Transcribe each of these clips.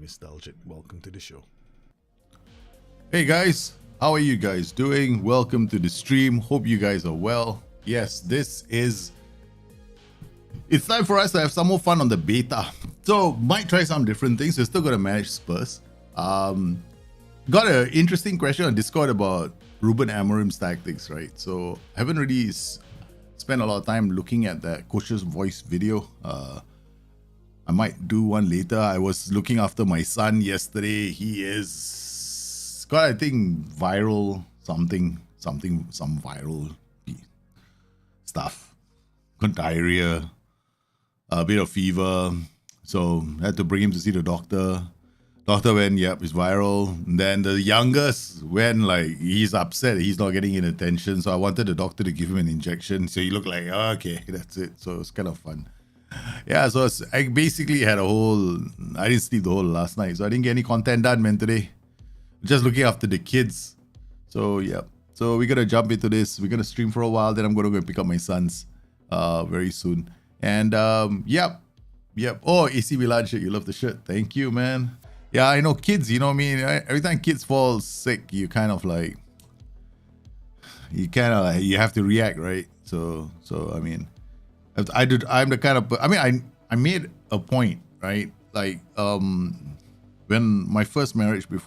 Nostalgic. Welcome to the show. Hey guys, how are you guys doing? Welcome to the stream. Hope you guys are well. Yes, it's time for us to have some more fun on the beta. So might try some different things. We're still gonna manage Spurs. Got an interesting question on Discord about Ruben Amorim's tactics, right? So I haven't really spent a lot of time looking at that coach's voice video. I might do one later. I was looking after my son yesterday. He is got, I think, viral some viral stuff. Got diarrhea, a bit of fever. So I had to bring him to see the doctor. Doctor went, yep, it's viral. And then the youngest went, like, he's upset. He's not getting any attention. So I wanted the doctor to give him an injection. So he looked like, oh, okay, that's it. So it's kind of fun. Yeah, so I basically had I didn't sleep the whole last night. So I didn't get any content done, man, today. Just looking after the kids. So, yeah. So we're going to jump into this. We're going to stream for a while. Then I'm going to go and pick up my sons very soon. And, yep. Oh, AC Milan shirt. You love the shirt. Thank you, man. Yeah, I know kids, you know what I mean? Every time kids fall sick, you kind of like, you have to react, right? So I mean, I'm the kind of, I made a point, right? Like, when my first marriage, when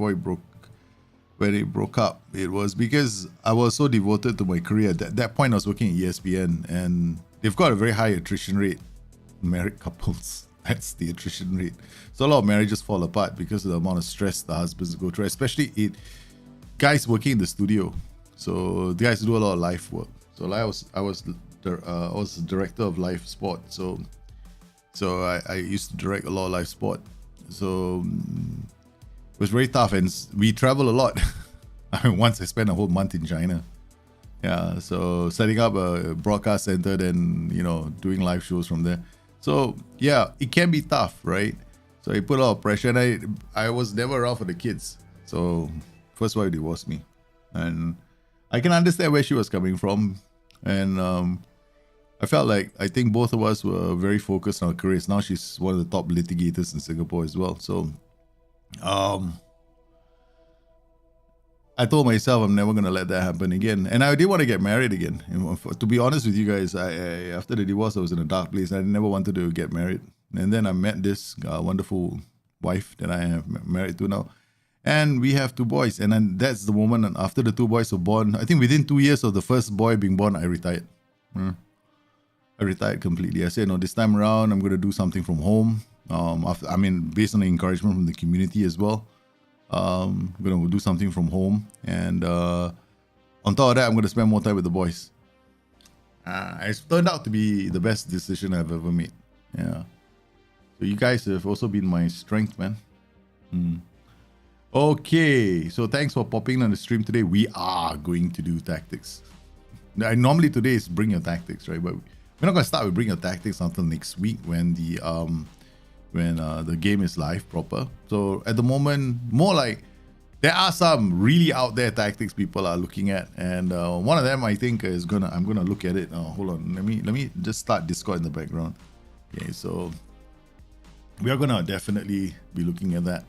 it broke up, it was because I was so devoted to my career. At that point, I was working at ESPN, and they've got a very high attrition rate, married couples. That's the attrition rate. So a lot of marriages fall apart because of the amount of stress the husbands go through, especially guys working in the studio. So the guys do a lot of live work. So I was the director of live sport. So I used to direct a lot of live sport. So it was very tough, and we travel a lot. Once I spent a whole month in China. Yeah, so setting up a broadcast center, then doing live shows from there. So yeah, it can be tough, right? So it put a lot of pressure, and I was never around for the kids. So first wife divorced me, and I can understand where she was coming from, and I felt like I think both of us were very focused on our careers. Now she's one of the top litigators in Singapore as well. So I told myself I'm never gonna let that happen again, and I did want to get married again. And to be honest with you guys, I after the divorce, I was in a dark place. I never wanted to get married, and then I met this wonderful wife that I am married to now, and we have two boys. And then that's the moment. And after the two boys were born, I think within 2 years of the first boy being born, I retired. I retired completely. I said, no, this time around, I'm gonna do something from home. Based on the encouragement from the community as well. I'm going to do something from home, and on top of that, I'm going to spend more time with the boys. It's turned out to be the best decision I've ever made. Yeah. So you guys have also been my strength, man. Okay, so thanks for popping on the stream today. We are going to do tactics. Normally today is bring your tactics, right? But we're not going to start with bring your tactics until next week when the game is live proper. So at the moment, more like there are some really out there tactics people are looking at, and one of them I think I'm gonna look at it. Hold on, let me just start Discord in the background. Okay, so we are gonna definitely be looking at that.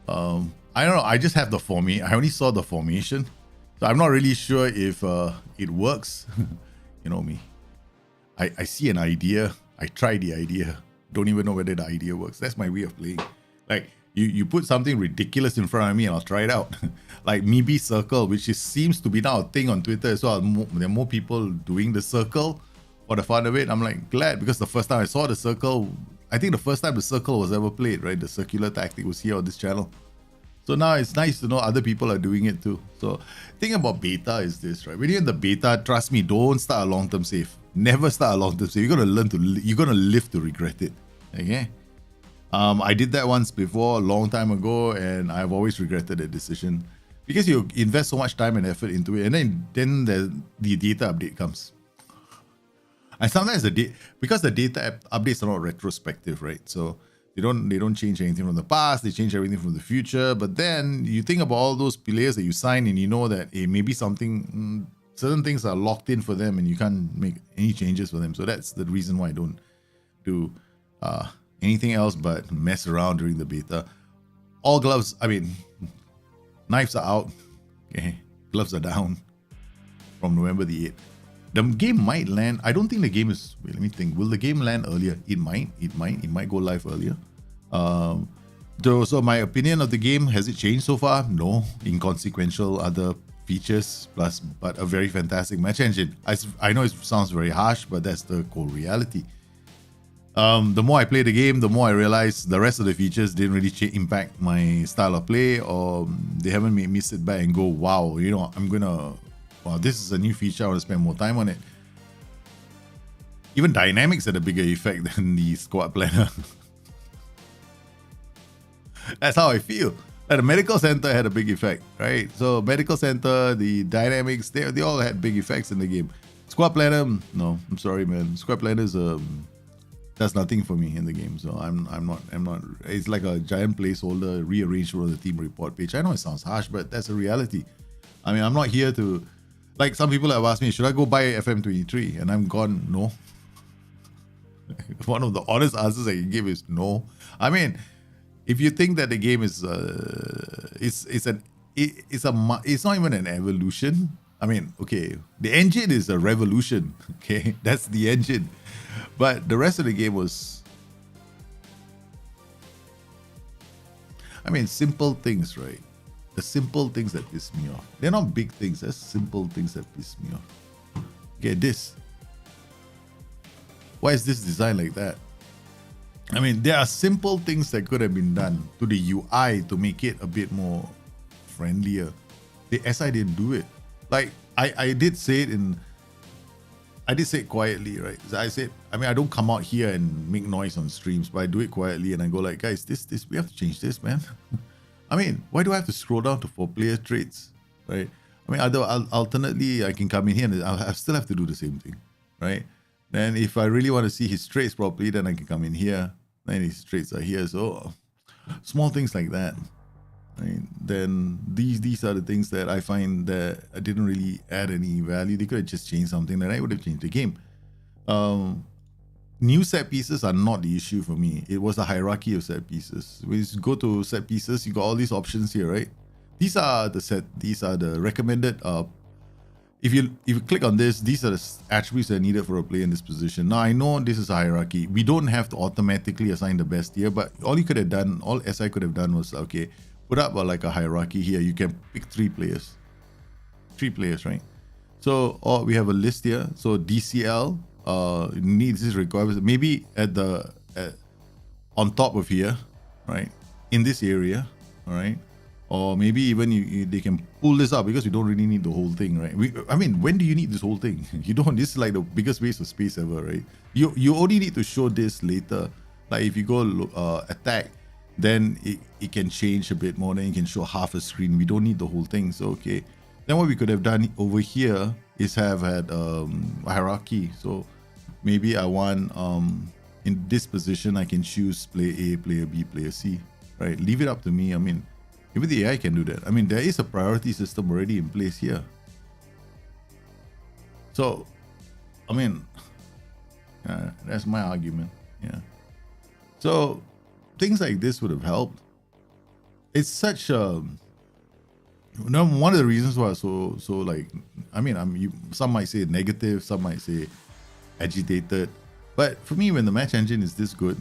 I don't know. I just have the formation. I only saw the formation, so I'm not really sure if it works. You know me. I see an idea. I try the idea. Don't even know whether the idea works. That's my way of playing. Like you put something ridiculous in front of me and I'll try it out. Like Maybe Circle, which seems to be now a thing on Twitter as well. There are more people doing the circle for the fun of it. I'm like glad, because the first time I saw the circle, I think the first time the circle was ever played, right? The circular tactic was here on this channel. So now it's nice to know other people are doing it too. So thing about beta is this, right? When you're in the beta, trust me, don't start a long-term save. Never start a long-term save. You're gonna live to regret it. Okay. I did that once before, a long time ago, and I've always regretted that decision because you invest so much time and effort into it, and then the data update comes. And sometimes because the data updates are not retrospective, right? So they don't change anything from the past, they change everything from the future. But then you think about all those players that you sign, and you know that maybe certain things are locked in for them, and you can't make any changes for them. So that's the reason why I don't do anything else but mess around during the beta. all gloves, I mean, knives are out. Okay, gloves are down from November the 8th. The game might land. I don't think the game is. Wait, let me think. Will the game land earlier? It might. It might go live earlier. So my opinion of the game, has it changed so far? No. Inconsequential other features plus, but a very fantastic match engine. I know it sounds very harsh, but that's the core reality. The more I play the game, the more I realize the rest of the features didn't really impact my style of play, or they haven't made me sit back and go, wow, you know, wow, this is a new feature, I want to spend more time on it. Even dynamics had a bigger effect than the squad planner. That's how I feel. At the medical center had a big effect, right? So medical center, the dynamics, they all had big effects in the game. Squad planner, no, I'm sorry, man. Squad planner is that's nothing for me in the game. So I'm not. It's like a giant placeholder rearranged for the team report page. I know it sounds harsh, but that's a reality. I mean, I'm not here to, like some people have asked me, should I go buy FM23? And I'm gone, no. One of the honest answers I can give is no. I mean, if you think that the game is it's not even an evolution. I mean, okay, the engine is a revolution. Okay, that's the engine, but the rest of the game was, I mean, simple things, right? The simple things that piss me off. They're not big things. They're simple things that piss me off. Okay, this. Why is this designed like that? I mean, there are simple things that could have been done to the UI to make it a bit more friendlier. The SI didn't do it. Like, I did say it quietly, right? So I said, I mean, I don't come out here and make noise on streams, but I do it quietly and I go like, guys, this, we have to change this, man. I mean, why do I have to scroll down to 4-player traits, right? I mean, alternately, I can come in here and I still have to do the same thing, right? Then if I really want to see his traits properly, then I can come in here. Then his traits are here. So small things like that. Right? Then these are the things that I find that I didn't really add any value. They could have just changed something, that I would have changed the game. New set pieces are not the issue for me. It was a hierarchy of set pieces. When you go to set pieces, you got all these options here, right? These are the recommended. If you click on this, these are the attributes that are needed for a player in this position. Now I know this is a hierarchy. We don't have to automatically assign the best here, but all you could have done, all SI could have done was, okay, put up like a hierarchy here. You can pick 3 players. 3 players, right? So we have a list here. So DCL needs this requirements. Maybe on top of here, right? In this area, all right? Or maybe even they can pull this up because we don't really need the whole thing, right? I mean, when do you need this whole thing? You don't. This is like the biggest waste of space ever, right? You only need to show this later. Like if you go attack, then it can change a bit more. Then you can show half a screen. We don't need the whole thing. So okay. Then what we could have done over here is have had a hierarchy. So maybe I want in this position I can choose player A, player B, player C, right? Leave it up to me. I mean, even the AI can do that. I mean, there is a priority system already in place here. So, I mean, that's my argument. Yeah. So, things like this would have helped. It's such a... one of the reasons why so like... I mean, some might say negative, some might say agitated. But for me, when the match engine is this good,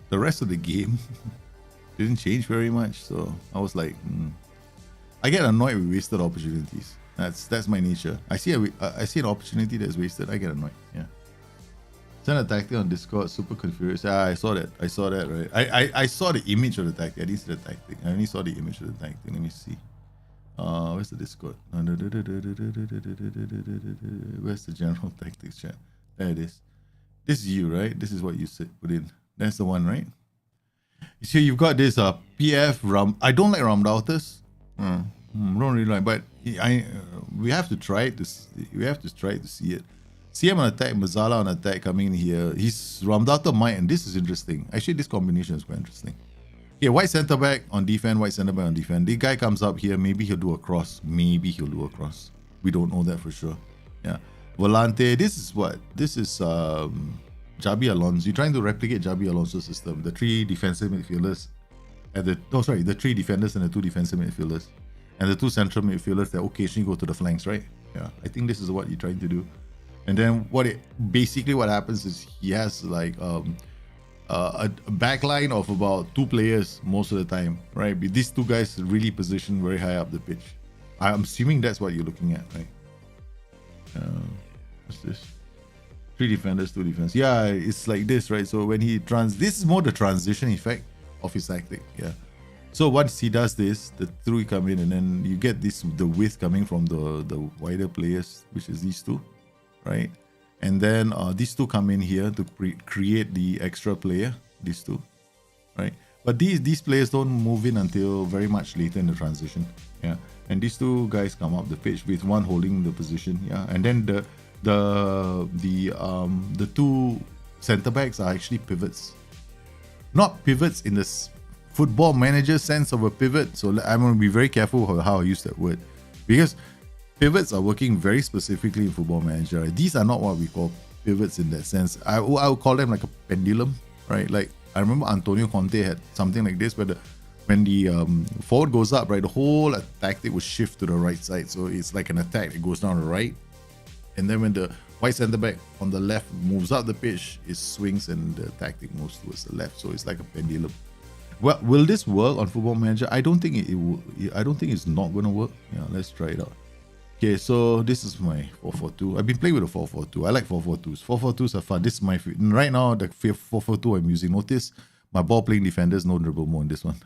the rest of the game... didn't change very much, so I was like, I get annoyed with wasted opportunities. That's my nature. I see an opportunity that's wasted, I get annoyed. Yeah. Send a tactic on Discord, super confused. Ah, I saw that, right? I saw the image of the tactic. I didn't see the tactic. I only saw the image of the tactic. Let me see. Where's the Discord? Where's the general tactics chat? There it is. This is you, right? This is what you put in. That's the one, right? So you've got this PF I don't like roundoutas. Don't really like, but we have to try it to see it. CM on attack, Mazzala on attack coming in here. He's Ramdauta might, and this is interesting. Actually, this combination is quite interesting. Yeah, white centre back on defense, white centre back on defense. The guy comes up here, maybe he'll do a cross. We don't know that for sure. Yeah. Volante, this is Jabi Alonso. You're trying to replicate Jabi Alonso's system. The 3 defensive midfielders the 3 defenders and the 2 defensive midfielders, and the 2 central midfielders that occasionally go to the flanks, right? Yeah, I think this is what you're trying to do. And then what happens is he has like a backline of about 2 players most of the time, right? But these 2 guys really positioned very high up the pitch. I'm assuming that's what you're looking at, right? What's this? 3 defenders, 2 defense. Yeah, it's like this, right? So when he this is more the transition effect of his tactic. Yeah. So once he does this, the 3 come in, and then you get the width coming from the wider players, which is these 2, right? And then these 2 come in here to create the extra player, these 2, right? But these players don't move in until very much later in the transition. Yeah. And these 2 guys come up the pitch with one holding the position. Yeah. And then the 2 centre backs are actually pivots. Not pivots in this football manager sense of a pivot. So I'm going to be very careful how I use that word, because pivots are working very specifically in football manager. Right? These are not what we call pivots in that sense. I would call them like a pendulum, right? Like I remember Antonio Conte had something like this, where when the forward goes up, right, the whole tactic will shift to the right side. So it's like an attack. It goes down the right, and then when the white centre back on the left moves up the pitch, it swings and the tactic moves towards the left. So it's like a pendulum. Well, will this work on Football Manager? I don't think it will. I don't think it's not going to work. Yeah, let's try it out. Okay, so this is my 4-4-2. I've been playing with a 4-4-2. I like 4-4-2s. 4-4-2s are fun. This is my right now the 4-4-2 I'm using. Notice my ball playing defenders no dribble more in this one.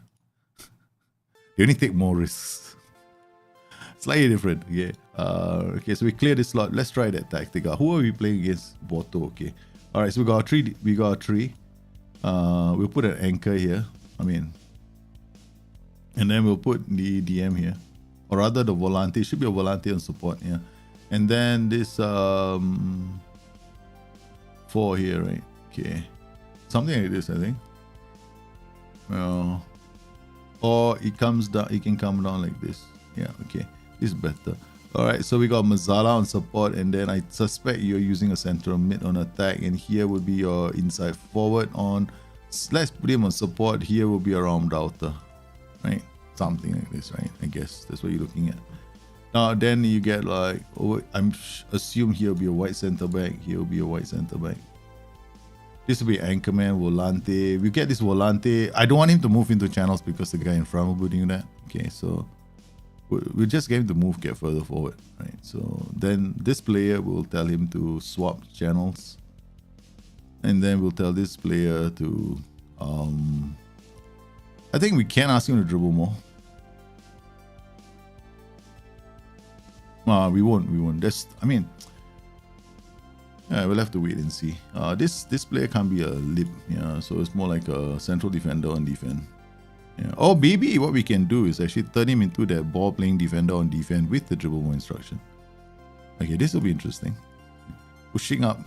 They only take more risks. Slightly different. Yeah. Okay, so we clear this slot. Let's try that tactic. Who are we playing against? Boto. Okay. All right. So we got a 3. We got a 3. We'll put an anchor here. And then we'll put the DM here, or rather the volante. It should be a volante on support. Yeah. And then this 4 here, right? Okay. Something like this, I think. Or it comes down. It can come down like this. Yeah. Okay. This is better. All right. So we got Mazzala on support, and then I suspect you're using a central mid on attack, and here would be your inside forward on. Let's put him on support. Here will be around router, right? Something like this, right? I guess that's what you're looking at. Now, then you get like, assume here will be a white center back. Here will be a white center back. This will be anchorman, volante. We get this volante. I don't want him to move into channels because the guy in front will be doing that. Okay, so we'll just get him to get further forward, right? So then this player will tell him to swap channels. And then we'll tell this player to, I think we can ask him to dribble more. We won't. We'll have to wait and see. This player can't be a lip, yeah, so it's more like a central defender on defense. Yeah. Or maybe what we can do is actually turn him into that ball playing defender on defense with the dribble more instruction. Okay, this will be interesting. Pushing up.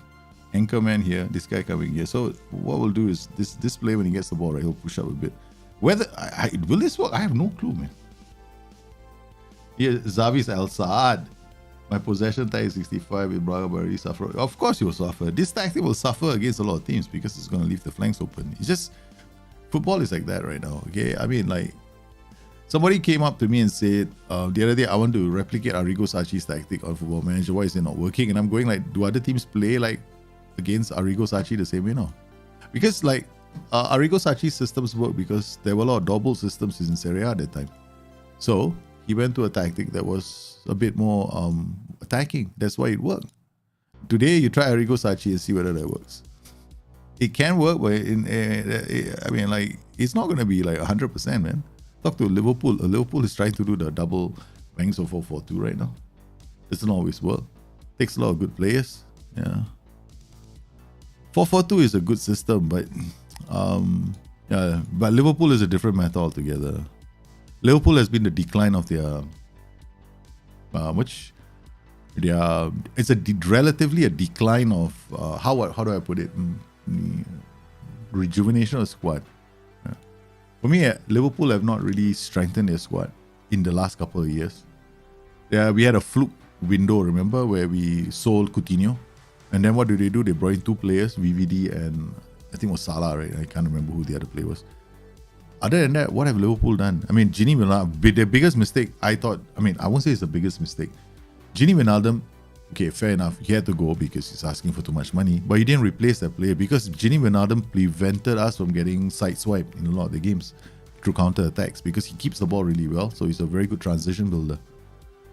Anchorman here, this guy coming here. So what we'll do is this player, when he gets the ball, right, he'll push up a bit. Whether will this work? I have no clue, man. Here, Xavi's Al Saad. My possession tag is 65 with Braga already suffer. Of course he will suffer. This tactic will suffer against a lot of teams because it's going to leave the flanks open. It's just football is like that right now. Okay, I mean, like, somebody came up to me and said the other day, I want to replicate Arrigo Sacchi's tactic on Football Manager. Why is it not working? And I'm going like, do other teams play like against Arrigo Sacchi the same way now? Because like Arrigo Sacchi's systems work because there were a lot of double systems in Serie A at that time. So he went to a tactic that was a bit more attacking. That's why it worked. Today you try Arrigo Sacchi and see whether that works. It can work, but it's not going to be like 100%, man. Talk to Liverpool. Liverpool is trying to do the double wings of 4-4-2 right now. It doesn't always work. Takes a lot of good players. Yeah. 4-4-2 is a good system, but Liverpool is a different matter altogether. Liverpool has been the decline of their it's relatively a decline of how do I put it? Rejuvenation of squad. Yeah. For me, Liverpool have not really strengthened their squad in the last couple of years. Yeah, we had a fluke window, remember, where we sold Coutinho. And then what do? They brought in 2 players, VVD and I think it was Salah, right? I can't remember who the other player was. other than that, what have Liverpool done? I mean, Gini Wijnaldum, the biggest mistake I thought, I mean, I won't say it's the biggest mistake. Gini Wijnaldum, okay, fair enough. He had to go because he's asking for too much money, but he didn't replace that player because Gini Wijnaldum prevented us from getting sideswiped in a lot of the games through counter attacks because he keeps the ball really well. So he's a very good transition builder.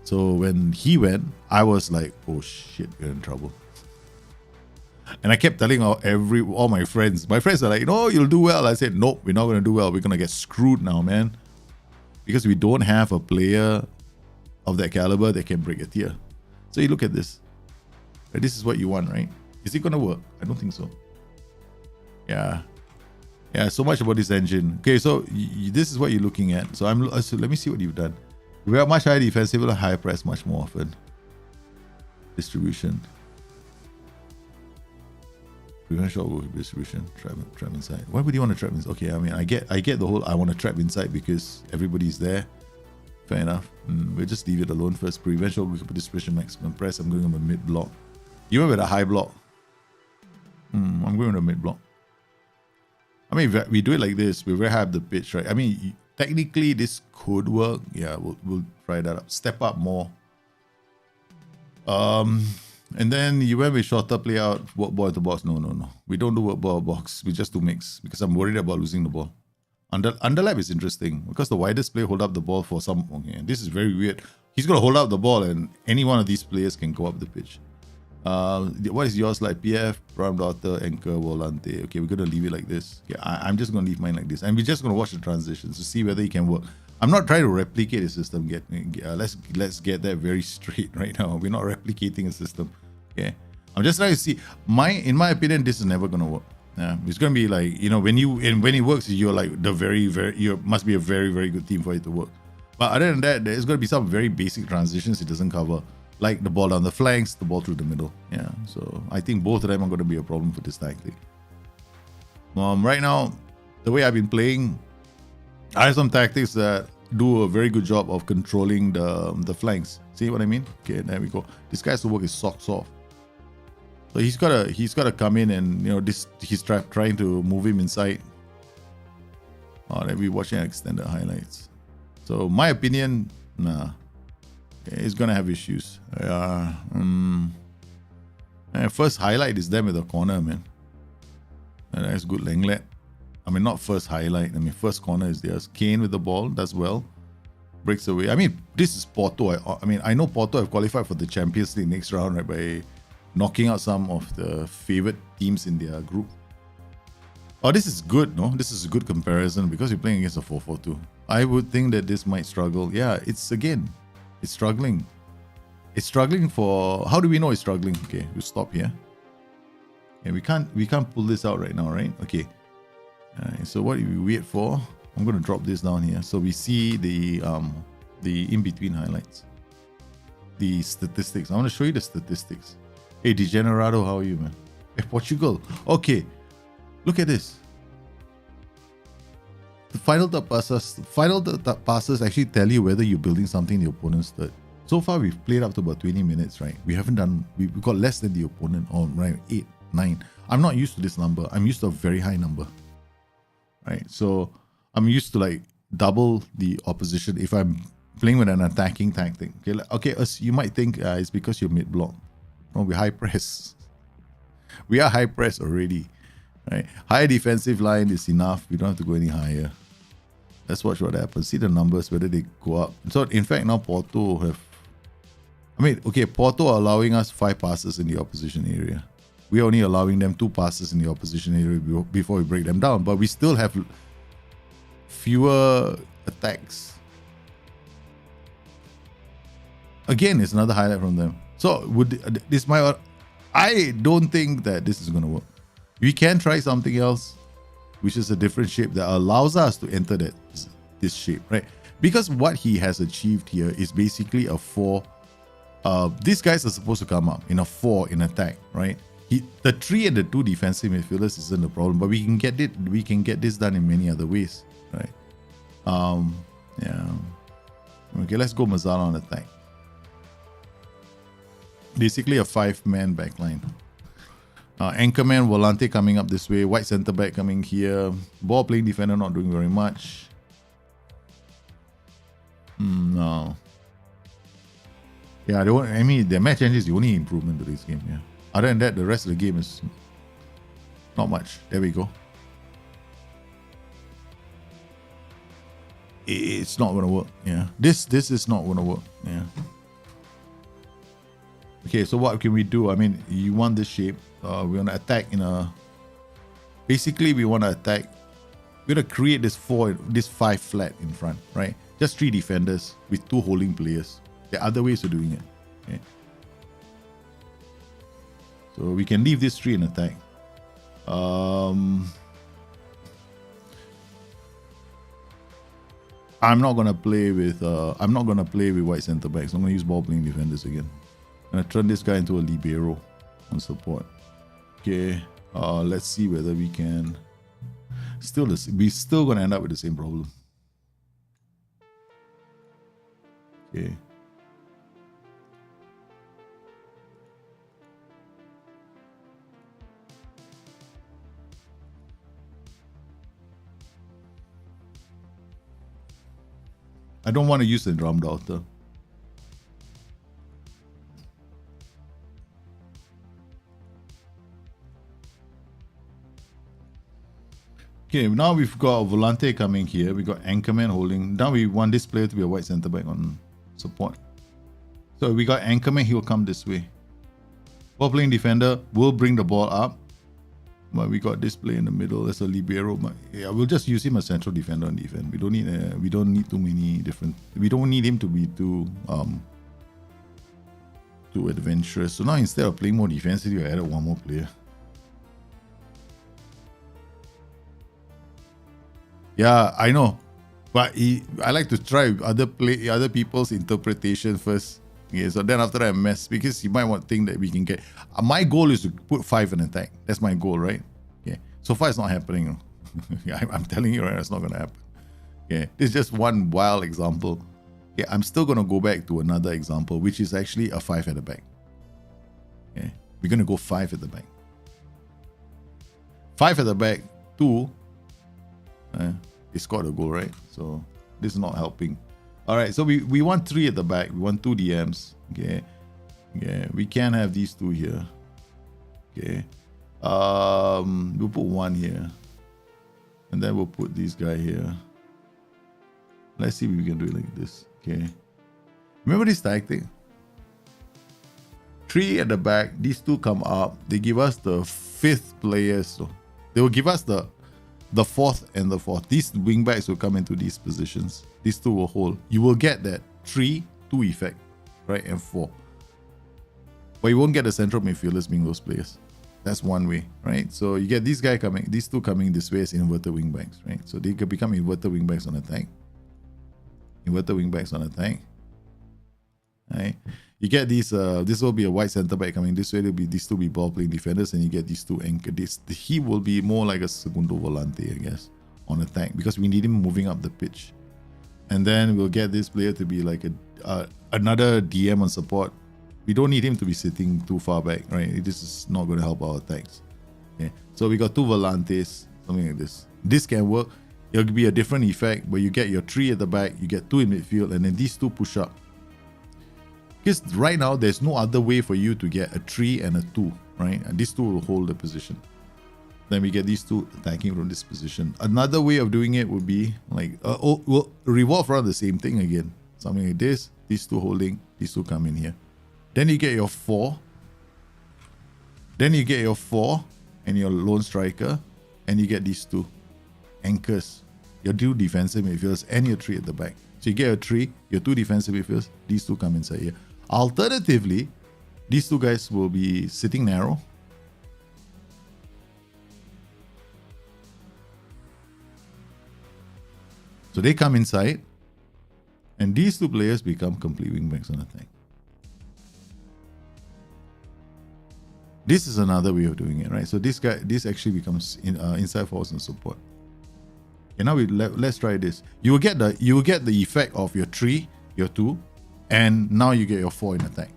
So when he went, I was like, oh shit, we're in trouble. And I kept telling all my friends. My friends are like, no, you'll do well. I said, nope, we're not going to do well. We're going to get screwed now, man. Because we don't have a player of that caliber that can break a tier. So you look at this. This is what you want, right? Is it going to work? I don't think so. Yeah. Yeah, so much about this engine. Okay, so this is what you're looking at. So let me see what you've done. We are much higher defensive, higher press much more often. Distribution. Prevent shot goal distribution. Trap inside. Why would you want to trap inside? Okay, I mean, I get the whole I want to trap inside because everybody's there. Fair enough. We'll just leave it alone first. Prevent shot goal distribution, maximum press. I'm going on the mid block. You went with a high block. I'm going on the mid block. I mean, if we do it like this, we're very high up the pitch, right? I mean, technically this could work. Yeah, we'll try that up. Step up more. And then you went with shorter play out, work ball at the box. No. We don't do work ball box. We just do mix because I'm worried about losing the ball. Underlap is interesting because the widest player hold up the ball for some. Okay, this is very weird. He's going to hold up the ball and any one of these players can go up the pitch. What is yours like? PF, Prime Daughter, Anchor, Volante. Okay, we're going to leave it like this. Okay, I'm just going to leave mine like this. And we're just going to watch the transitions to see whether it can work. I'm not trying to replicate a system. Let's get that very straight right now. We're not replicating a system. Okay, I'm just trying to see. In my opinion, this is never gonna work. Yeah, it's gonna be like when it works, you're like you must be a very very good team for it to work. But other than that, there's gonna be some very basic transitions it doesn't cover, like the ball down the flanks, the ball through the middle. Yeah, so I think both of them are gonna be a problem for this tactic. Right now, the way I've been playing, I have some tactics that do a very good job of controlling the flanks. See what I mean? Okay, there we go. This guy has to work his socks off. So he's gotta come in and he's trying to move him inside. Then we're watching extended highlights. So my opinion, nah. Okay, he's gonna have issues. First highlight is them with the corner, man. And that's good Lenglet. I mean, not first highlight. I mean, first corner is theirs. Kane with the ball, does well. Breaks away. I mean, this is Porto. I know Porto have qualified for the Champions League next round, right, by knocking out some of the favorite teams in their group. Oh, this is good, no? This is a good comparison because you're playing against a 4-4-2. I would think that this might struggle. Yeah, it's struggling. It's struggling for... How do we know it's struggling? Okay, we'll stop here. Okay, we can't pull this out right now, right? Okay. So what do we wait for? I'm going to drop this down here. So we see the in-between highlights. The statistics. I want to show you the statistics. Hey, Degenerado, how are you, man? Hey, Portugal. Okay. Look at this. The final third passes actually tell you whether you're building something in the opponent's third. So far, we've played up to about 20 minutes, right? We got less than the opponent on, right? 8, 9. I'm not used to this number. I'm used to a very high number. Right? So I'm used to like double the opposition if I'm playing with an attacking tactic. Okay, you might think it's because you're mid-block. No, we're high press. We are high press already. Right? Higher defensive line is enough. We don't have to go any higher. Let's watch what happens. See the numbers, whether they go up. So in fact, now Porto have... Porto are allowing us 5 passes in the opposition area. We're only allowing them 2 passes in the opposition area before we break them down. But we still have fewer attacks. Again, it's another highlight from them. So I don't think that this is going to work. We can try something else, which is a different shape that allows us to enter this shape, right? Because what he has achieved here is basically a 4. These guys are supposed to come up in a 4 in attack, right? The 3 and the 2 defensive midfielders isn't a problem, but we can get this done in many other ways, right? Yeah. Okay, let's go Mazala on attack. Basically a 5-man backline. Anchorman, Volante coming up this way. White centre back coming here. Ball playing defender not doing very much. No. Yeah, their match engine is the only improvement to this game. Yeah. Other than that, the rest of the game is not much. There we go. It's not gonna work. Yeah. This is not gonna work. Yeah. Okay, so what can we do? I mean, you want this shape. We want to attack in a... Basically, we want to attack... We're going to create this 5 flat in front, right? Just 3 defenders with 2 holding players. There are other ways of doing it. Okay? So we can leave this 3 in attack. I'm not gonna play with white centre backs. I'm gonna use ball playing defenders again. I'm gonna turn this guy into a libero on support. Okay, let's see whether we can. We're still gonna end up with the same problem. Okay. I don't want to use the drum daughter. Okay, now we've got Volante coming here. We got Anchorman holding. Now we want this player to be a white centre back on support. So we got Anchorman, he'll come this way. Ball playing defender will bring the ball up. But we got this player in the middle as a libero. But yeah, we'll just use him as central defender on defense. We don't need too many different. We don't need him to be too adventurous. So now instead of playing more defensively, we added one more player. Yeah, I know, but I like to try other people's interpretation first. Okay, so then after that I mess, because you might want to think that we can get. My goal is to put 5 in attack. That's my goal, right? Okay. So far it's not happening. I'm telling you, right? It's not gonna happen. Okay. This is just one wild example. Okay. I'm still gonna go back to another example, which is actually a 5 at the back. Okay. We're gonna go 5 at the back. 5 at the back. 2. They scored a goal, right? So this is not helping. All right, so we want 3 at the back. We want 2 DMs. Okay, we can have these 2 here. Okay, we'll put 1 here, and then we'll put this guy here. Let's see if we can do it like this. Okay, remember this tactic? 3 at the back. These 2 come up. They give us the 5th players. So they will give us the 4th and the 4th. These wing backs will come into these positions. These 2 will hold. You will get that 3-2 effect, right? And 4. But you won't get the central midfielders being those players. That's one way, right? So you get these 2 coming this way as inverted wing backs, right? So they could become inverted wing backs on attack. Inverted wing backs on attack. Right? You get these, this will be a white centre back coming this way. These 2 be ball playing defenders, and you get these 2 anchor. He will be more like a segundo volante, I guess, on attack, because we need him moving up the pitch. And then we'll get this player to be like another DM on support. We don't need him to be sitting too far back, right? This is not going to help our attacks. Okay, so we got 2 volantes, something like this. This can work. It'll be a different effect, but you get your 3 at the back, you get 2 in midfield, and then these 2 push up. Because right now, there's no other way for you to get a 3 and a 2, right? And these 2 will hold the position. Then we get these 2 attacking from this position. Another way of doing it would be like, we'll revolve around the same thing again. Something like this, these 2 holding, these 2 come in here. Then you get your 4. Then you get your 4 and your lone striker. And you get these 2 anchors. Your 2 defensive midfielders and your 3 at the back. So you get your 3, your 2 defensive midfielders, these 2 come inside here. Alternatively, these 2 guys will be sitting narrow. So they come inside, and these 2 players become complete wingbacks on attack. This is another way of doing it, right? So this actually becomes inside forwards and support. Okay, now let's try this. You will get the effect of your 3, your 2, and now you get your 4 in attack.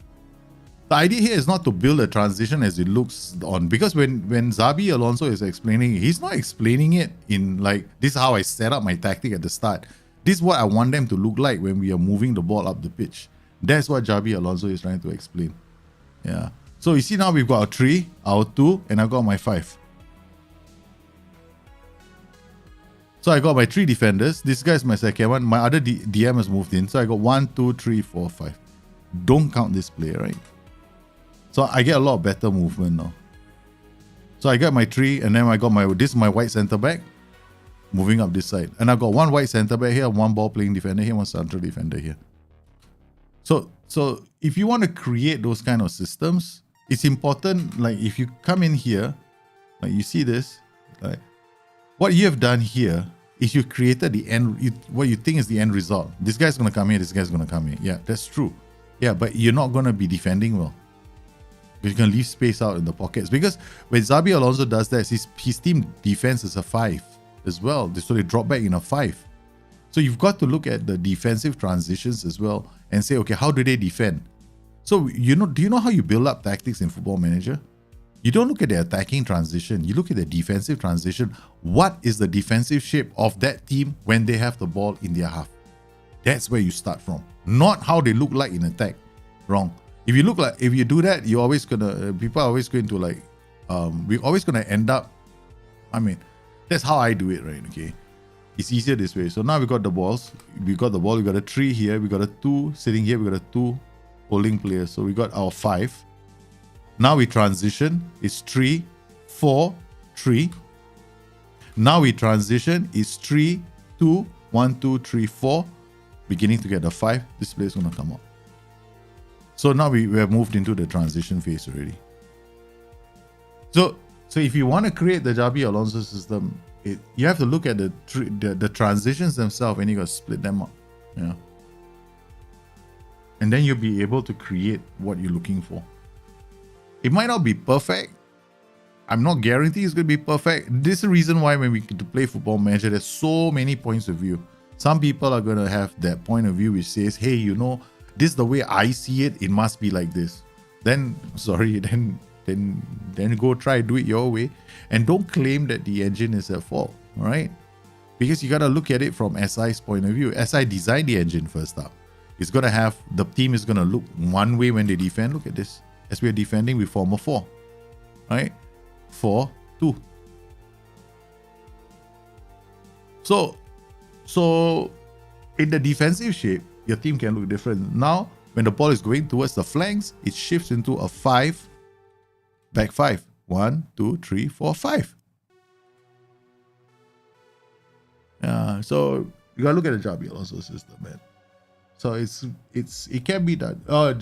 The idea here is not to build a transition as it looks on, because when Xabi Alonso is explaining, he's not explaining it in like, this is how I set up my tactic at the start. This is what I want them to look like when we are moving the ball up the pitch. That's what Xabi Alonso is trying to explain. Yeah. So you see now we've got our 3, our 2, and I've got my 5. So I got my 3 defenders. This guy's my second one. My other DM has moved in. So I got 1, 2, 3, 4, 5. Don't count this play, right? So I get a lot better movement now. So I got my 3, and then I got this is my white centre back moving up this side. And I've got 1 white centre back here, 1 ball playing defender here, 1 central defender here. So if you want to create those kind of systems, it's important, like if you come in here, like you see this, like what you have done here is you created the end, what you think is the end result. This guy's going to come here, this guy's going to come here. Yeah, that's true. Yeah, but you're not going to be defending well. You're going to leave space out in the pockets. Because when Xabi Alonso does that, his team defense is a 5 as well. So they drop back in a 5. So you've got to look at the defensive transitions as well and say, okay, how do they defend? So, do you know how you build up tactics in Football Manager? You don't look at the attacking transition. You look at the defensive transition. What is the defensive shape of that team when they have the ball in their half? That's where you start from. Not how they look like in attack. Wrong. If you do that, you're always gonna, people are always going to like, we're always gonna end up, I mean, that's how I do it, right? Okay. It's easier this way. So now we got the balls. We got the ball. We got a 3 here. We got a 2 sitting here. We got a 2 holding players. So we got our 5. Now we transition. It's 3, 4, 3. Now we transition. It's 3, 2, 1, 2, 3, 4. Beginning to get the 5. This player is going to come up. So now we have moved into the transition phase already. So if you want to create the Xabi Alonso system, you have to look at the transitions themselves, and you got to split them up. Yeah. And then you'll be able to create what you're looking for. It might not be perfect. I'm not guaranteeing it's going to be perfect. This is the reason why when we get to play Football Manager, there's so many points of view. Some people are going to have that point of view which says, hey, this is the way I see it. It must be like this. Then go try do it your way, and don't claim that the engine is at fault. All right, because you got to look at it from SI's point of view. SI designed the engine first up. It's going to have, the team is going to look one way when they defend. Look at this. As we are defending, we form a 4. Right? 4, 2. So in the defensive shape, your team can look different. Now, when the ball is going towards the flanks, it shifts into a 5, back 5. 1, 2, 3, 4, 5. So you gotta look at the Xabi Alonso system, man. So it can be done. But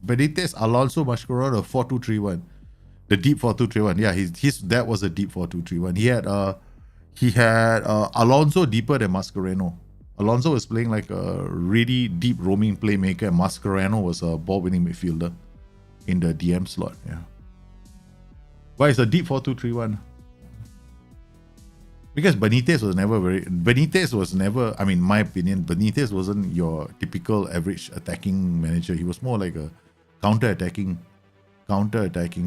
Benitez, Alonso, Mascherano, 4-2-3-1. The deep 4-2-3-1. Yeah, that was a deep 4-2-3-1. He had Alonso deeper than Mascherano. Alonso was playing like a really deep roaming playmaker, and Mascherano was a ball-winning midfielder in the DM slot. Yeah. But it's a deep 4-2-3-1. Because Benitez was never, I mean, my opinion, Benitez wasn't your typical average attacking manager. He was more like a counter-attacking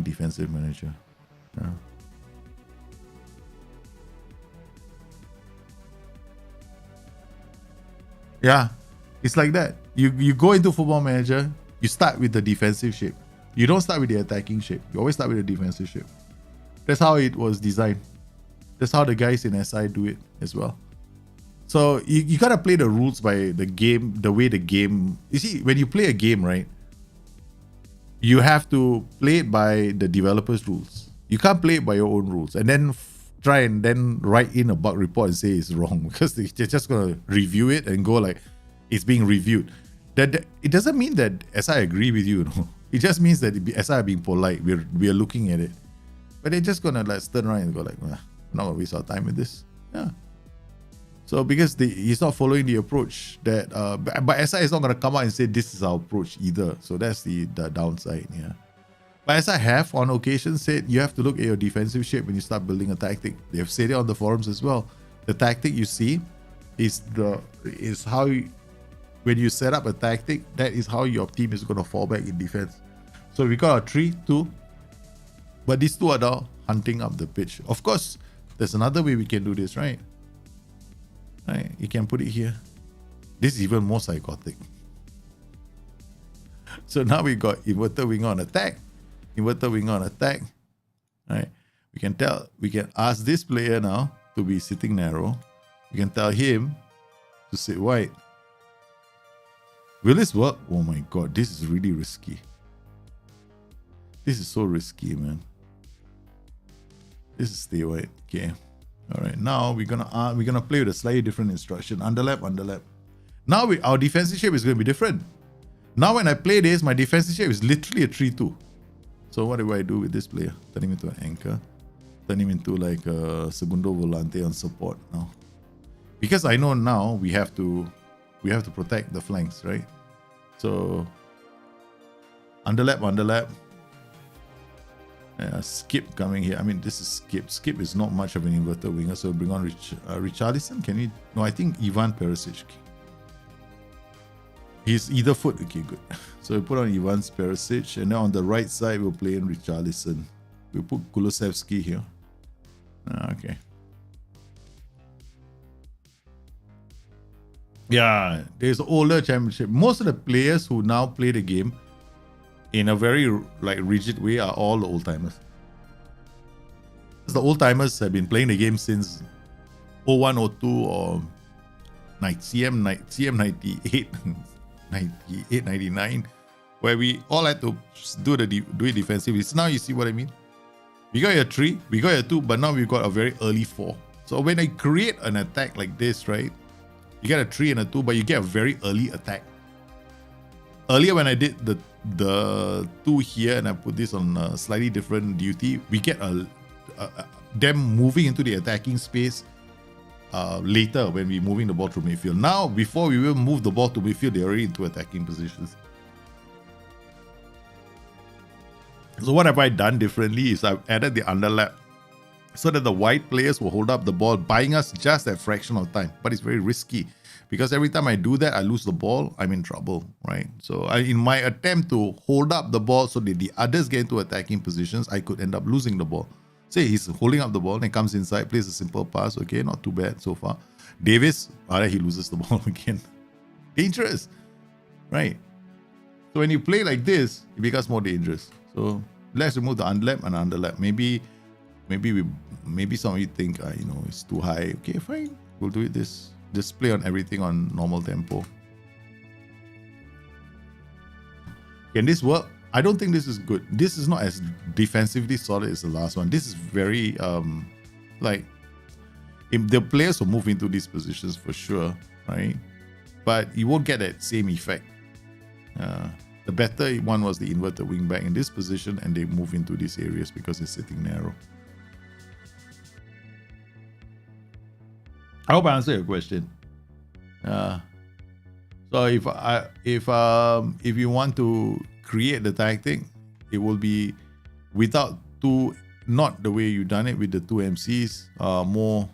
defensive manager. Yeah. Yeah, it's like that. You go into Football Manager, you start with the defensive shape. You don't start with the attacking shape. You always start with the defensive shape. That's how it was designed. That's how the guys in SI do it as well. So you gotta play the rules by the game, the way the game. You see, when you play a game, right, you have to play it by the developer's rules. You can't play it by your own rules and then try and then write in a bug report and say it's wrong, because they're just gonna review it and go like it's being reviewed. That it doesn't mean that SI agree with you. No, it just means that SI are being polite. We are looking at it, but they're just gonna like turn around and go like, nah, I'm not gonna waste our time with this. Yeah. So because he's not following the approach that, but SI is not gonna come out and say this is our approach either. So that's the downside. Yeah. But SI have on occasion said you have to look at your defensive shape when you start building a tactic. They have said it on the forums as well. The tactic you see is how when you set up a tactic, that is how your team is going to fall back in defense. So we got our 3-2, but these two are now hunting up the pitch. Of course, there's another way we can do this, right? Right, you can put it here. This is even more psychotic. So now we got inverted wing on attack, inverted wing on attack. Right, we can ask this player now to be sitting narrow. We can tell him to sit wide. Will this work? Oh my god, this is really risky. This is so risky, man. This is stay wide. Okay. All right. Now we're gonna play with a slightly different instruction. Underlap, underlap. Now our defensive shape is going to be different. Now when I play this, my defensive shape is literally a 3-2. So what do I do with this player? Turn him into an anchor. Turn him into like a segundo volante on support now. Because I know now we have to protect the flanks, right? So underlap, underlap. Skip coming here. I mean, this is Skip. Skip is not much of an inverted winger, so bring on Richarlison. Can we? No, I think Ivan Perisic. He's either foot. Okay, good. So we put on Ivan Perisic, and then on the right side we'll play in Richarlison. We'll put Kulusevski here. Okay. Yeah, there's older championship. Most of the players who now play the game in a very like rigid way are all old timers. The old timers have been playing the game since 01, 02 or CM 98, 98, 99, where we all had to do it defensively. So now you see what I mean? We got your 3, we got your 2, but now we've got a very early 4. So when I create an attack like this, right? You get a 3 and a 2, but you get a very early attack. Earlier when I did the 2 here and I put this on a slightly different duty, we get them moving into the attacking space later when we're moving the ball through midfield. Now, before we even move the ball to midfield, they're already into attacking positions. So what have I done differently is I've added the underlap so that the wide players will hold up the ball, buying us just that fraction of time. But it's very risky because every time I do that, I lose the ball, I'm in trouble, right? So in my attempt to hold up the ball so that the others get into attacking positions, I could end up losing the ball. Say he's holding up the ball and comes inside, plays a simple pass. Okay, not too bad so far. Davis, he loses the ball again. Dangerous, right? So when you play like this, it becomes more dangerous. So let's remove the underlap and underlap. Maybe some of you think, it's too high. Okay, fine. We'll do it this. Just play on everything on normal tempo. Can this work? I don't think this is good. This is not as defensively solid as the last one. This is very, the players will move into these positions for sure, right? But you won't get that same effect. The better one was the inverted wing back in this position, and they move into these areas because it's sitting narrow. I hope I answered your question. So if you want to create the tactic, it will be without not the way you done it with the 2 MCs, more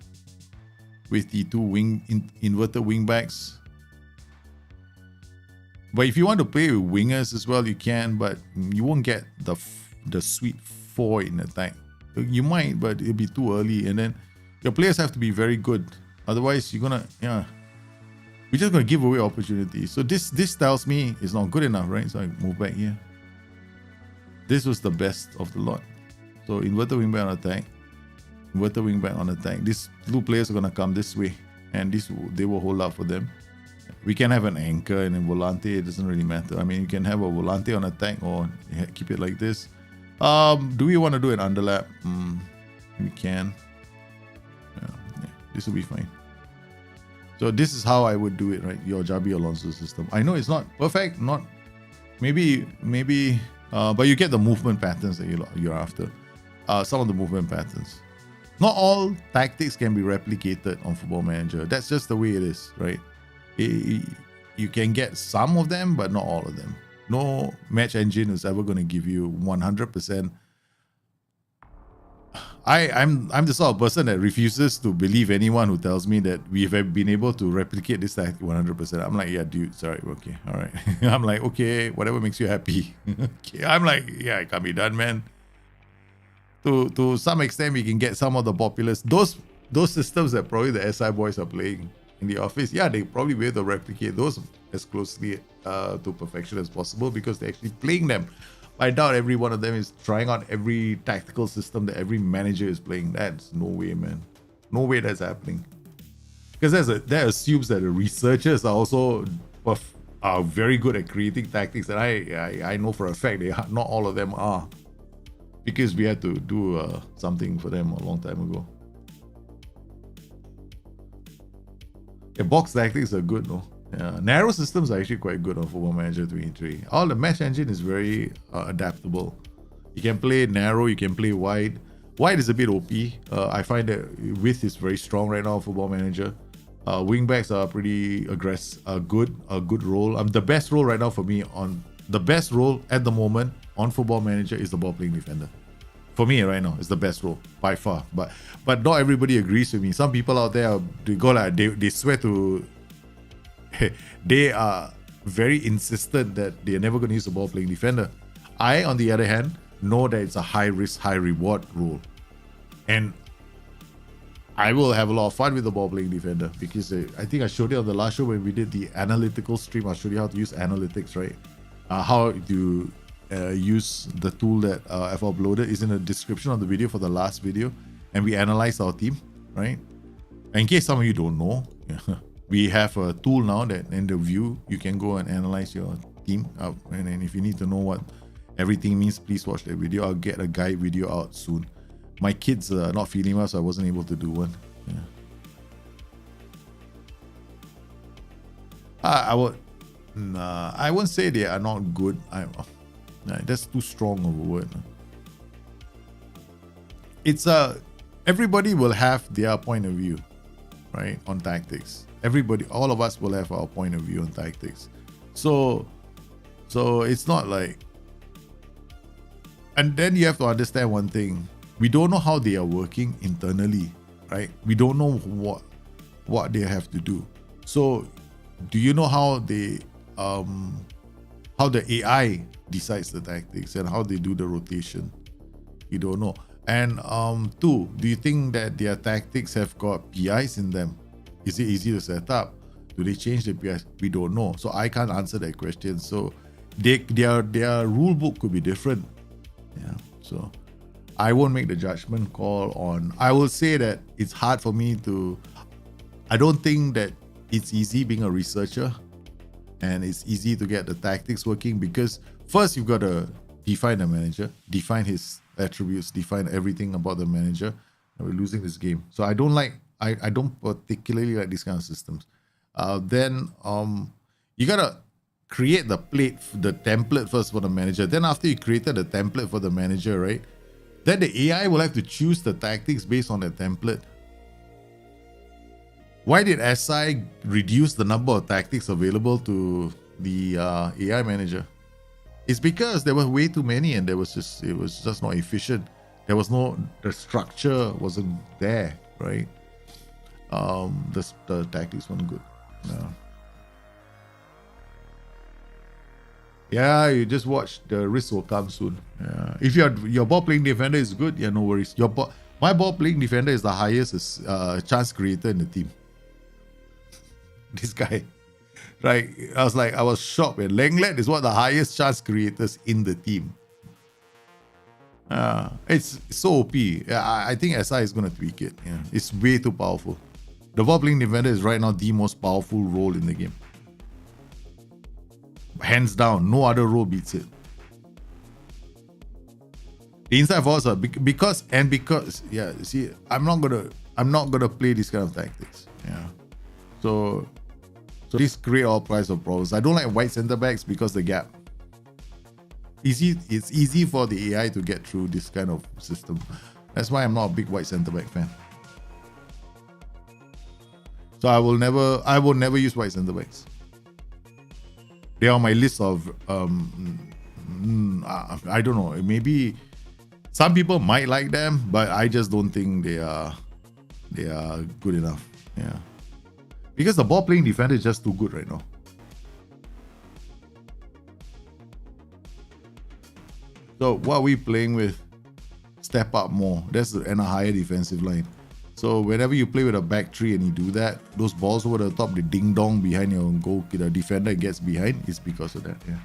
with the 2 inverted wing backs. But if you want to play with wingers as well, you can, but you won't get the sweet 4 in attack. You might, but it'll be too early, and then your players have to be very good. Otherwise, we're just gonna give away opportunities. So this tells me it's not good enough, right? So I move back here. This was the best of the lot. So inverted wing back on attack, inverted wing back on attack. These 2 players are gonna come this way, and they will hold up for them. We can have an anchor and a volante. It doesn't really matter. I mean, you can have a volante on attack or keep it like this. Do we want to do an underlap? We can. Yeah, this will be fine. So this is how I would do it, right? Your Jabi Alonso system. I know it's not perfect, but you get the movement patterns that you're after. Some of the movement patterns. Not all tactics can be replicated on Football Manager. That's just the way it is, right? You can get some of them, but not all of them. No match engine is ever going to give you 100%. I'm the sort of person that refuses to believe anyone who tells me that we've been able to replicate this tactic 100%. I'm like, yeah, dude, sorry, okay, all right. I'm like, okay, whatever makes you happy. Okay. I'm like, yeah, it can't be done, man. To some extent, we can get some of the populace. Those systems that probably the SI boys are playing in the office, yeah, they probably be able to replicate those as closely to perfection as possible because they're actually playing them. I doubt every one of them is trying out every tactical system that every manager is playing. That's no way, man. No way that's happening. Because that assumes that the researchers are also are very good at creating tactics, and I know for a fact not all of them are, because we had to do something for them a long time ago. Yeah, box tactics are good, no? Yeah, narrow systems are actually quite good on Football Manager 23. All the match engine is very adaptable. You can play narrow, you can play wide. Wide is a bit OP. I find that width is very strong right now on Football Manager. Wingbacks are pretty aggressive, a good role. The best role right now for me the best role at the moment on Football Manager is the ball playing defender. For me right now, it's the best role by far. But not everybody agrees with me. Some people out there they swear to. They are very insistent that they are never going to use the ball playing defender. I, on the other hand, know that it's a high risk, high reward role. And I will have a lot of fun with the ball playing defender because I think I showed you on the last show when we did the analytical stream. I showed you how to use analytics, right? How to use the tool that I've uploaded is in the description of the video for the last video. And we analyzed our team, right? And in case some of you don't know, we have a tool now that in the view, you can go and analyze your team out. And if you need to know what everything means, please watch that video. I'll get a guide video out soon. My kids are not feeling well, so I wasn't able to do one. Yeah. I wouldn't say they are not good. That's too strong of a word. It's everybody will have their point of view, right, on tactics. Everybody, all of us will have our point of view on tactics. So it's not like, and then you have to understand one thing. We don't know how they are working internally, right? We don't know what they have to do. So do you know how they how the AI decides the tactics and how they do the rotation? You don't know. And two, do you think that their tactics have got PIs in them? Is it easy to set up? Do they change the PIs? We don't know. So I can't answer that question. So their rule book could be different. Yeah. So I won't make the judgment call on. I will say that it's hard for me to. I don't think that it's easy being a researcher, and it's easy to get the tactics working because first you've got to define the manager, define his attributes, define everything about the manager. And we're losing this game. So I don't particularly like these kind of systems. Then you gotta create the template first for the manager. Then after you created the template for the manager, right? Then the AI will have to choose the tactics based on that template. Why did SI reduce the number of tactics available to the AI manager? It's because there were way too many and it was just not efficient. The structure wasn't there, right? The tactics weren't good. No. Yeah, you just watch. The risk will come soon. Yeah. If your ball playing defender is good, yeah, no worries. My ball playing defender is the highest chance creator in the team. This guy, right? I was shocked. Lenglet is one of the highest chance creators in the team. It's so OP. I think SI is going to tweak it. Yeah. It's way too powerful. The ball playing defender is right now the most powerful role in the game. Hands down, no other role beats it. The inside forwards are because yeah. See, I'm not gonna play this kind of tactics. Yeah. So this create all kinds of problems. I don't like white center backs because the gap. It's easy for the AI to get through this kind of system. That's why I'm not a big white center back fan. So I will never use white center backs. They are on my list of I don't know, maybe Some people might like them, but I just don't think they are good enough. Yeah, because the ball playing defender is just too good right now. So what are we playing with? Step up more. And a higher defensive line. So whenever you play with a back three and you do that, those balls over the top, the ding dong behind your goal, the defender gets behind, it's because of that. Yeah.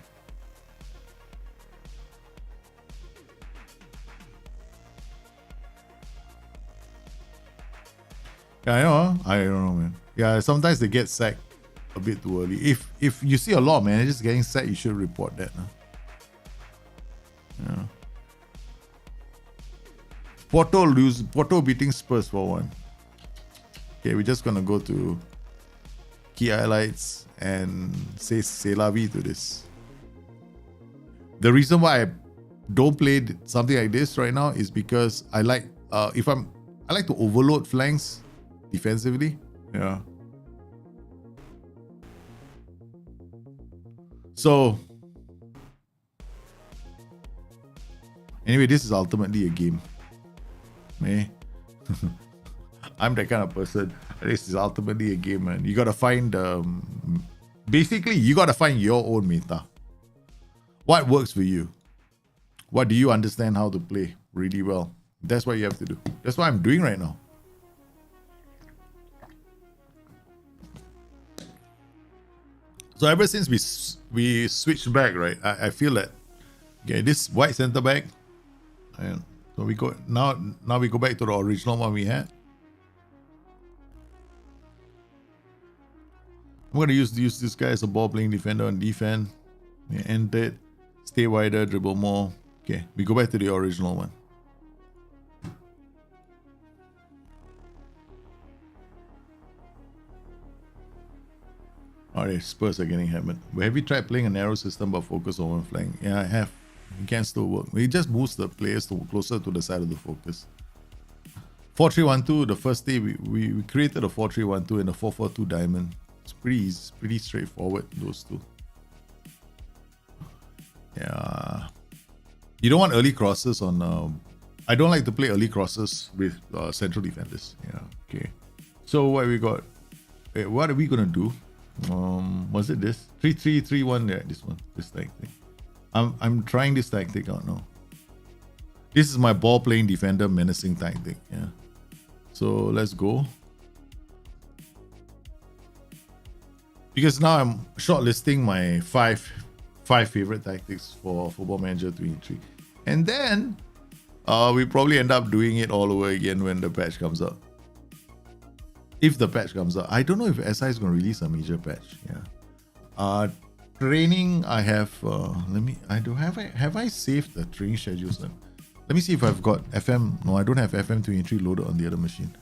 Yeah, I don't know, man. Yeah, sometimes they get sacked a bit too early. If you see a lot of managers getting sacked, you should report that. Huh? Yeah. Porto beating Spurs 4-1. Okay, we're just gonna go to key highlights and say c'est la vie to this. The reason why I don't play something like this right now is because I like I like to overload flanks defensively. Yeah. So anyway, this is ultimately a game. Me. I'm that kind of person. This is ultimately a game, man. You gotta find basically you gotta find your own meta. What works for you? What do you understand how to play really well? That's what you have to do. That's what I'm doing right now. So ever since we switched back, right? I feel that okay, this white center back, and so we go now we go back to the original one we had. I'm gonna use this guy as a ball playing defender on defense. End it, stay wider, dribble more. Okay, we go back to the original one. Alright, Spurs are getting hammered. Have you tried playing a narrow system but focus on one flank? Yeah, I have. It can still work. It just moves the players closer to the side of the focus. 4-3-1-2, the first day we created a 4-3-1-2 and a 4-4-2 diamond. It's pretty straightforward, those two. Yeah. You don't want early crosses on... I don't like to play early crosses with central defenders. Yeah, okay. So what we got? What are we going to do? Was it this? 3-3-3-1, yeah, this one. This tactic. I'm trying this tactic out now. This is my ball playing defender menacing tactic. Yeah. So let's go. Because now I'm shortlisting my five favorite tactics for Football Manager 23. And then we probably end up doing it all over again when the patch comes out. If the patch comes out. I don't know if SI is going to release a major patch. Yeah. Training, I have have I saved the training schedules then? Let me see if I've got FM. No, I don't have FM23 loaded on the other machine.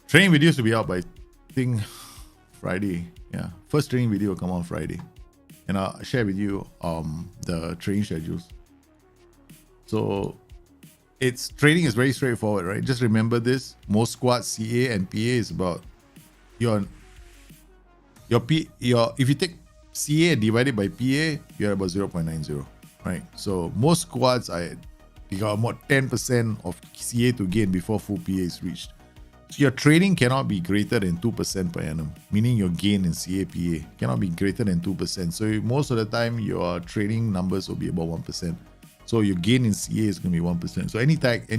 Training videos will be out by I think Friday. Yeah, first training video will come on Friday, and I'll share with you the training schedules. So training is very straightforward, right? Just remember this: most squads CA and PA is about if you take CA divided by PA, you're about 0.90, right? So most squads you got about 10% of CA to gain before full PA is reached. So your training cannot be greater than 2% per annum, meaning your gain in CA/PA cannot be greater than 2%. So most of the time, your training numbers will be about 1%. So your gain in CA is going to be 1%. So any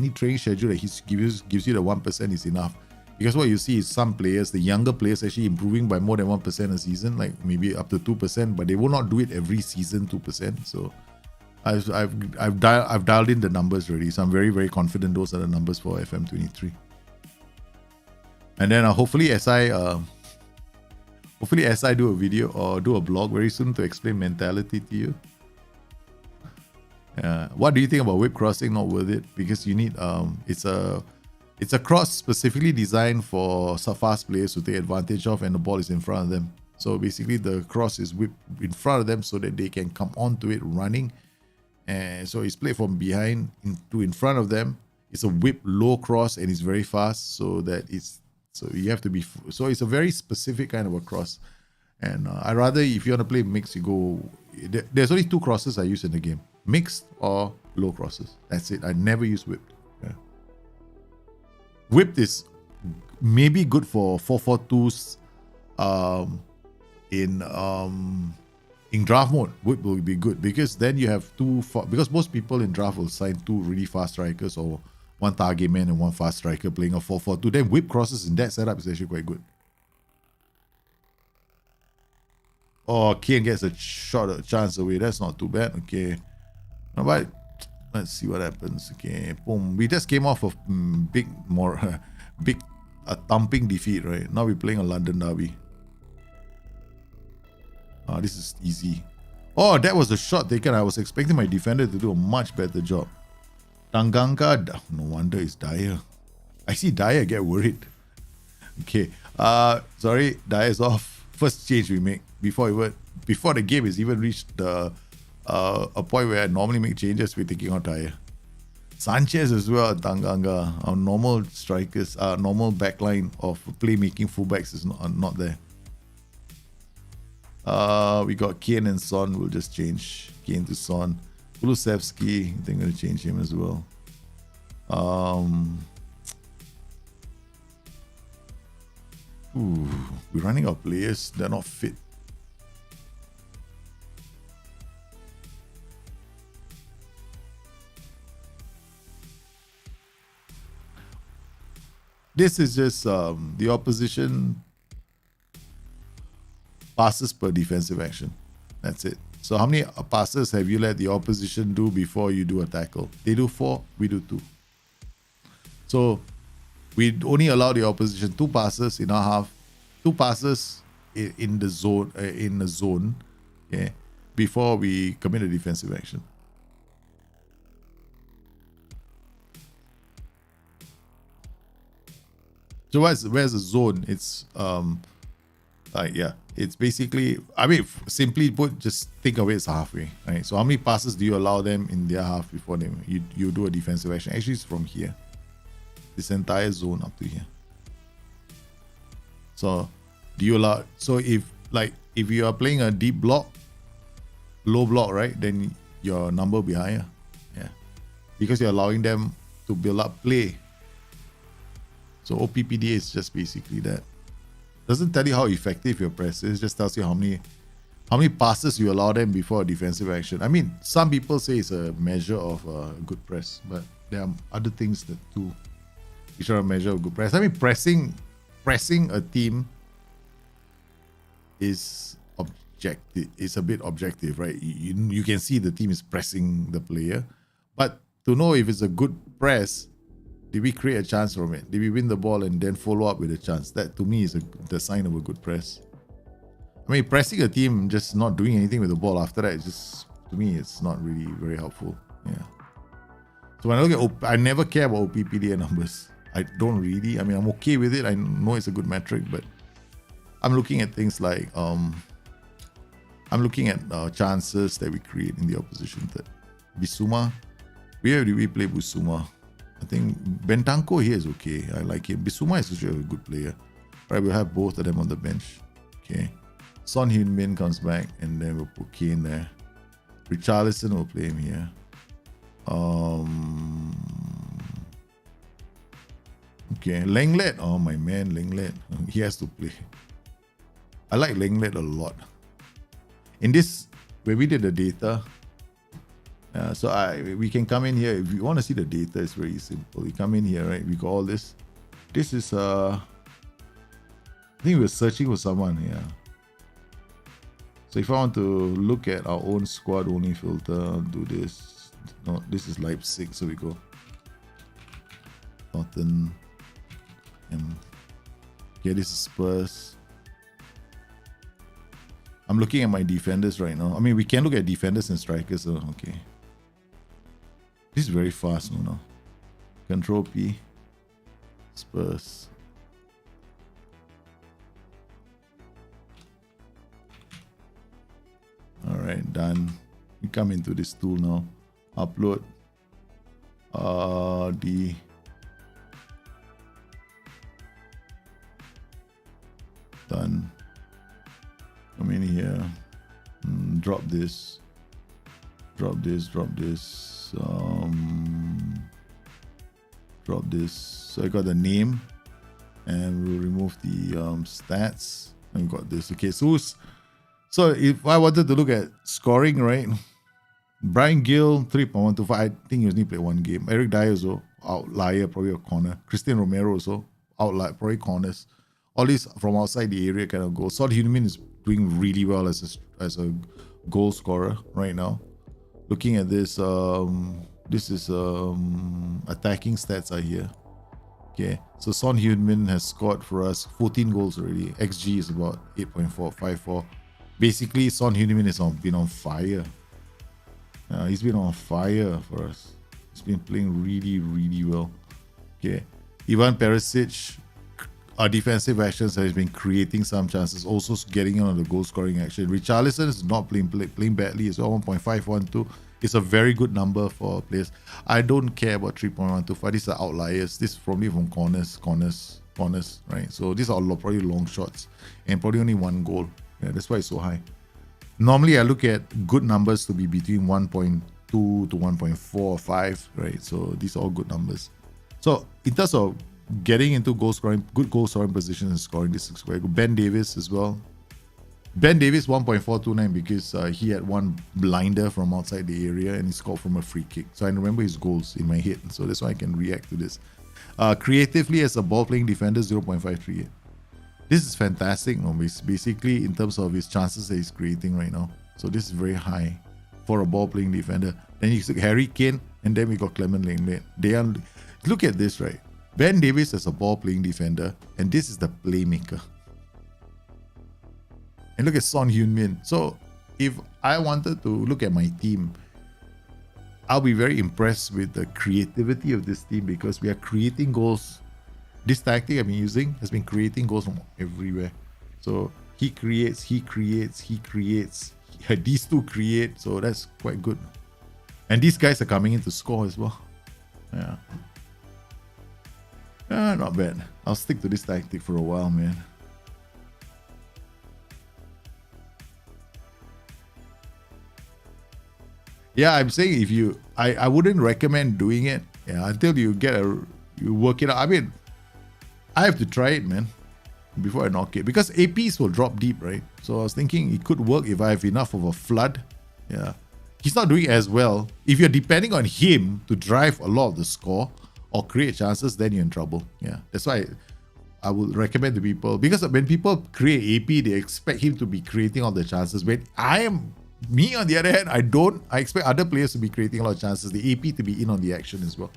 training schedule that he gives you the 1% is enough. Because what you see is some players, the younger players, actually improving by more than 1% a season, like maybe up to 2%, but they will not do it every season 2%. So I've dialed in the numbers already. So I'm very, very confident those are the numbers for FM23. And then hopefully SI do a video or do a blog very soon to explain mentality to you. What do you think about whip crossing? Not worth it because you need it's a cross specifically designed for fast players to take advantage of, and the ball is in front of them. So basically the cross is whipped in front of them so that they can come onto it running. And so it's played from behind in front of them. It's a whip low cross and it's very fast, so you have to be. So it's a very specific kind of a cross. And I rather, if you want to play mix, you go. There's only 2 crosses I use in the game. Mixed or low crosses. That's it. I never use whipped. Yeah. Whipped is maybe good for 4-4-2s in draft mode. Whipped will be good because then you have because most people in draft will sign two really fast strikers or one target man and one fast striker playing a 4-4-2. Then whip crosses in that setup is actually quite good. Oh, Kane gets a chance away. That's not too bad. Okay. But let's see what happens. Okay. Boom. We just came off of big thumping defeat, right? Now we're playing a London derby. This is easy. Oh, that was a shot taken. I was expecting my defender to do a much better job. Tanganga, no wonder it's Dyer. I see Dyer get worried. Okay. Sorry, Dyer's off. First change we make before the game has even reached a point where I normally make changes. We're taking out Dyer. Sanchez as well, Tanganga. Our normal strikers, normal backline of playmaking fullbacks is not there. We got Kane and Son. We'll just change Kane to Son. Kulusevski, I think I'm going to change him as well. We're running out of players. They're not fit. This is just the opposition passes per defensive action. That's it. So how many passes have you let the opposition do before you do a tackle? They do 4, we do 2. So we only allow the opposition 2 passes in our half, 2 passes in the zone, okay, before we commit a defensive action. So where's the zone? It's it's basically, I mean, simply put, just think of it as halfway, right? So how many passes do you allow them in their half before you do a defensive action? Actually, it's from here, this entire zone up to here. So do you allow? So if you are playing a deep block, low block, right? Then your number will be higher, yeah, because you're allowing them to build up play. So OPPD is just basically that. Doesn't tell you how effective your press is, just tells you how many passes you allow them before a defensive action. I mean, some people say it's a measure of a good press, but there are other things that too which are a measure of good press. I mean, pressing a team is objective. It's a bit objective, right? You can see the team is pressing the player, but to know if it's a good press, did we create a chance from it? Did we win the ball and then follow up with a chance? That to me is the sign of a good press. I mean, pressing a team, just not doing anything with the ball after that, it's just, to me, it's not really very helpful. Yeah. So when I look at I never care about OPPDA numbers. I don't really. I mean, I'm okay with it. I know it's a good metric, but I'm looking at things like I'm looking at chances that we create in the opposition third. Bissouma, where do we play Bissouma? I think Bentancur here is okay. I like him. Bissouma is actually a good player. Right, we'll have both of them on the bench. Okay. Son Heung-min comes back, and then we'll put Kane there. Richarlison will play him here. Okay, Lenglet. Oh, my man, Lenglet. He has to play. I like Lenglet a lot. In this, when we did the data, we can come in here. If you want to see the data, it's very simple. You come in here, right? We got all this. This is I think we're searching for someone here. So if I want to look at our own squad only filter, I'll do this. No, this is Leipzig, so we go Tottenham. Okay, this is Spurs. I'm looking at my defenders right now. I mean, we can look at defenders and strikers. So okay. This is very fast, no? Control P. Spurs. Alright, done. We come into this tool now. Upload. Done. Come in here. Drop this. Drop this. Drop this. So I got the name, and we'll remove the stats. And got this. Okay, so if I wanted to look at scoring, right? Brian Gill 3.125. I think he only played one game. Eric Dyer also outlier, probably a corner. Christian Romero also outlier, probably corners. All these from outside the area kind of goals. Son Heung-min is doing really well as a goal scorer right now. Looking at this, this is attacking stats are here. Okay, so Son Heung-min has scored for us 14 goals already. XG is about 8.454. Basically, Son Heung-min has been on fire. He's been on fire for us. He's been playing really, really well. Okay, Ivan Perisic, our defensive actions has been creating some chances, also getting on the goal scoring action. Richarlison is not playing badly as well. 1.512. It's a very good number for players. I don't care about 3.125. These are outliers. This is probably from corners, right? So these are probably long shots and probably only one goal. Yeah, that's why it's so high. Normally, I look at good numbers to be between 1.2 to 1.45, right? So these are all good numbers. So in terms of getting into good goal scoring positions and scoring, this is very good. Ben Davis as well. Ben Davis 1.429 because he had one blinder from outside the area and he scored from a free kick. So I remember his goals in my head. So that's why I can react to this. Creatively as a ball playing defender, 0.538. This is fantastic. No, basically in terms of his chances that he's creating right now. So this is very high for a ball playing defender. Then you see Harry Kane and then we got Clement Lenglet. Look at this, right? Ben Davis as a ball playing defender and this is the playmaker. And look at Son Heung-min. So if I wanted to look at my team, I'll be very impressed with the creativity of this team because we are creating goals. This tactic I've been using has been creating goals from everywhere. So he creates. These two create. So that's quite good. And these guys are coming in to score as well. Yeah. Not bad. I'll stick to this tactic for a while, man. Yeah, I'm saying I wouldn't recommend doing it until you work it out. I mean, I have to try it, man, before I knock it. Because APs will drop deep, right? So I was thinking it could work if I have enough of a flood. Yeah. He's not doing as well. If you're depending on him to drive a lot of the score or create chances, then you're in trouble. Yeah. That's why I would recommend to people. Because when people create AP, they expect him to be creating all the chances. When me, on the other hand, I expect other players to be creating a lot of chances. The AP to be in on the action as well.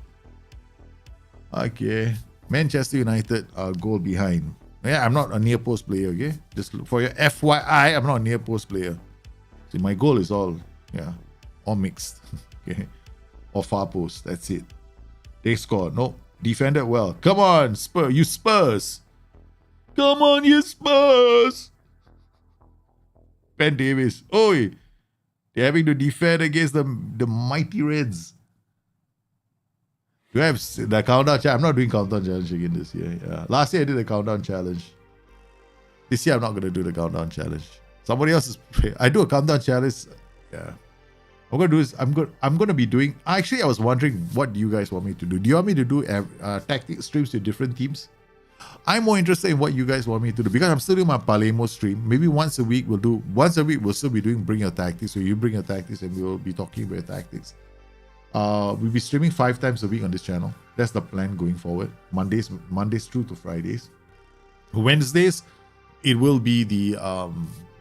Okay. Manchester United are goal behind. Yeah, I'm not a near post player, okay? Just look for your FYI, I'm not a near post player. See, my goal is all mixed. Okay. Or far post. That's it. They scored. No. Defended well. Come on, you Spurs. Come on, you Spurs. Ben Davis. Oi. They're having to defend against the mighty Reds. Do I have the countdown challenge? I'm not doing countdown challenge again this year. Yeah. Last year I did the countdown challenge. This year I'm not going to do the countdown challenge. Somebody else is. I do a countdown challenge. Yeah. What I'm going to do is I'm going to be doing. Actually, I was wondering what do you guys want me to do? Do you want me to do tactic streams to different teams? I'm more interested in what you guys want me to do because I'm still doing my Palemo stream. Maybe once a week we'll still be doing Bring Your Tactics. So you bring your tactics and we'll be talking about your tactics. We'll be streaming 5 times a week on this channel. That's the plan going forward. Mondays through to Fridays. Wednesdays, it will be the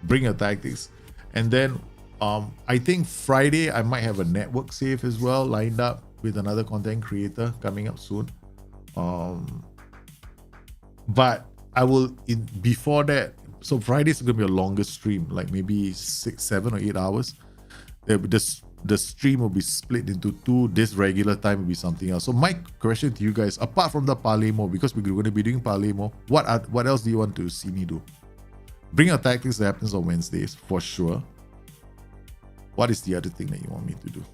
Bring Your Tactics. And then I think Friday, I might have a network save as well lined up with another content creator coming up soon. But I will, before that, so Friday's going to be a longer stream, like maybe 6, 7 or 8 hours. The stream will be split into 2. This regular time will be something else. So my question to you guys, apart from the Palemo, because we're going to be doing Palemo, what else do you want to see me do? Bring Your Tactics that happens on Wednesdays, for sure. What is the other thing that you want me to do?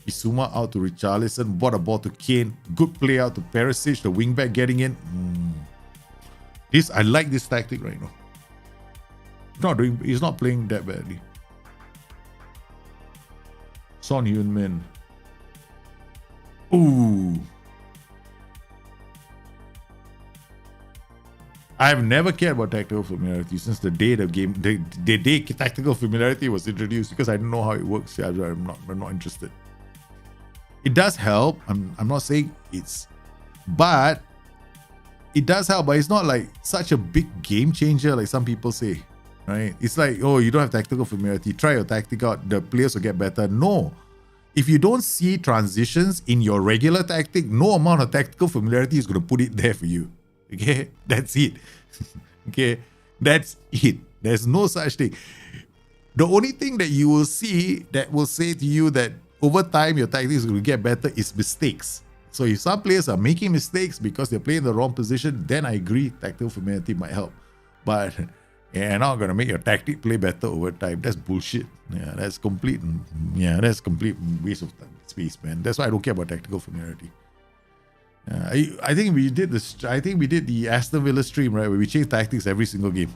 Isuma out to Richarlison, bought a ball to Kane, good play out to Perisic, the wingback getting in. I like this tactic right now. He's not playing that badly. Son Heung-min. Ooh. I've never cared about tactical familiarity since the day the game, the day tactical familiarity was introduced, because I don't know how it works. I'm not interested. It does help. I'm not saying it's, but it does help. But it's not like such a big game changer like some people say, right? It's like, oh, you don't have tactical familiarity. Try your tactic out. The players will get better. No. If you don't see transitions in your regular tactic, no amount of tactical familiarity is going to put it there for you. Okay, that's it. Okay, that's it. There's no such thing. The only thing that you will see that will say to you that over time your tactics will get better is mistakes. So if some players are making mistakes because they're playing the wrong position, then I agree tactical familiarity might help. But you're not going to make your tactic play better over time. That's bullshit. Yeah, that's complete waste of time, space, man. That's why I don't care about tactical familiarity. I think we did this. I think we did the Aston Villa stream, right, where we changed tactics every single game.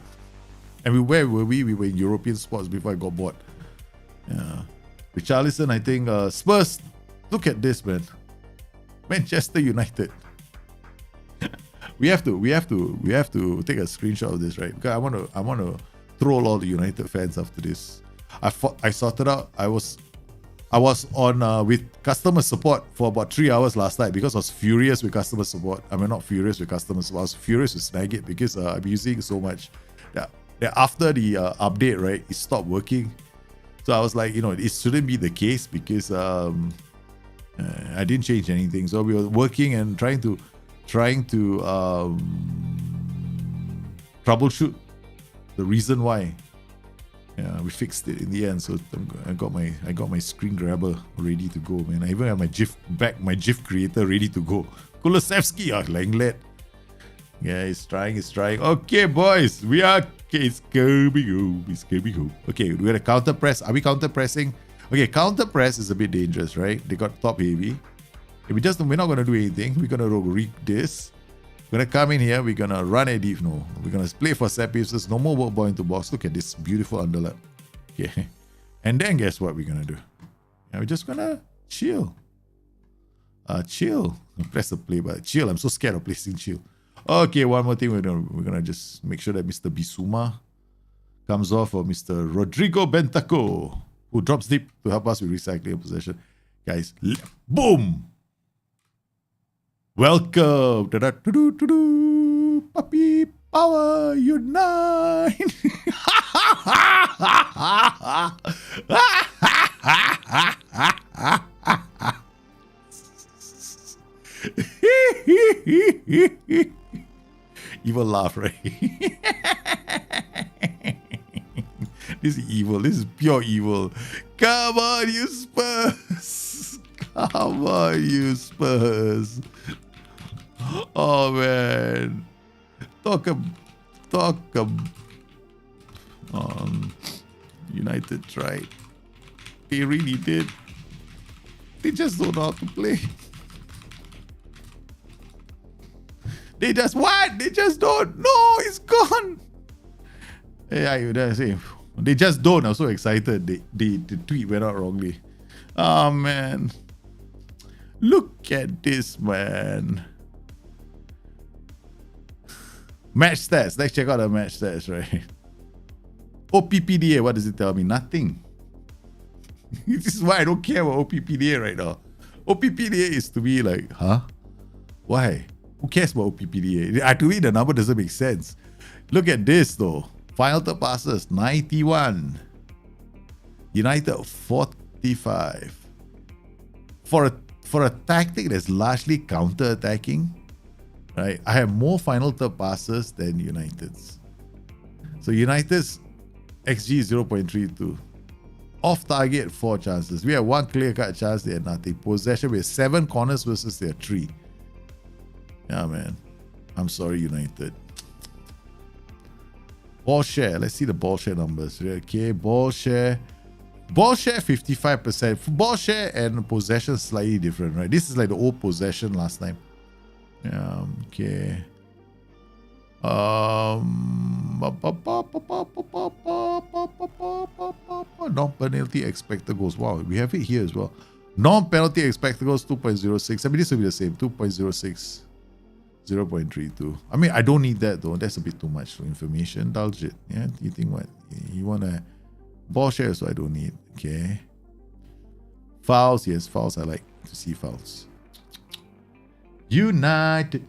And where were we? We were in European spots before I got bored. Yeah. Richarlison, I think Spurs. Look at this, man. Manchester United. we have to take a screenshot of this, right? Because I want to troll all the United fans after this. I sorted out. I was on with customer support for about 3 hours last night because I was furious with customer support. I mean, not furious with customer support. I was furious with Snagit because I'm using so much. That after the update, right, it stopped working. So I was like, it shouldn't be the case because I didn't change anything. So we were working and trying to troubleshoot the reason why. Yeah, we fixed it in the end. So I got my screen grabber ready to go, man. I even have my GIF creator ready to go. Kulusevski, Langlet. Yeah, he's trying. Okay, boys, we are. Okay, it's going to go. Okay, we're gonna counter press. Are we counter pressing? Okay, counter press is a bit dangerous, right? They got top heavy. We're not gonna do anything. We're gonna rig this. We're gonna come in here. We're gonna run a deep. No, we're gonna play for set pieces. No more work ball into box. Look at this beautiful underlap. Okay, and then guess what we're gonna do? Yeah, we're just gonna chill. Chill. Press the play, but chill. I'm so scared of placing chill. Okay, one more thing. We're gonna just make sure that Mr. Bissouma comes off for Mr. Rodrigo Bentancur, who drops deep to help us with recycling possession. Guys, boom! Welcome to that puppy power unite. Evil laugh, right? This is evil. This is pure evil. Come on, you Spurs. Come on, you Spurs. Oh man, talk United tried. They really did. They just don't know how to play. They just what? They just don't. No, it's gone. They just don't. I'm so excited. The tweet went out wrongly. Oh man, look at this, man. Match stats. Let's check out the match stats, right? OPPDA, what does it tell me? Nothing. This is why I don't care about OPPDA right now. OPPDA is to me like, huh? Why? Who cares about OPPDA? To me, the number doesn't make sense. Look at this though. Final third passes, 91. United, 45. For a tactic that's largely counter-attacking, right? I have more final third passes than United's. So United's XG is 0.32. Off target, 4 chances. We have 1 clear-cut chance, they had nothing. Possession, we have 7 corners versus their 3. Yeah, man. I'm sorry, United. Ball share. Let's see the ball share numbers. Okay, ball share. Ball share 55%. Ball share and possession slightly different, right? This is like the old possession last time. Yeah, okay. Non-penalty expected goals. Wow, we have it here as well. Non-penalty expected goals 2.06. I mean, this will be the same. 2.06. 0.32. I mean, I don't need that though. That's a bit too much information. Indulge it. Yeah. You think what? You want a ball share, so I don't need. Okay. Fouls. Yes, fouls. I like to see fouls. Unite.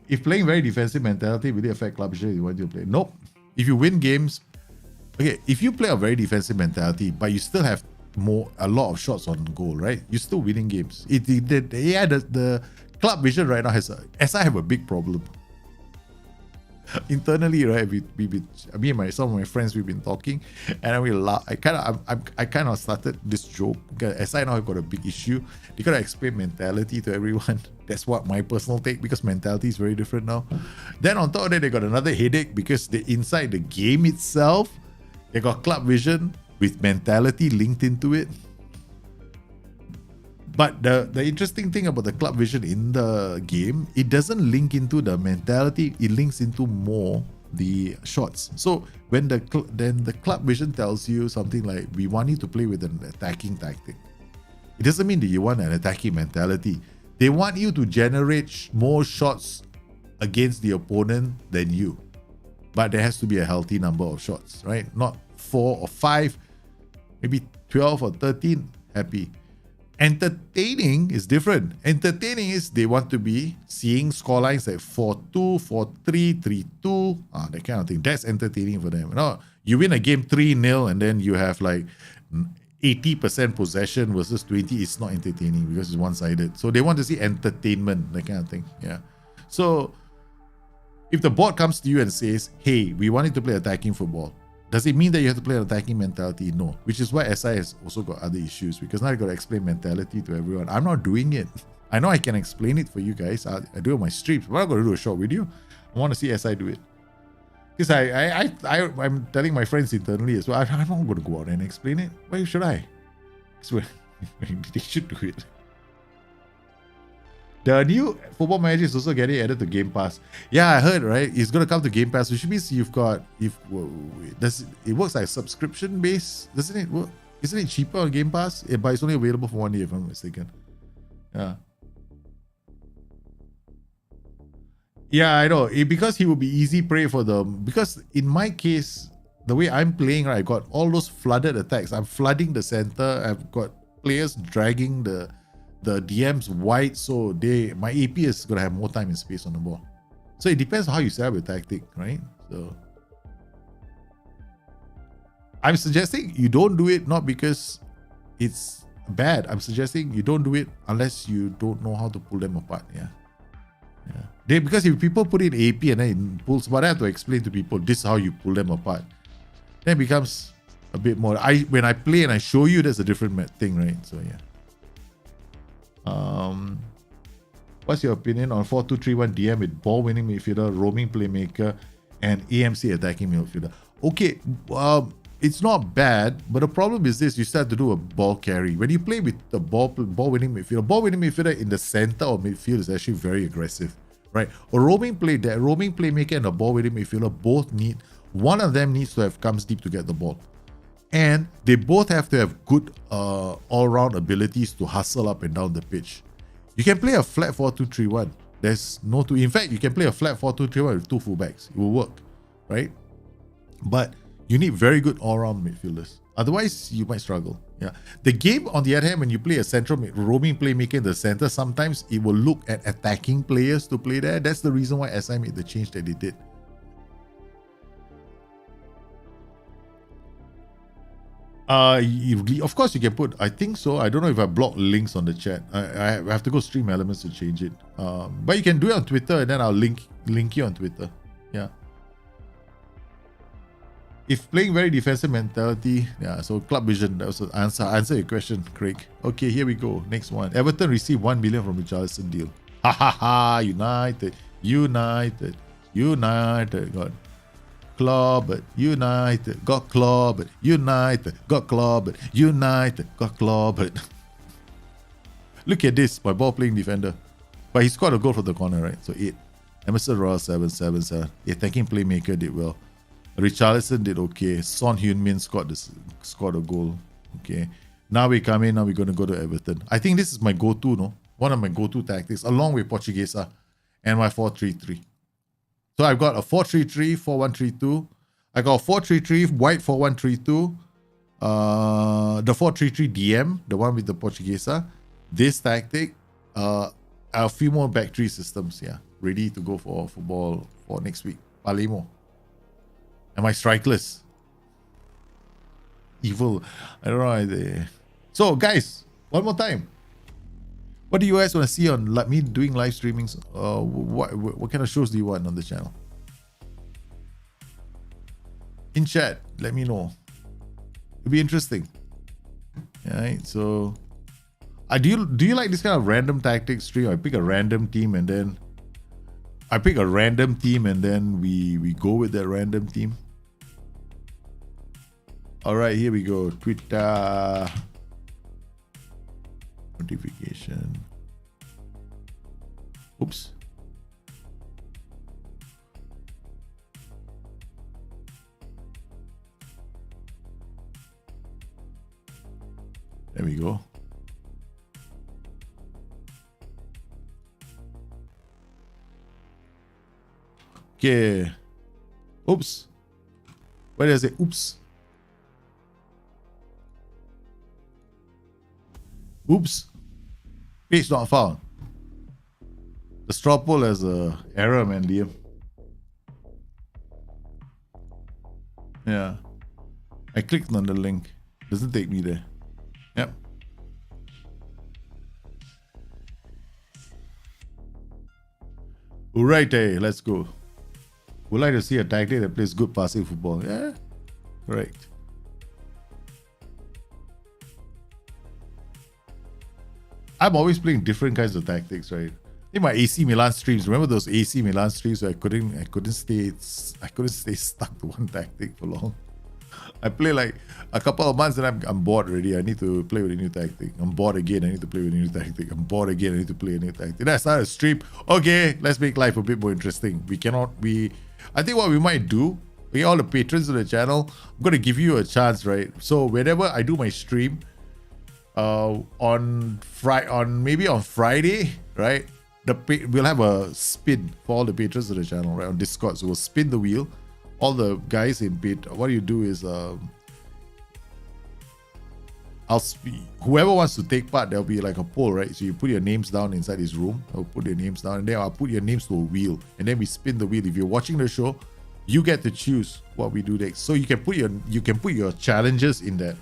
If playing very defensive mentality, will it affect club share you want to play? Nope. If you win games, okay. If you play a very defensive mentality, but you still have a lot of shots on goal, right? You're still winning games. The club vision right now as I have a big problem internally, right? Me and some of my friends, we've been talking, and we laugh. I kind of started this joke. As I now have got a big issue, they gotta explain mentality to everyone. That's what my personal take, because mentality is very different now. Then on top of that, they got another headache because they inside the game itself, they got club vision with mentality linked into it. But the interesting thing about the club vision in the game, it doesn't link into the mentality, it links into more the shots. So when the club vision tells you something like, we want you to play with an attacking tactic, it doesn't mean that you want an attacking mentality. They want you to generate more shots against the opponent than you. But there has to be a healthy number of shots, right? Not 4 or 5, maybe 12 or 13, happy. Entertaining is different. Entertaining is they want to be seeing scorelines like 4-2, 4-3, 3-2, that kind of thing. That's entertaining for them. No, you win a game 3-0 and then you have like 80% possession versus 20. It's not entertaining because it's one-sided. So they want to see entertainment, that kind of thing. Yeah. So if the board comes to you and says, hey, we want you to play attacking football, does it mean that you have to play an attacking mentality? No. Which is why SI has also got other issues, because now I got to explain mentality to everyone. I'm not doing it. I know I can explain it for you guys. I do it on my streams, but I'm going to do a short video. I want to see SI do it. Because I'm telling my friends internally as well, I'm not going to go out and explain it. Why should I? So they should do it. The new Football Manager is also getting added to Game Pass. Yeah, I heard, right? It's going to come to Game Pass, which means it works like subscription based, doesn't it work? Isn't it cheaper on Game Pass? Yeah, but it's only available for 1 year, if I'm mistaken. Yeah. Yeah, I know. Because he will be easy prey for them. Because in my case, the way I'm playing, right, I got all those flooded attacks. I'm flooding the center. I've got players dragging the DMs wide, so my AP is gonna have more time and space on the ball. So it depends on how you set up your tactic, right? So I'm suggesting you don't do it not because it's bad. I'm suggesting you don't do it unless you don't know how to pull them apart. Yeah. Because if people put in AP and then it pulls, but I have to explain to people this is how you pull them apart. Then it becomes a bit more. When I play and I show you, that's a different thing, right? So yeah. What's your opinion on 4-2-3-1 DM with ball-winning midfielder, roaming playmaker, and AMC attacking midfielder? Okay, it's not bad, but the problem is this: you start to do a ball carry. When you play with the ball-winning midfielder in the center of midfield is actually very aggressive, right? A roaming playmaker and a ball-winning midfielder both one of them needs to comes deep to get the ball. And they both have to have good all-round abilities to hustle up and down the pitch. You can play a flat 4-2-3-1. There's no two. In fact, you can play a flat 4-2-3-1 with 2 fullbacks. It will work, right? But you need very good all-round midfielders. Otherwise, you might struggle. Yeah. The game, on the other hand, when you play a central roaming playmaker in the center, sometimes it will look at attacking players to play there. That's the reason why SI made the change that they did. Of course you can put, I think so. I don't know if I block links on the chat. I have to go stream elements to change it. But you can do it on Twitter and then I'll link you on Twitter. Yeah. If playing very defensive mentality, yeah, so club vision, that was the answer your question, Craig. Okay, here we go. Next one. Everton received 1 million from Richarlison deal. Ha ha ha, United. God. Clobbered, United got clobbered, United got clobbered, United got clobbered. Look at this, my ball playing defender. But he scored a goal from the corner, right? So 8. Emerson Royal 777. The attacking playmaker did well. Richarlison did okay. Son Heung-min scored a goal. Okay. Now we come in. Now we're going to go to Everton. I think this is my go-to, no? One of my go-to tactics, along with Portuguesa and my 4-3-3. So I've got a 4-3-3, 4-1-3-2. I got a 4-3-3, white 4-1-3-2. The 4-3-3 DM, the one with the Portuguesa. This tactic, a few more back three systems, yeah. Ready to go for football for next week. Palemo. Am I strikeless? Evil. I don't know. So, guys, one more time. What do you guys want to see on me doing live streamings? What kind of shows do you want on the channel? In chat, let me know. It'll be interesting. Alright, so do you like this kind of random tactics stream? I pick a random team and then we go with that random team. Alright, here we go. Twitter notification. Oops. There we go. Okay. Oops. Where does it? Oops. Oops. Page not found. The straw poll has a error, man, Liam. Yeah. I clicked on the link. Doesn't take me there. Yep. Alright, hey, let's go. Would like to see a tactic that plays good passing football. Yeah, correct. I'm always playing different kinds of tactics, right? In my AC Milan streams, remember those AC Milan streams where I couldn't stay stuck to one tactic for long. I play like a couple of months and I'm bored already. I need to play with a new tactic. I'm bored again. I need to play with a new tactic. I'm bored again. I need to play a new tactic. Then I started a stream. Okay, let's make life a bit more interesting. I think what we might do, all the patrons of the channel, I'm going to give you a chance, right? So whenever I do my stream, on Friday, right? We'll have a spin for all the patrons of the channel, right? On Discord. So we'll spin the wheel. All the guys in pit, what you do is whoever wants to take part, there'll be like a poll, right? So you put your names down inside this room. I'll put your names down, and then I'll put your names to a wheel, and then we spin the wheel. If you're watching the show, you get to choose what we do next. So you can put your challenges in the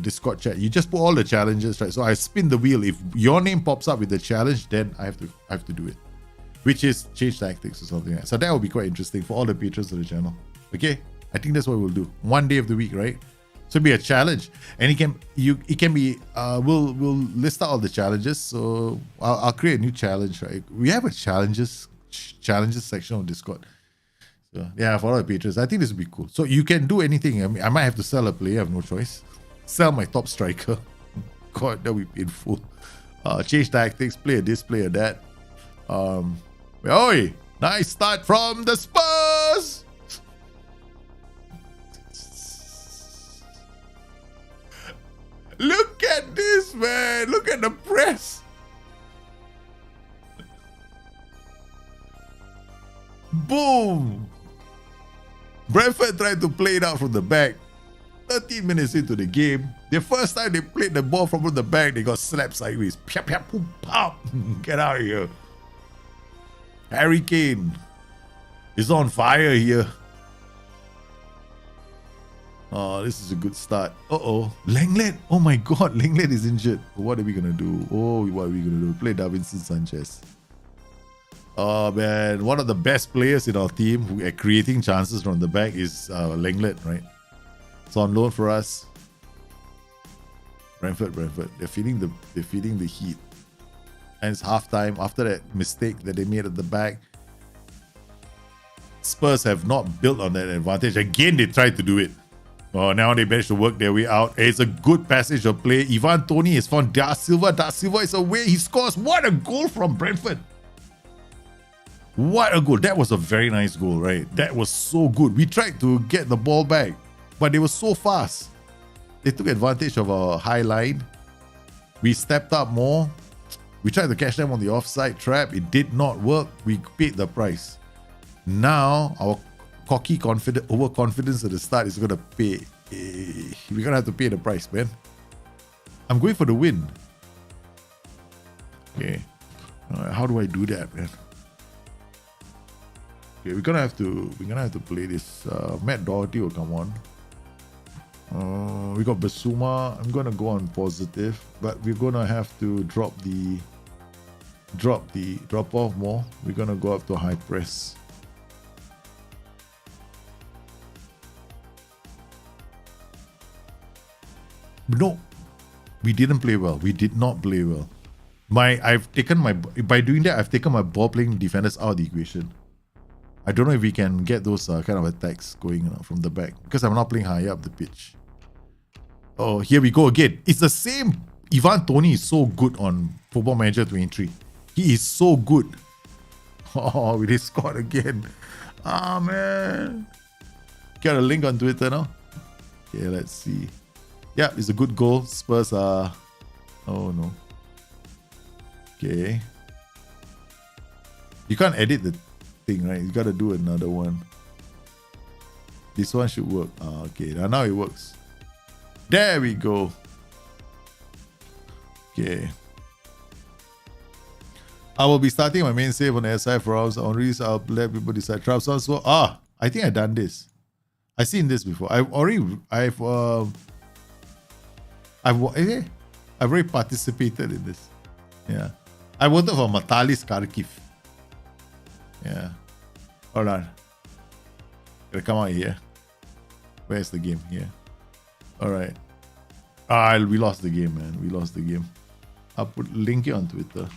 Discord chat. You just put all the challenges, right? So I spin the wheel. If your name pops up with the challenge, then I have to do it, which is change tactics or something like that. So that will be quite interesting for all the patrons of the channel. Okay, I think that's what we'll do. One day of the week, right? So it'll be a challenge, and it can be. We'll list out all the challenges. So I'll create a new challenge, right? We have a challenges section on Discord. So yeah, for all the patrons, I think this would be cool. So you can do anything. I mean, I might have to sell a player. I have no choice. Sell my top striker. God, that would be painful. Change tactics. Player this, player that. Oi, nice start from the Spurs. Look at this, man. Look at the press. Boom. Brentford tried to play it out from the back. 13 minutes into the game, the first time they played the ball from the back, they got slapped sideways. Pia, pia, boom, pop. Get out of here. Harry Kane is on fire here. Oh, this is a good start. Uh-oh. Lenglet. Oh my God. Lenglet is injured. What are we going to do? What are we going to do? Play Davinson Sanchez. Oh man. One of the best players in our team who are creating chances from the back is Lenglet, right? It's on loan for us. Brentford. They're feeling the heat. And it's halftime. After that mistake that they made at the back, Spurs have not built on that advantage. Again, they tried to do it. Oh, now they managed to work their way out. It's a good passage of play. Ivan Toney has found Da Silva. Da Silva is away. He scores. What a goal from Brentford. What a goal. That was a very nice goal, right? That was so good. We tried to get the ball back, but they were so fast. They took advantage of our high line. We stepped up more. We tried to catch them on the offside trap. It did not work. We paid the price. Now, our cocky overconfidence at the start is going to pay. We're going to have to pay the price, man. I'm going for the win. Okay. How do I do that, man? Okay, we're gonna have to play this. Matt Doherty will come on. We got Basuma. I'm gonna go on positive, but we're gonna have to drop off more. We're gonna go up to high press. No, we didn't play well. We did not play well. By doing that, I've taken my ball playing defenders out of the equation. I don't know if we can get those kind of attacks going from the back because I'm not playing high up the pitch. Oh, here we go again. It's the same. Ivan Toney is so good on Football Manager 23. He is so good. Oh, we just scored again. Ah, man. Got a link on Twitter now. Okay, let's see. Yeah, it's a good goal. Spurs are... Oh, no. Okay. You can't edit the thing, right? You gotta do another one. This one should work. Okay, now it works. There we go. Okay. I will be starting my main save on the SI for hours. On release, I'll let people decide traps. So, I think I've done this. I've seen this before. I've already participated in this. Yeah. I voted for Matalis Kharkiv. Yeah. Hold on. Gotta come out here. Where's the game? Here. Alright. We lost the game, man. We lost the game. I'll link it on Twitter.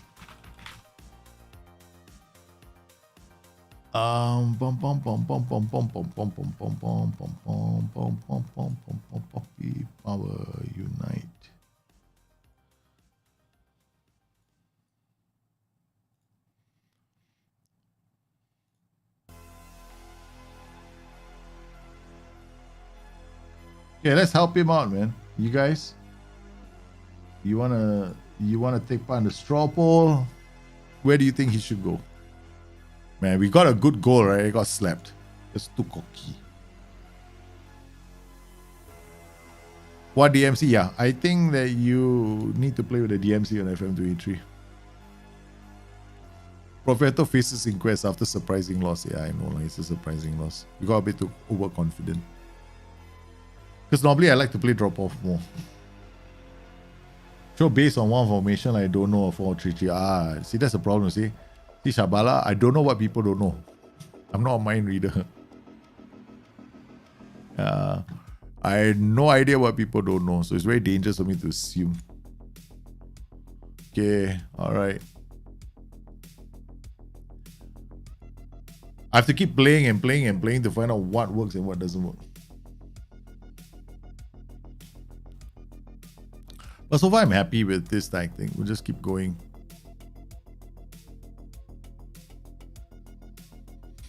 Power Unite. Okay, let's help him out, man. You guys, you wanna take part in the straw poll? Where do you think he should go? Man, we got a good goal, right? He got slapped. Just too cocky. What DMC? Yeah, I think that you need to play with the DMC on FM23. Profeto faces inquest after surprising loss. Yeah, I know, it's a surprising loss. We got a bit too overconfident. Because normally I like to play drop-off more. So based on one formation, I don't know a 4-3-3. See, that's the problem, see? See, Shabala, I don't know what people don't know. I'm not a mind reader. I had no idea what people don't know. So it's very dangerous for me to assume. Okay, alright. I have to keep playing and playing and playing to find out what works and what doesn't work. But so far, I'm happy with this tactic. We'll just keep going.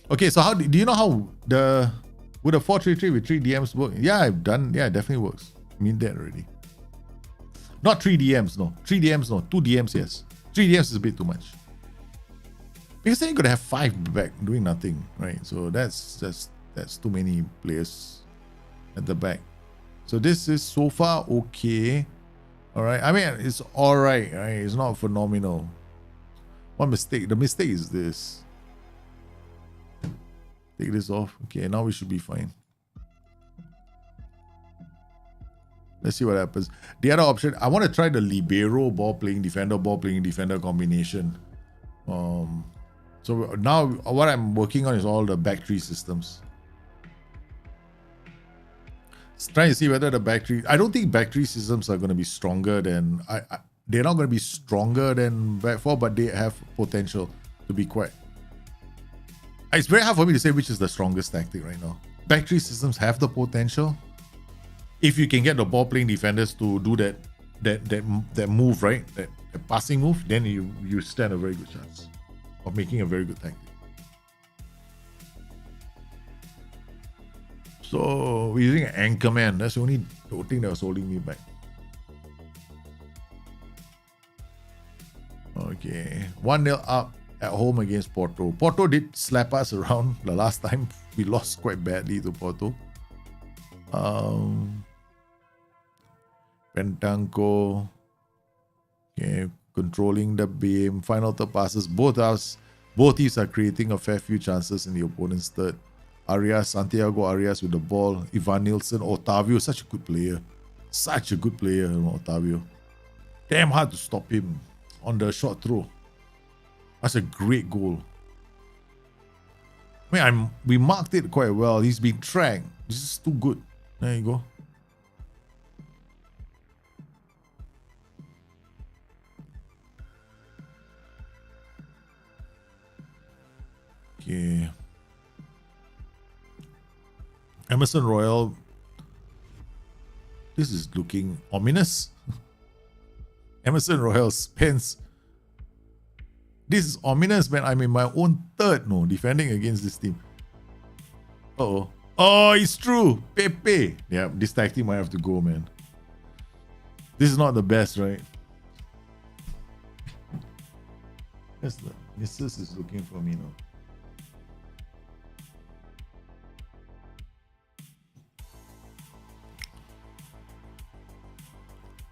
Okay, so how do you know how would a 4-3-3 with 3 DMs work? Yeah, I've done. Yeah, it definitely works. I mean that already. Not 3 DMs, no. 3 DMs, no. 2 DMs, yes. 3 DMs is a bit too much. Because then you're gonna have 5 back doing nothing, right? So that's too many players at the back. So this is so far okay. All right. I mean, it's all right. Right? It's not phenomenal. One mistake. The mistake is this. Take this off. Okay, now we should be fine. Let's see what happens. The other option, I want to try the libero ball playing defender combination. So now what I'm working on is all the back three systems. Trying to see whether the back three... I don't think back three systems are going to be stronger than... they're not going to be stronger than back four, but they have potential to be quite... It's very hard for me to say which is the strongest tactic right now. Back three systems have the potential. If you can get the ball playing defenders to do that move, right? That passing move, then you stand a very good chance of making a very good tactic. So we're using an Anchorman. That's the only thing that was holding me back. Okay. 1-0 up at home against Porto. Porto did slap us around the last time. We lost quite badly to Porto. Pentanco. Okay. Controlling the beam. Final third passes. Both teams are creating a fair few chances in the opponent's third. Santiago Arias with the ball. Ivan Nilsson. Otavio. Such a good player. Such a good player, Otavio. Damn hard to stop him on the short throw. That's a great goal. I mean, we marked it quite well. He's been tracked. This is too good. There you go. Okay. Emerson Royal. This is looking ominous. Emerson Royal spends. This is ominous, man. I'm in my own third, defending against this team. Uh-oh. Oh, it's true. Pepe. Yeah, this tag team might have to go, man. This is not the best, right? Yes, the missus is looking for me now.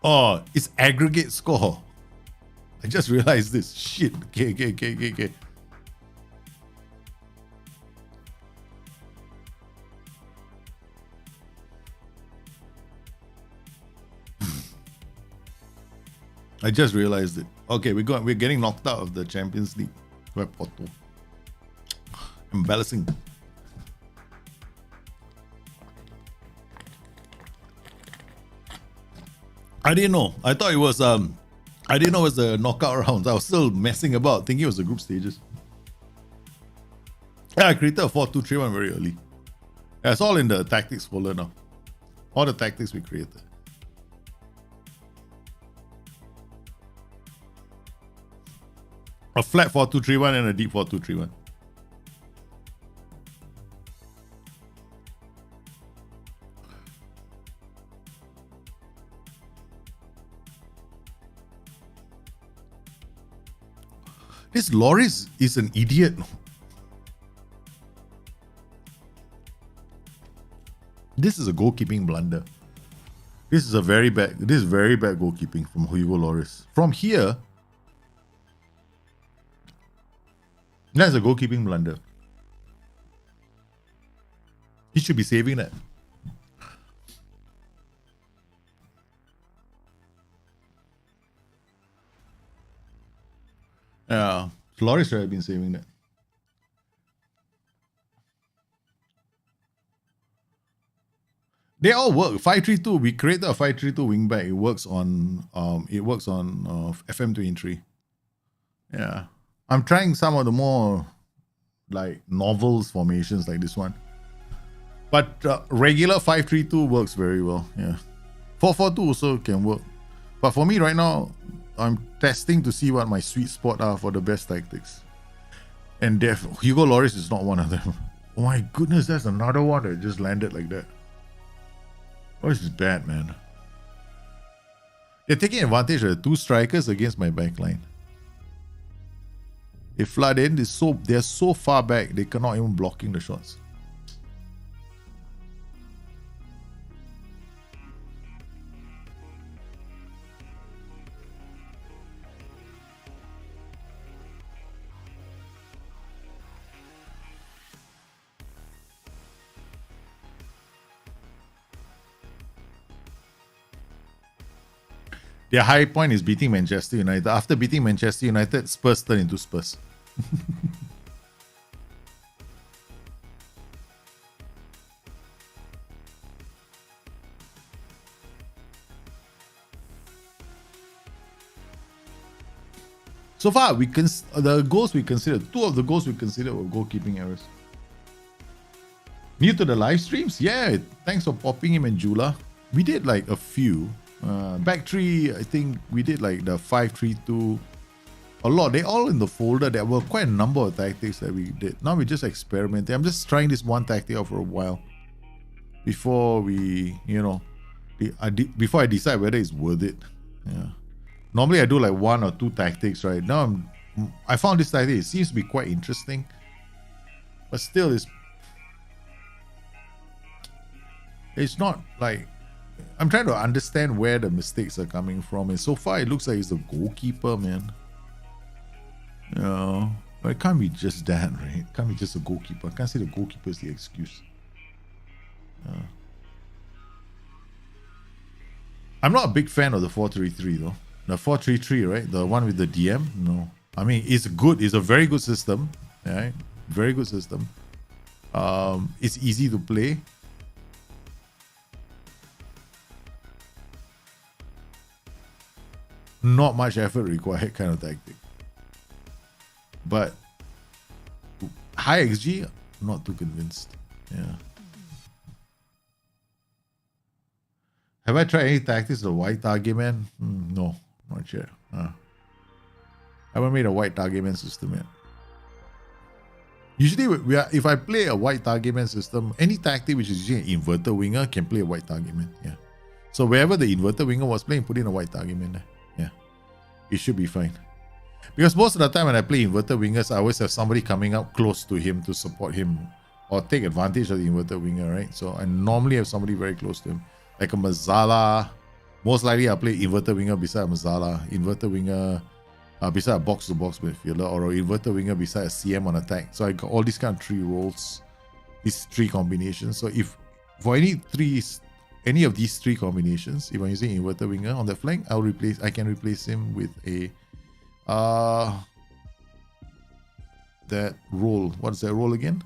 Oh, it's aggregate score. I just realized this. Shit. Okay. I just realized it. Okay, we're getting knocked out of the Champions League. We're Porto. Embarrassing. I didn't know. I thought it was I didn't know it was the knockout rounds. I was still messing about, thinking it was the group stages. Yeah, I created a 4-2-3-1 very early. Yeah, it's all in the tactics folder now. All the tactics we created. A flat 4-2-3-1 and a deep 4-2-3-1. This Loris is an idiot. This is a goalkeeping blunder. This is very bad goalkeeping from Hugo Loris. From here, that's a goalkeeping blunder. He should be saving that. Yeah, Loris should have been saving that. They all work. 5-3-2. We created a 5-3-2 wingback. It works on FM23. Yeah, I'm trying some of the more like novels formations like this one, but regular 5-3-2 works very well. Yeah, 4-4-2 also can work, but for me right now, I'm testing to see what my sweet spot are for the best tactics. And Hugo Loris is not one of them. Oh my goodness, that's another one that just landed like that. Oh, this is bad, man. They're taking advantage of the two strikers against my backline. They flood in, they're so far back, they cannot even blocking the shots. Their high point is beating Manchester United. After beating Manchester United, Spurs turn into Spurs. So far, the goals we considered, two of the goals we considered were goalkeeping errors. New to the live streams? Yeah, thanks for popping him and Jula. We did like a few. Back three, I think we did like the 5-3-2. A lot. They all in the folder. There were quite a number of tactics that we did. Now we're just experimenting. I'm just trying this one tactic out for a while. before we, before I decide whether it's worth it. Yeah. Normally I do like 1 or 2 tactics, right? Now I found this tactic. It seems to be quite interesting, but still it's not like, I'm trying to understand where the mistakes are coming from, and so far it looks like it's the goalkeeper, man. But it can't be just that, right? It can't be just a goalkeeper. I can't say the goalkeeper is the excuse. I'm not a big fan of the 4-3-3 though. The 4-3-3, right? The one with the DM? No. I mean, it's good. It's a very good system. Right? Very good system. It's easy to play. Not much effort required kind of tactic. But high XG, not too convinced. Yeah. Have I tried any tactics of white target man? No, not yet. I haven't made a white target man system yet. Usually, if I play a white target man system, any tactic which is using an inverted winger can play a white target man. Yeah. So wherever the inverted winger was playing, put in a white target man there. Yeah. It should be fine. Because most of the time when I play inverted wingers, I always have somebody coming up close to him to support him or take advantage of the inverted winger, right? So I normally have somebody very close to him. Like a Mazzala. Most likely I'll play inverted winger beside a Mazzala. Inverted winger beside a box-to-box midfielder, or an inverted winger beside a CM on attack. So I got all these kind of 3 roles, these 3 combinations. So if for any of these 3 combinations, if I'm using inverted winger on that flank, I can replace him with a that role. What's that role again?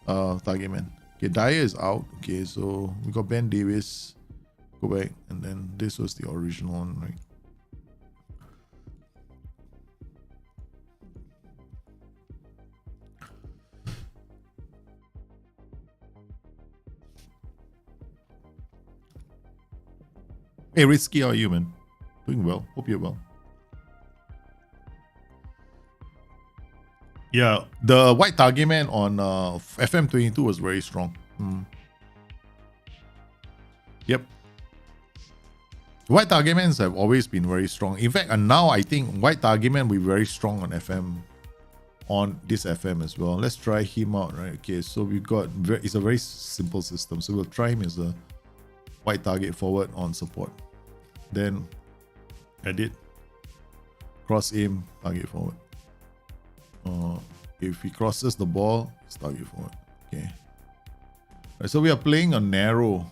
Target man. Okay, Dyer is out. Okay, so we got Ben Davis. Go back, and then this was the original one, right? Hey, Risky, how are you, man? Doing well. Hope you're well. Yeah, the white target man on FM23 was very strong. Yep. White target mans have always been very strong. In fact, and now I think white target man will be very strong on FM, on this FM as well. Let's try him out, right? Okay, so we got, it's a very simple system. So we'll try him as a white target forward on support. Then edit, cross aim, target forward. If he crosses the ball, it's target forward. Okay. Right, so we are playing a narrow.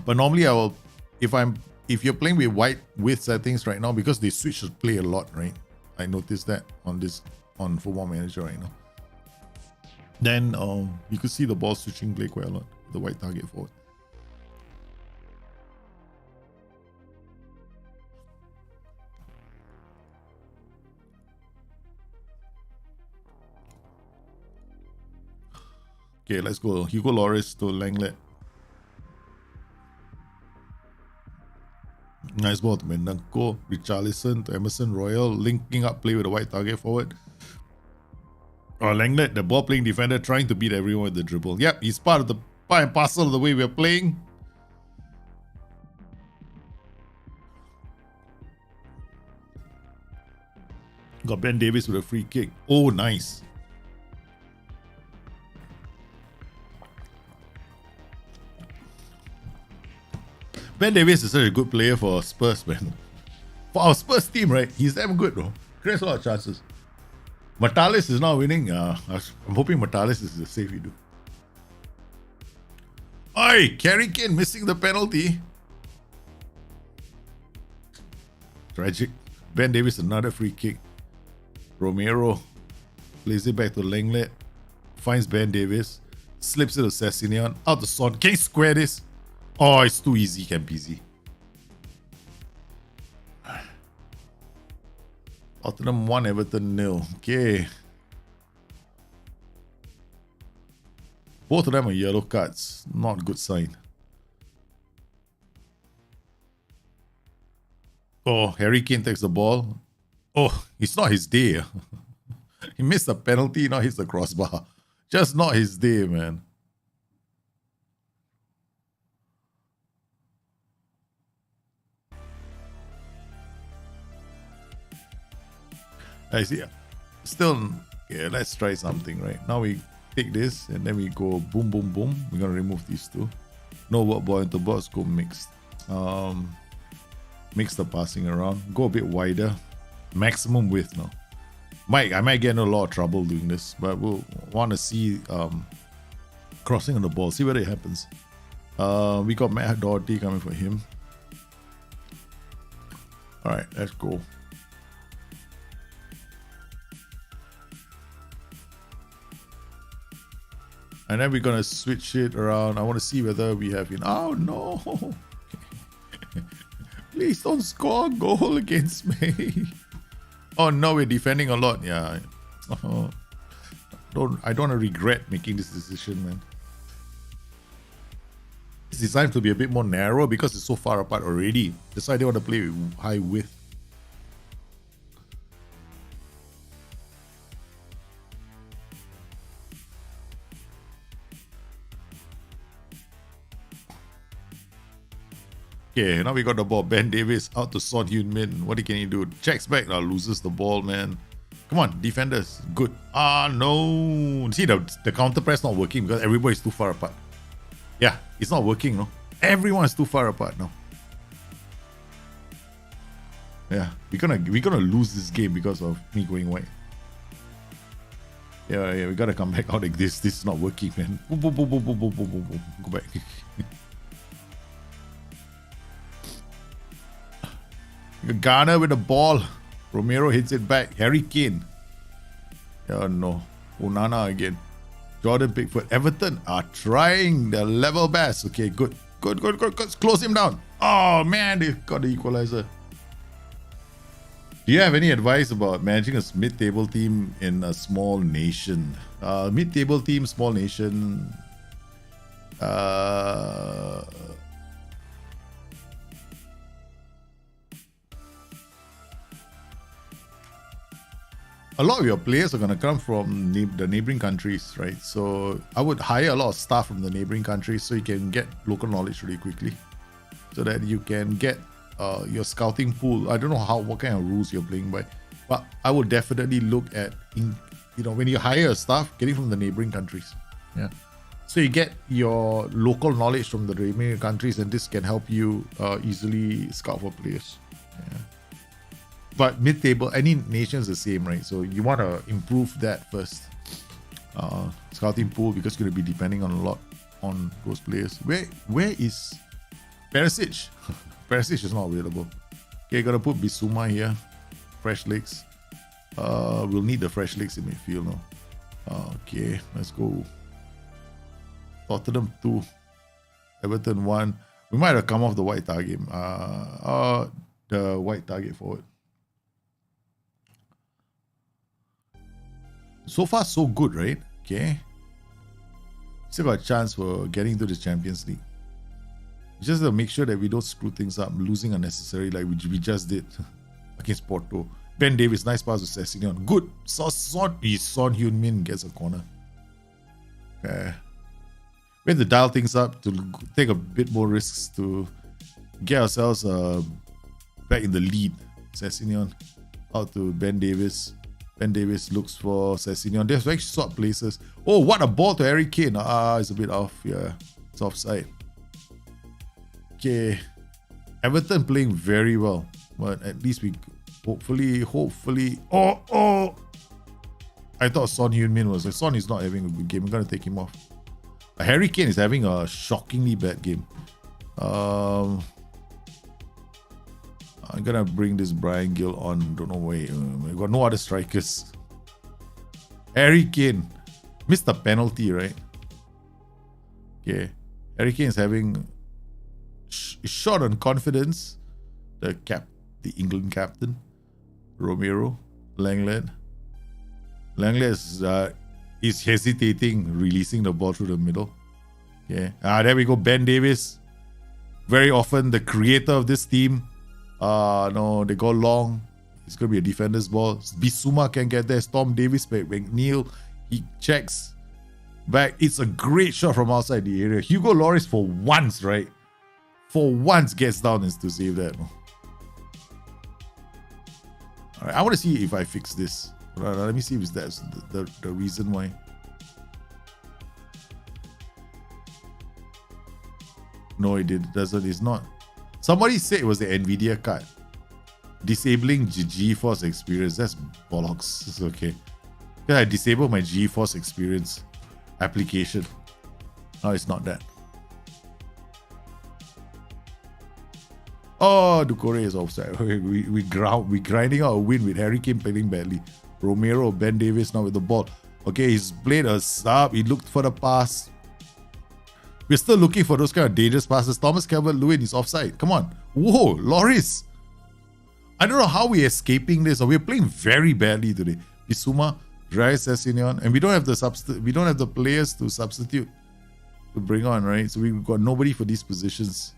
But normally I will, if you're playing with white width settings right now, because they switch to play a lot, right? I noticed that on Football Manager right now. Then you could see the ball switching play quite a lot. The white target forward. Okay, let's go. Hugo Lloris to Langlet. Nice ball to Mendanko. Richarlison to Emerson Royal. Linking up play with the white target forward. Langlet, the ball playing defender, trying to beat everyone with the dribble. Yep, he's part and parcel of the way we're playing. Got Ben Davis with a free kick. Oh, nice. Ben Davis is such a good player for Spurs, man. For our Spurs team, right? He's damn good, though. Creates a lot of chances. Matalis is now winning. I'm hoping Matalis is the save you do. Oi, Kerry Kane missing the penalty. Tragic. Ben Davis, another free kick. Romero plays it back to Langlet. Finds Ben Davis. Slips it to Sessegnon. Out to Son. Can he square this? Oh, it's too easy, Campisi. Tottenham 1, Everton 0. Okay. Both of them are yellow cards. Not a good sign. Oh, Harry Kane takes the ball. Oh, it's not his day. He missed a penalty, not hits the crossbar. Just not his day, man. I see. Still, yeah, let's try something, right? Now we take this and then we go boom, boom, boom. We're going to remove these two. No work ball into box, go mixed. Mix the passing around. Go a bit wider. Maximum width now. I might get in a lot of trouble doing this, but we'll want to see crossing on the ball. See whether it happens. We got Matt Doherty coming for him. Alright, let's go. And then we're going to switch it around. I want to see whether we have in. Oh no! Please don't score a goal against me. Oh no, we're defending a lot. Yeah. I don't want to regret making this decision, man. It's designed to be a bit more narrow because it's so far apart already. That's why I don't want to play with high width. Okay, now we got the ball. Ben Davis out to Son Heung-min. What can he do? Checks back, now loses the ball, man. Come on, defenders. Good. Ah, no. See, the counter press not working because everybody's too far apart. Yeah, it's not working, no? Everyone's too far apart now. Yeah, we're gonna lose this game because of me going wide. Yeah, we gotta come back out like this. This is not working, man. Boom, boom, boom, boom, boom, boom, boom, boom, boom. Go back. Garner with the ball. Romero hits it back. Harry Kane. Oh no. Onana again. Jordan Pickford. Everton are trying their level best. Okay, good. Good. Close him down. Oh man, they've got the equalizer. Do you have any advice about managing a mid-table team in a small nation? Mid-table team, small nation. A lot of your players are going to come from the neighboring countries, right? So I would hire a lot of staff from the neighboring countries so you can get local knowledge really quickly, so that you can get your scouting pool. I don't know what kind of rules you're playing by, but I would definitely look at, when you hire a staff, getting from the neighboring countries. Yeah. So you get your local knowledge from the neighboring countries, and this can help you easily scout for players. Yeah. But mid-table, any nation is the same, right? So you want to improve that first. Scouting pool, because you're going to be depending on a lot on those players. Where is Perisic? Perisic is not available. Okay, gotta put Bissouma here. Fresh legs. We'll need the fresh legs in midfield now. Okay, let's go. Tottenham 2. Everton 1. We might have come off the white target. The white target forward. So far, so good, right? Okay. Still got a chance for getting into the Champions League. Just to make sure that we don't screw things up, losing unnecessarily like we just did against Porto. Ben Davis, nice pass to Sessegnon. Good. Son Heung-min gets a corner. Okay. We have to dial things up to take a bit more risks to get ourselves back in the lead. Sessegnon out to Ben Davis. Ben Davis looks for Sessegnon. They've actually swapped places. Oh, what a ball to Harry Kane. It's a bit off. Yeah, it's offside. Okay. Everton playing very well. But at least we hopefully. Oh! I thought Son Heung-min was. Son is not having a good game. I'm going to take him off. Harry Kane is having a shockingly bad game. I'm gonna bring this Brian Gill on. Don't know why. We've got no other strikers. Harry Kane missed the penalty, right? Okay. Harry Kane is having short on confidence. The England captain, Romero, Langlet is hesitating, releasing the ball through the middle. Okay. There we go. Ben Davis, very often the creator of this team. No, they go long. It's going to be a defender's ball. Bissouma can get there. Storm Davis, McNeil, he checks back. It's a great shot from outside the area. Hugo Lloris for once, right? For once gets down and to save that. All right, I want to see if I fix this. Let me see if that's the reason why. No, it doesn't. It's not. Somebody said it was the NVIDIA card. Disabling GeForce experience. That's bollocks. It's okay. Yeah, I disabled my GeForce experience application. No, it's not that. Oh, Ducore is offside. We grinding out a win with Harry Kane playing badly. Romero, Ben Davis now with the ball. Okay, he's played a sub. He looked for the pass. We're still looking for those kind of dangerous passes. Thomas Calvert-Lewin is offside. Come on. Whoa, Loris. I don't know how we're escaping this. We're playing very badly today. Bissouma, Dries Sessegnon, and we don't have the players to substitute to bring on, right? So we've got nobody for these positions.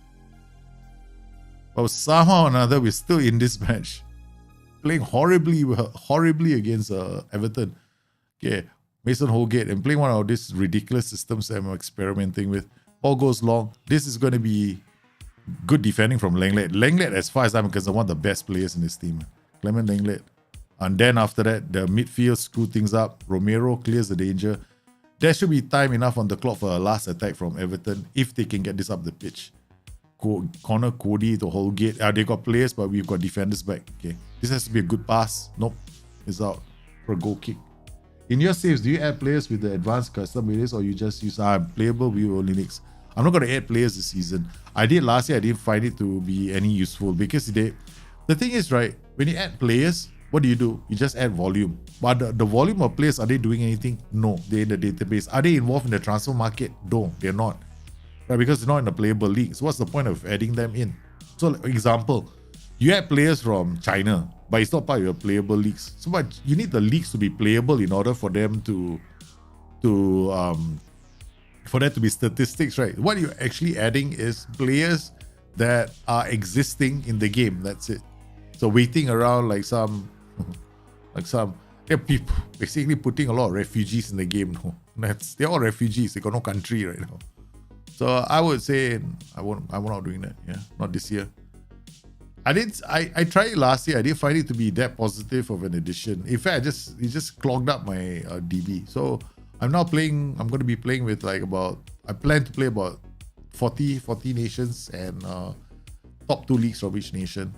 But somehow or another, we're still in this match. Playing horribly against Everton. Okay, Mason Holgate, and playing one of these ridiculous systems that I'm experimenting with. Ball goes long. This is going to be good defending from Lenglet. Lenglet, as far as I'm concerned, one of the best players in this team. Clement Lenglet. And then after that, the midfield screw things up. Romero clears the danger. There should be time enough on the clock for a last attack from Everton if they can get this up the pitch. Connor Cody to Holgate. They got players, but we've got defenders back. Okay, this has to be a good pass. Nope, it's out for a goal kick. In your saves, do you add players with the advanced custom areas, or you just use playable view only leagues? I'm not going to add players this season. I did last year. I didn't find it to be any useful because the thing is, right, when you add players, what do? You just add volume. But the volume of players, are they doing anything? No, they're in the database. Are they involved in the transfer market? No, they're not. Right, because they're not in the playable league. So what's the point of adding them in? So, example, you add players from China, but it's not part of your playable leagues. So, but you need the leagues to be playable in order for them for that to be statistics, right? What you're actually adding is players that are existing in the game. That's it. So waiting around like some people basically putting a lot of refugees in the game. No, they're all refugees. They got no country right now. So I would say I'm not doing that. Yeah, not this year. I tried it last year. I didn't find it to be that positive of an addition. In fact, it just clogged up my DB. So I'm now playing. I'm going to be playing with I plan to play about 40 nations and top 2 leagues from each nation.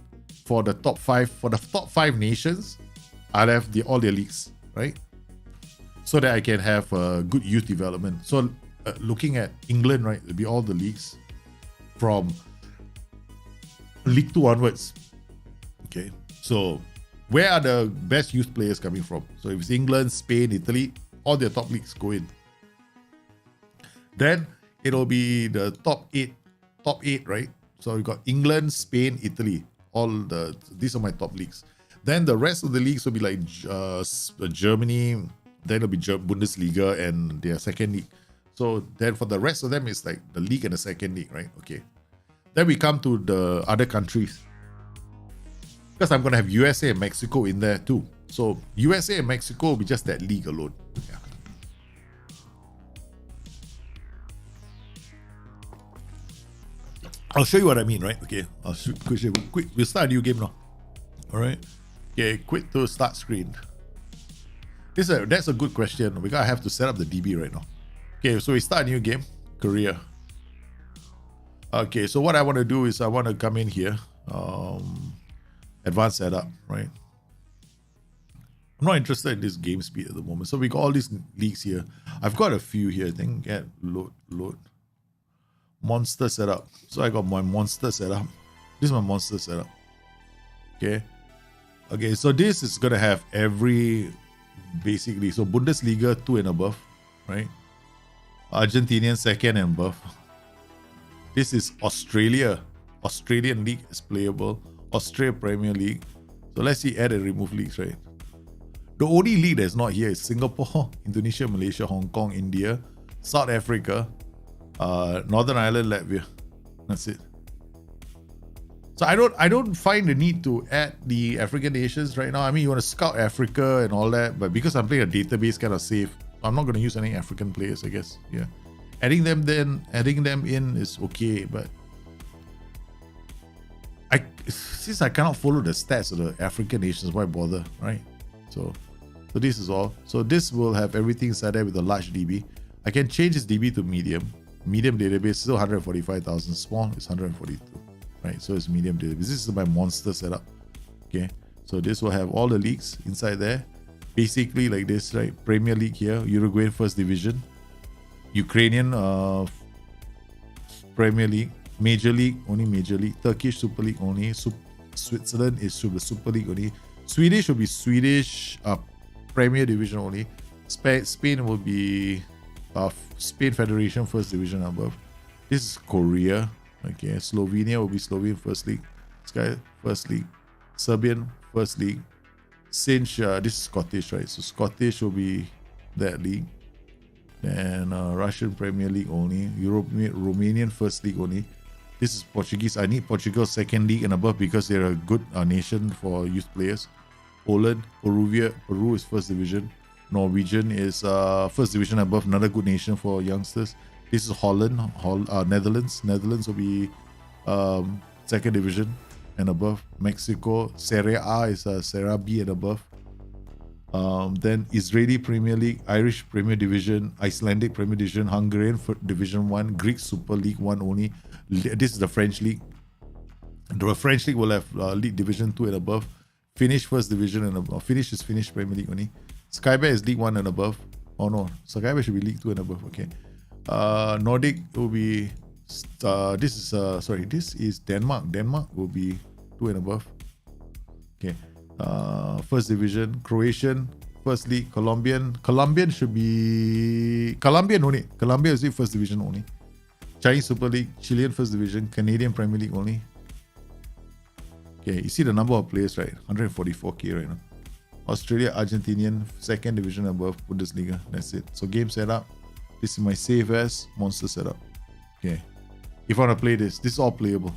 For the top 5 nations, I'll have all their leagues, right? So that I can have good youth development. So looking at England, right, it'll be all the leagues from League 2 onwards. Okay, so where are the best youth players coming from? So if it's England, Spain, Italy, all their top leagues go in. Then it'll be the top 8, right? So you got England, Spain, Italy. These are my top leagues. Then the rest of the leagues will be like Germany. Then it'll be Bundesliga and their second league. So then for the rest of them, it's like the league and the second league, right? Okay. Then we come to the other countries. Because I'm going to have USA and Mexico in there too. So USA and Mexico will be just that league alone. Yeah. I'll show you what I mean, right? Okay. We'll start a new game now. All right. Okay, quit to start screen. That's a good question because I have to set up the DB right now. Okay, so we start a new game, career. Okay, so what I want to do is I want to come in here, advanced setup, right? I'm not interested in this game speed at the moment. So we got all these leagues here. I've got a few here. I think get load. Monster setup. So I got my monster setup. This is my monster setup. Okay. Okay, so this is gonna have basically, so Bundesliga 2 and above, right? Argentinian 2nd and above. This is Australian league is playable. Australia Premier League. So let's see, add and remove leagues, right? The only league that's not here is Singapore, Indonesia, Malaysia, Hong Kong, India, South Africa, Northern Ireland, Latvia. That's it. So I don't find the need to add the African nations right now. I mean, you want to scout Africa and all that, but because I'm playing a database kind of safe, I'm not going to use any African players, I guess. Yeah. Adding them in is okay, but since I cannot follow the stats of the African nations, why bother, right? So this is all. So this will have everything inside there with a large DB. I can change this DB to medium. Medium database, still 145,000. Small is 142, right? So it's medium database. This is my monster setup. Okay, so this will have all the leagues inside there. Basically like this, right? Premier League here, Uruguayan First Division, Ukrainian Premier League, Major League, only Major League, Turkish Super League only, Switzerland is the Super League only, Swedish will be Swedish Premier Division only, Spain will be Spain Federation First Division above. This is Korea. Okay, Slovenia will be Slovenian First League, Sky First League, Serbian First League. Since this is Scottish, right? So Scottish will be that league. Then Russian Premier League only, Romanian First League only. This is Portuguese. I need Portugal Second League and above because they're a good nation for youth players. Poland, Peru is First Division. Norwegian is First Division above, another good nation for youngsters. This is Holland, Netherlands. Netherlands will be Second Division and above. Mexico, Serie A is Serie B and above. Then Israeli Premier League, Irish Premier Division, Icelandic Premier Division, Hungarian Division 1, Greek Super League 1 only. This is the French League. The French League will have League Division 2 and above. Finnish First Division and above. Finnish is Finnish Premier League only. Sky Bet is League 1 and above. Oh no, Sky Bet should be League 2 and above. Okay. Nordic will be this is Denmark. Denmark will be 2 and above. Okay. First Division, Croatian First League, Colombian should be Colombian only. Colombia is the First Division only. Chinese Super League, Chilean First Division, Canadian Premier League only. Okay, you see the number of players, right? 144k right now. Australia, Argentinian, Second Division above, Bundesliga. That's it. So game setup. This is my save as monster setup. Okay. If I want to play this is all playable.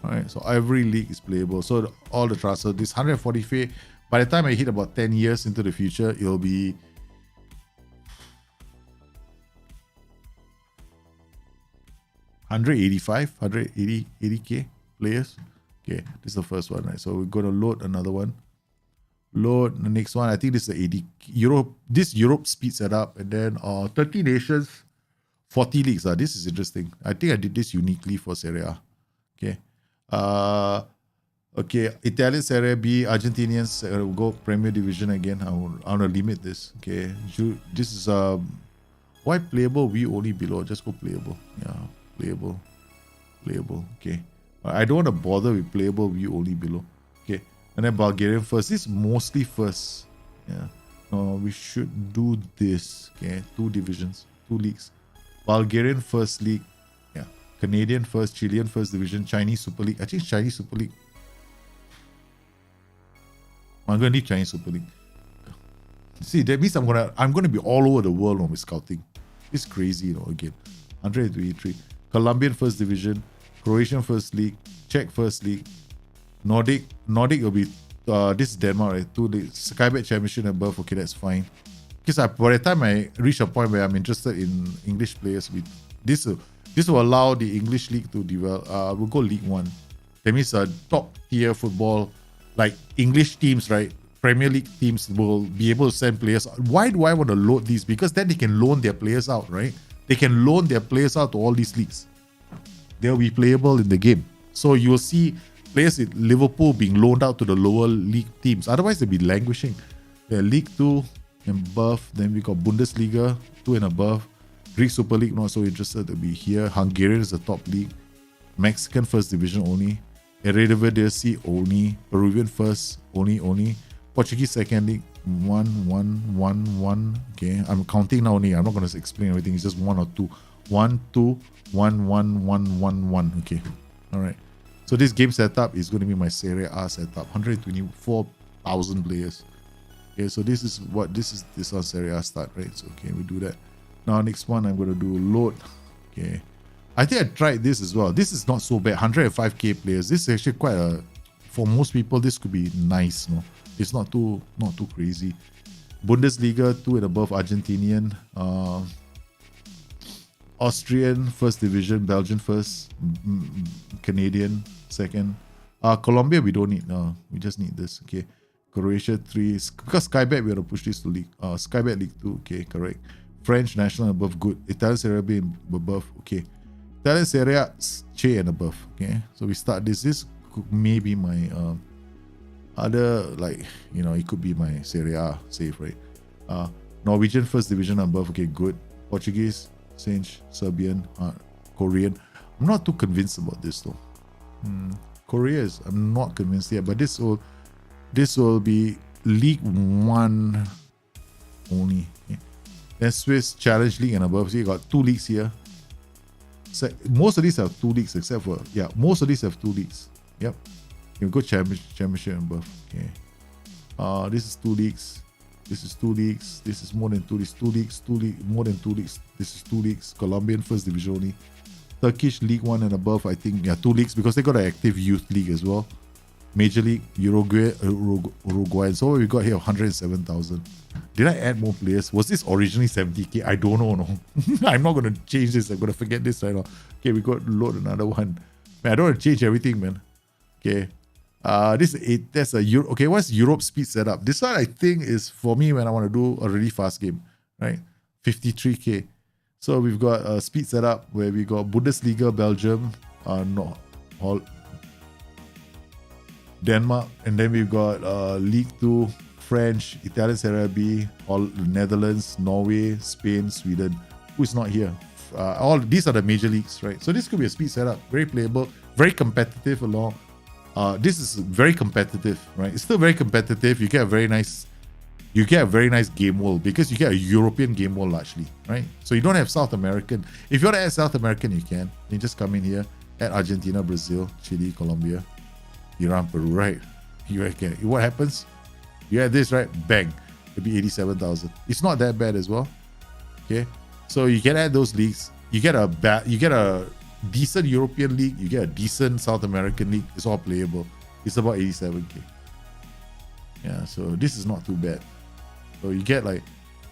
Alright, so every league is playable. So all the transfer, this 140k, by the time I hit about 10 years into the future, it'll be 180k players. Okay, this is the first one, right? So we're going to load another one. Load the next one. I think this is the 80 Europe. This Europe speed setup, and then 30 nations, 40 leagues. This is interesting. I think I did this uniquely for Serie A. Okay. Okay, Italian Serie B, Argentinians go Premier Division again. I want to limit this. Okay, this is why playable view only below. Just go playable. Yeah, playable. Okay, I don't want to bother with playable view only below. Okay, and then Bulgarian First. This is mostly first. Yeah, no, we should do this. Okay, 2 divisions, 2 leagues. Bulgarian First League. Canadian First, Chilean First Division, Chinese Super League. I think Chinese Super League. I'm gonna need Chinese Super League. See, that means I'm gonna be all over the world with scouting. It's crazy, again. 123. Colombian First Division, Croatian First League, Czech First League, Nordic will be this is Denmark, right? 2 leagues. Sky Bet Championship above. Okay, that's fine. Because by the time I reach a point where I'm interested in English players, with this will allow the English league to develop. We'll go League 1. That means top tier football, like English teams, right? Premier League teams will be able to send players. Why do I want to load these? Because then they can loan their players out, right? They can loan their players out to all these leagues. They'll be playable in the game. So you'll see players in Liverpool being loaned out to the lower league teams. Otherwise, they'll be languishing. They're League 2 and above. Then we got Bundesliga 2 and above. Greek Super League, not so interested to be here. Hungarian is the top league. Mexican First Division only. Eredivisie only. Peruvian First only. Portuguese Second League 1. Okay, I'm counting now only. I'm not going to explain everything. It's just 1 or 2. 1, 2, 1, 1, 1, 1, 1. Okay, all right. So this game setup is going to be my Serie A setup. 124,000 players. Okay, so this is on Serie A start, right? So okay, we do that. Now, next one, I'm going to do load. Okay. I think I tried this as well. This is not so bad. 105k players. This is actually quite for most people, this could be nice. No? It's not too crazy. Bundesliga, 2 and above. Argentinian. Austrian First Division. Belgian First. Canadian second. Colombia, we don't need. No, we just need this. Okay. Croatia 3. Because Sky Bet, we have to push this to League. Sky Bet League 2. Okay, correct. French National above, good. Italian Serie B above. Okay. Italian Serie A, C and above. Okay. So we start this. This may be my other, like, you know, it could be my Serie A safe, right? Norwegian first division above. Okay, good. Portuguese, French, Serbian, Korean. I'm not too convinced about this though. Korea is, I'm not convinced yet, but this will be League 1 only. Okay. Then Swiss Challenge League and above. So you got 2 leagues here. So most of these have 2 leagues except for, yeah, most of these have 2 leagues. Yep. You go championship and above. Okay. This is 2 leagues. This is 2 leagues. This is more than 2 leagues. 2 leagues, 2 leagues, more than 2 leagues. This is 2 leagues. Colombian first division only. Turkish League 1 and above, I think, yeah, 2 leagues because they got an active youth league as well. Major League, Uruguay. So what we got here, 107,000. Did I add more players? Was this originally 70k? I don't know. No. I'm not going to change this. I'm going to forget this right now. Okay, we got to load another one. Man, I don't want to change everything, man. Okay. This is 8. That's a Euro. Okay, what's Europe speed setup? This one I think is for me when I want to do a really fast game, right? 53k. So we've got a speed setup where we got Bundesliga, Belgium, Denmark, and then we've got League 2, French, Italian Serie B, all Netherlands, Norway, Spain, Sweden. Who's not here? All these are the major leagues, right? So this could be a speed setup, very playable, very competitive along. This is very competitive, right? It's still very competitive. You get a very nice game world because you get a European game world largely, right? So you don't have South American. If you want to add South American, you can. You just come in here, add Argentina, Brazil, Chile, Colombia, Iran, Peru, right? You can. What happens? You add this, right? Bang. It'll be 87,000. It's not that bad as well. Okay. So you can add those leagues. You get a decent European league. You get a decent South American league. It's all playable. It's about 87k. Yeah. So this is not too bad. So you get like,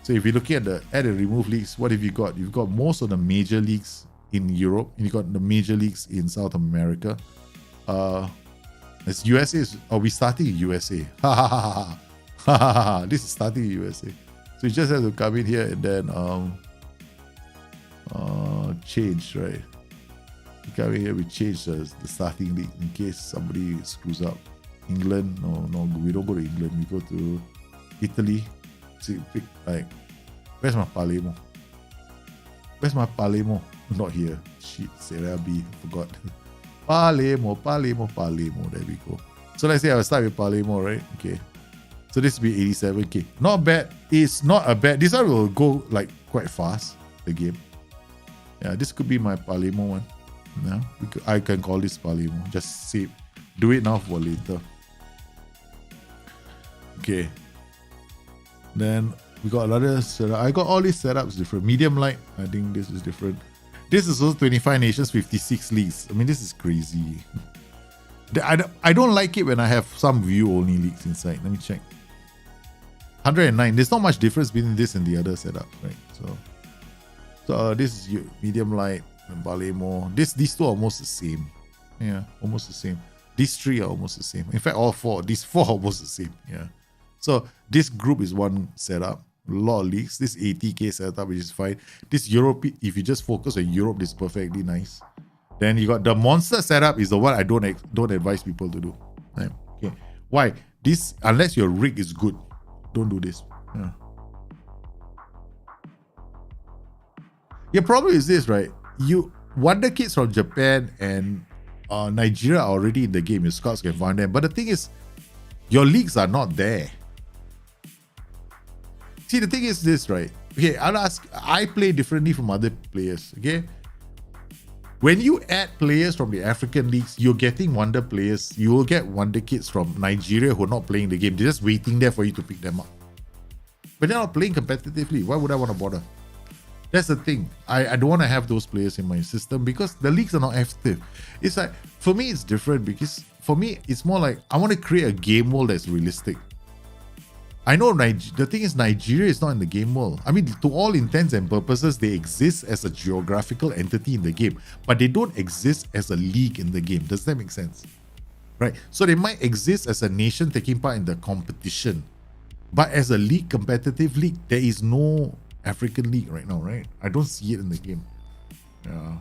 so if you look at the add and remove leagues, what have you got? You've got most of the major leagues in Europe, and you got the major leagues in South America. It's USA. Are we starting in USA? This is starting in USA. So you just have to come in here and then change, right? You come in here, we change the starting league in case somebody screws up. England, no, we don't go to England. We go to Italy. See, pick, like, where's my Palermo? Not here. Shit, Serie B, forgot. Palermo. There we go. So let's say I will start with Palermo, right? Okay. So this will be 87k. Not bad. It's not a bad. This one will go like quite fast, the game. Yeah, this could be my Palermo one. Yeah, I can call this Palermo. Just save. Do it now for later. Okay. Then we got another setup. I got all these setups different. Medium light, I think this is different. This is also 25 nations, 56 leagues. I mean, this is crazy. I don't like it when I have some view-only leagues inside. Let me check. 109. There's not much difference between this and the other setup, right? So this is medium light and Palermo. These two are almost the same. Yeah, almost the same. These 3 are almost the same. In fact, all 4. These 4 are almost the same. Yeah. So this group is one setup. A lot of leagues. This 80k setup, which is fine. This Europe, if you just focus on Europe, this is perfectly nice. Then you got the monster setup is the one I don't advise people to do. Right? Okay. Why? This, unless your rig is good, don't do this. Yeah. Your problem is this, right? You wonder kids from Japan and Nigeria are already in the game. Your scouts can find them. But the thing is, your leagues are not there. See, the thing is this, right? Okay, I play differently from other players, okay? When you add players from the African leagues, you're getting wonder players. You will get wonder kids from Nigeria who are not playing the game. They're just waiting there for you to pick them up. But they're not playing competitively. Why would I want to bother? That's the thing. I don't want to have those players in my system because the leagues are not active. It's like, for me, it's different because for me, it's more like I want to create a game world that's realistic. I know the thing is Nigeria is not in the game world. I mean, to all intents and purposes, they exist as a geographical entity in the game, but they don't exist as a league in the game. Does that make sense? Right? So they might exist as a nation taking part in the competition, but as a league, competitive league, there is no African league right now, right? I don't see it in the game. Yeah.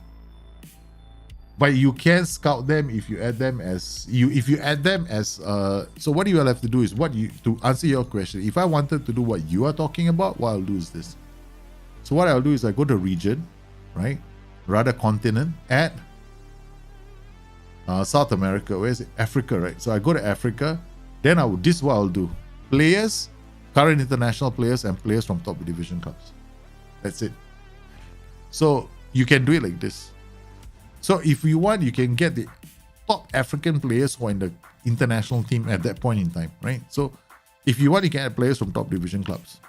But you can scout them if you add them as so what you will have to do is to answer your question. If I wanted to do what you are talking about, what I'll do is this. So what I'll do is I go to region, right? Rather continent, add South America. Where is it? Africa, right? So I go to Africa, then this is what I'll do. Players, current international players, and players from top division clubs. That's it. So you can do it like this. So if you want, you can get the top African players who are in the international team at that point in time, right? So if you want, you can add players from top division clubs.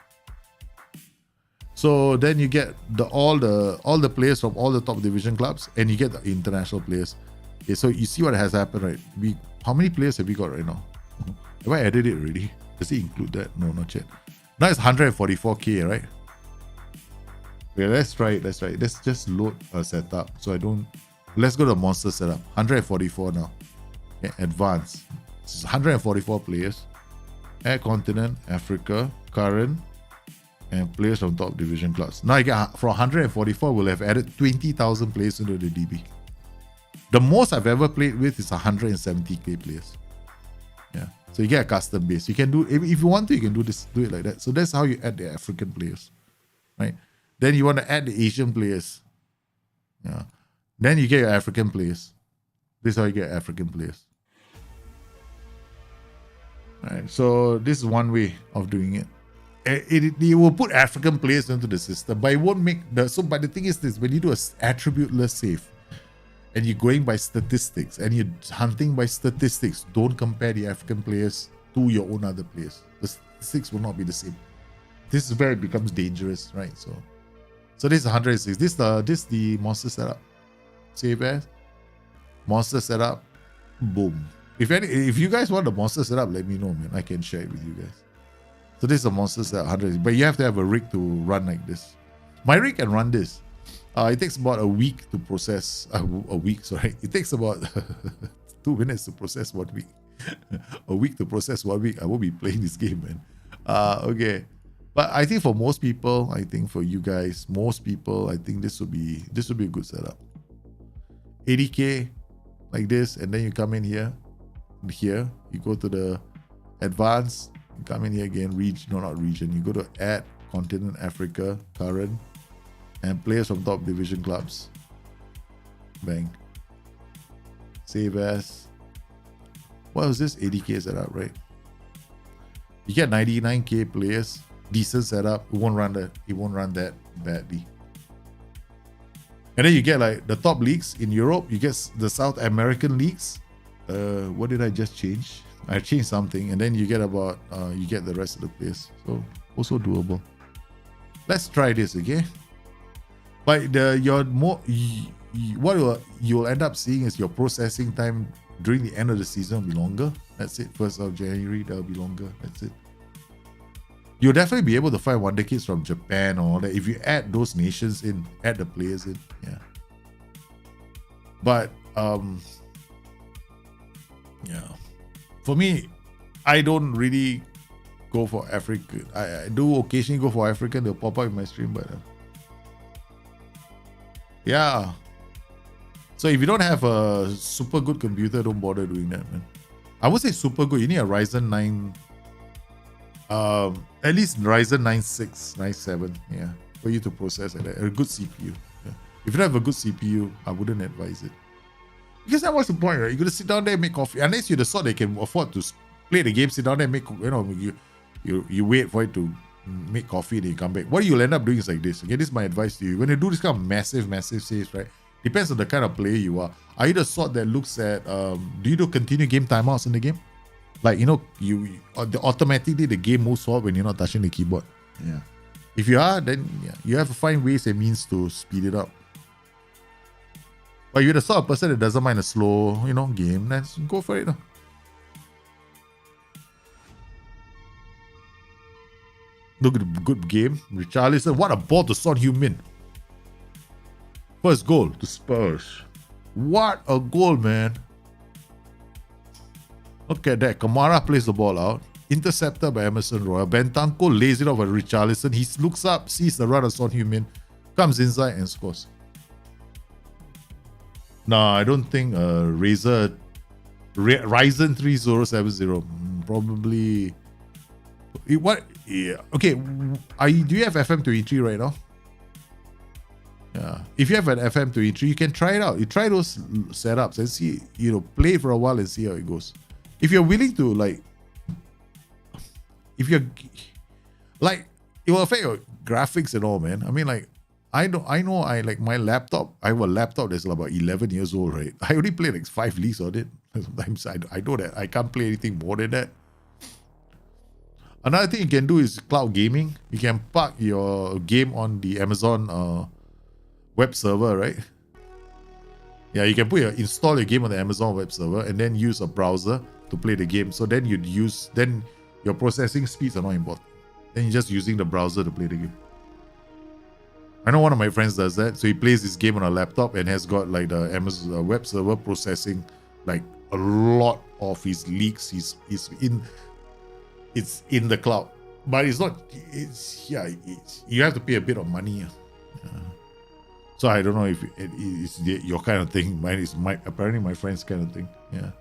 So then you get all the players from all the top division clubs, and you get the international players. Okay, so you see what has happened, right? How many players have we got right now? Have I added it already? Does it include that? No, not yet. Now it's 144k, right? Okay, let's try it. Let's just load a setup. So let's go to monster setup. 144 now. Okay, advanced. This is 144 players. Air continent, Africa, current, and players from top division clubs. Now from 144, we'll have added 20,000 players into the DB. The most I've ever played with is 170k players. Yeah. So you get a custom base. You can do, if you want to, you can do it like that. So that's how you add the African players, right? Then you want to add the Asian players. Yeah. Then you get your African players. This is how you get African players. Right. So this is one way of doing it. It will put African players into the system, but it won't make but the thing is this: when you do a attributeless save, and you're going by statistics, and you're hunting by statistics, don't compare the African players to your own other players. The statistics will not be the same. This is where it becomes dangerous, right? So this is 106. This is the monster setup. Save as monster setup. Boom. If you guys want the monster setup, let me know, man. I can share it with you guys. So this is a monster setup 100, but you have to have a rig to run like this. My rig can run this. It takes about a week to process. It takes about 2 minutes to process 1 week. A week to process 1 week. I won't be playing this game, man. Okay. But I think for most people, I think for you guys, most people, I think this would be a good setup. 80k like this, and then you come in here. Here you go to the advanced. You come in here again. Not region. You go to add continent, Africa, current, and players from top division clubs. Bang. Save as. What was this? 80k setup, right? You get 99k players. Decent setup. It won't run that badly. And then you get like the top leagues in Europe. You get the South American leagues. What did I just change? I changed something, and then you get the rest of the players. So also doable. Let's try this, okay? But what you'll end up seeing is your processing time during the end of the season will be longer. That's it. 1st of January, that'll be longer. That's it. You'll definitely be able to find wonder kids from Japan or all that if you add those nations in, add the players in. Yeah. But yeah. For me, I don't really go for Africa. I do occasionally go for African. They'll pop up in my stream, but yeah. So if you don't have a super good computer, don't bother doing that, man. I would say super good. You need a Ryzen 9. At least Ryzen 9 7, yeah, for you to process it. A good CPU. Yeah. If you don't have a good CPU, I wouldn't advise it. Because that was the point, right? You're gonna sit down there and make coffee. Unless you're the sort that can afford to play the game, sit down there and make, you wait for it to make coffee, then you come back. What you'll end up doing is like this. Okay, this is my advice to you. When you do this kind of massive saves, right? Depends on the kind of player you are. Are you the sort that looks at, do you do continue game timeouts in the game? Like, automatically the game moves forward when you're not touching the keyboard. Yeah. If you are, then yeah, you have to find ways and means to speed it up. But you're the sort of person that doesn't mind a slow, game, then go for it. Look at the good game. Richarlison, what a ball to Son Heung-min. First goal to Spurs. What a goal, man. Look at that. Kamara plays the ball out. Intercepted by Emerson Royal. Bentancur lays it off at Richarlison. He looks up, sees the run of Son Heung-min, comes inside and scores. No, I don't think Ryzen 3070. Probably. What? Yeah. Okay. Do you have FM23 right now? Yeah. If you have an FM23, you can try it out. You try those setups and see, play for a while and see how it goes. If you're willing to, it will affect your graphics and all, man. I mean, I know my laptop, I have a laptop that's about 11 years old, right? I only play 5 leagues on it. Sometimes I know that I can't play anything more than that. Another thing you can do is cloud gaming. You can park your game on the Amazon web server, right? Yeah, you can install your game on the Amazon web server and then use a browser to play the game. So then then your processing speeds are not important. Then you're just using the browser to play the game. I know one of my friends does that. So he plays this game on a laptop and has got the Amazon web server processing a lot of his leaks. It's in the cloud, but it's not. You have to pay a bit of money. So I don't know if it's your kind of thing. Mine is apparently my friend's kind of thing. Yeah.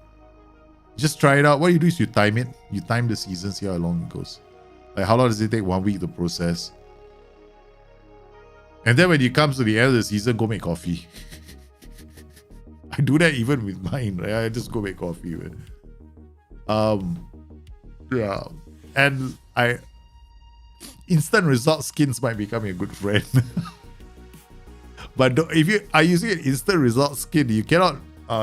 Just try it out. What you do is you time it. You time the season, see how long it goes. How long does it take? 1 week to process. And then when it comes to the end of the season, go make coffee. I do that even with mine, right? I just go make coffee, man. Yeah. And instant result skins might become a good friend. But if you are using an instant result skin, you cannot.